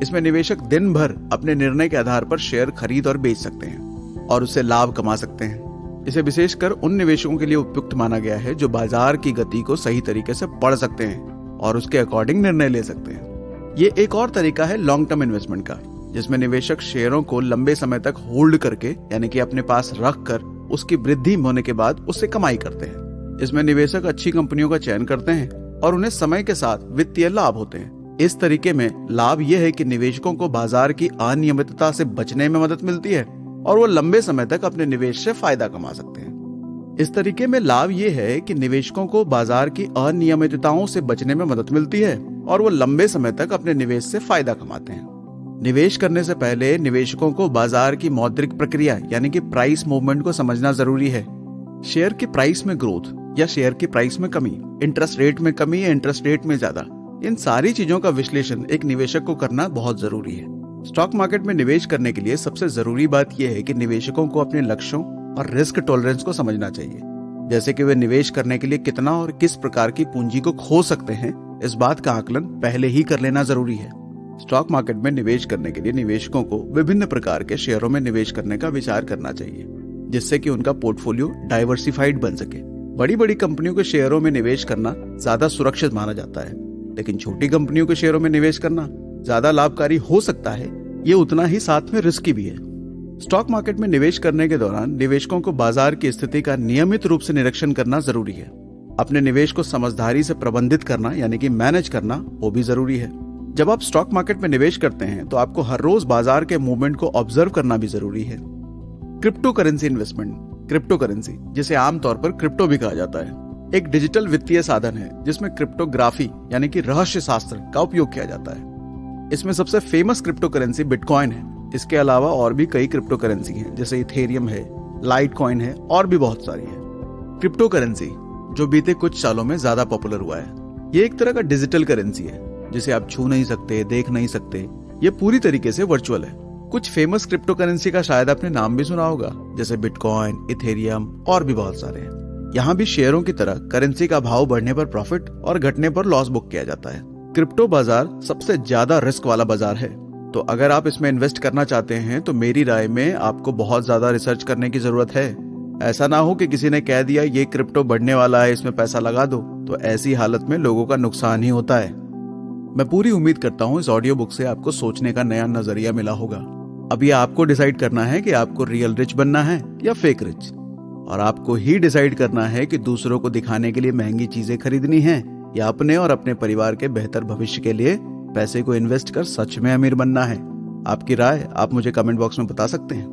इसमें निवेशक दिन भर अपने निर्णय के आधार पर शेयर खरीद और बेच सकते हैं और उससे लाभ कमा सकते हैं। इसे विशेषकर उन निवेशकों के लिए उपयुक्त माना गया है जो बाजार की गति को सही तरीके से पढ़ सकते हैं और उसके अकॉर्डिंग निर्णय ले सकते हैं। ये एक और तरीका है लॉन्ग टर्म इन्वेस्टमेंट का, जिसमें निवेशक शेयरों को लंबे समय तक होल्ड करके, यानी कि अपने पास रख कर उसकी वृद्धि होने के बाद उससे कमाई करते हैं। इसमें निवेशक अच्छी कंपनियों का चयन करते हैं और उन्हें समय के साथ वित्तीय लाभ होते हैं। इस तरीके में लाभ यह है कि निवेशकों को बाजार की अनियमितता से बचने में मदद मिलती है और वो लंबे समय तक अपने निवेश से फायदा कमा सकते हैं। इस तरीके में लाभ ये है कि निवेशकों को बाजार की अनियमितताओं से बचने में मदद मिलती है और वो लंबे समय तक अपने निवेश से फायदा कमाते हैं। निवेश करने से पहले निवेशकों को बाजार की मौद्रिक प्रक्रिया, यानी कि प्राइस मूवमेंट को समझना जरूरी है। शेयर की प्राइस में ग्रोथ या शेयर की प्राइस में कमी, इंटरेस्ट रेट में कमी या इंटरेस्ट रेट में ज्यादा, इन सारी चीजों का विश्लेषण एक निवेशक को करना बहुत जरूरी है। स्टॉक मार्केट में निवेश करने के लिए सबसे जरूरी बात यह है कि निवेशकों को अपने लक्ष्यों और रिस्क टॉलरेंस को समझना चाहिए, जैसे कि वे निवेश करने के लिए कितना और किस प्रकार की पूंजी को खो सकते हैं। इस बात का आकलन पहले ही कर लेना जरूरी है। स्टॉक मार्केट में निवेश करने के लिए निवेशकों को विभिन्न प्रकार के शेयरों में निवेश करने का विचार करना चाहिए, जिससे कि उनका पोर्टफोलियो डाइवर्सिफाइड बन सके। बड़ी बड़ी कंपनियों के शेयरों में निवेश करना ज्यादा सुरक्षित माना जाता है, लेकिन छोटी कंपनियों के शेयरों में निवेश करना ज्यादा लाभकारी हो सकता है, ये उतना ही साथ में रिस्की भी है। स्टॉक मार्केट में निवेश करने के दौरान निवेशकों को बाजार की स्थिति का नियमित रूप से निरीक्षण करना जरूरी है। अपने निवेश को समझदारी से प्रबंधित करना, यानी कि मैनेज करना, वो भी जरूरी है। जब आप स्टॉक मार्केट में निवेश करते हैं तो आपको हर रोज बाजार के मूवमेंट को ऑब्जर्व करना भी जरूरी है। Crypto currency investment, crypto currency जिसे आमतौर पर क्रिप्टो भी कहा जाता है, एक डिजिटल वित्तीय साधन है जिसमें क्रिप्टोग्राफी, यानी कि रहस्य शास्त्र का उपयोग किया जाता है। इसमें सबसे फेमस क्रिप्टो करेंसी बिटकॉइन है। इसके अलावा और भी कई क्रिप्टो करेंसी हैं, जैसे इथेरियम है, लाइटकॉइन है और भी बहुत सारी है। क्रिप्टो करेंसी जो बीते कुछ सालों में ज्यादा पॉपुलर हुआ है, ये एक तरह का डिजिटल करेंसी है जिसे आप छू नहीं सकते, देख नहीं सकते। ये पूरी तरीके से वर्चुअल है। कुछ फेमस क्रिप्टो करेंसी का शायद आपने नाम भी सुना होगा, जैसे बिटकॉइन, इथेरियम और भी बहुत सारे हैं। यहाँ भी शेयरों की तरह करेंसी का भाव बढ़ने पर प्रॉफिट और घटने पर लॉस बुक किया जाता है। क्रिप्टो बाजार सबसे ज्यादा रिस्क वाला बाजार है, तो अगर आप इसमें इन्वेस्ट करना चाहते हैं तो मेरी राय में आपको बहुत ज्यादा रिसर्च करने की जरूरत है। ऐसा ना हो कि किसी ने कह दिया ये क्रिप्टो बढ़ने वाला है, इसमें पैसा लगा दो, तो ऐसी हालत में लोगों का नुकसान ही होता है। मैं पूरी उम्मीद करता हूँ इस ऑडियो बुक से आपको सोचने का नया नजरिया मिला होगा। अब ये आपको डिसाइड करना है कि आपको रियल रिच बनना है या फेक रिच, और आपको ही डिसाइड करना है कि दूसरों को दिखाने के लिए महंगी चीजें खरीदनी है या अपने और अपने परिवार के बेहतर भविष्य के लिए पैसे को इन्वेस्ट कर सच में अमीर बनना है। आपकी राय आप मुझे कमेंट बॉक्स में बता सकते हैं।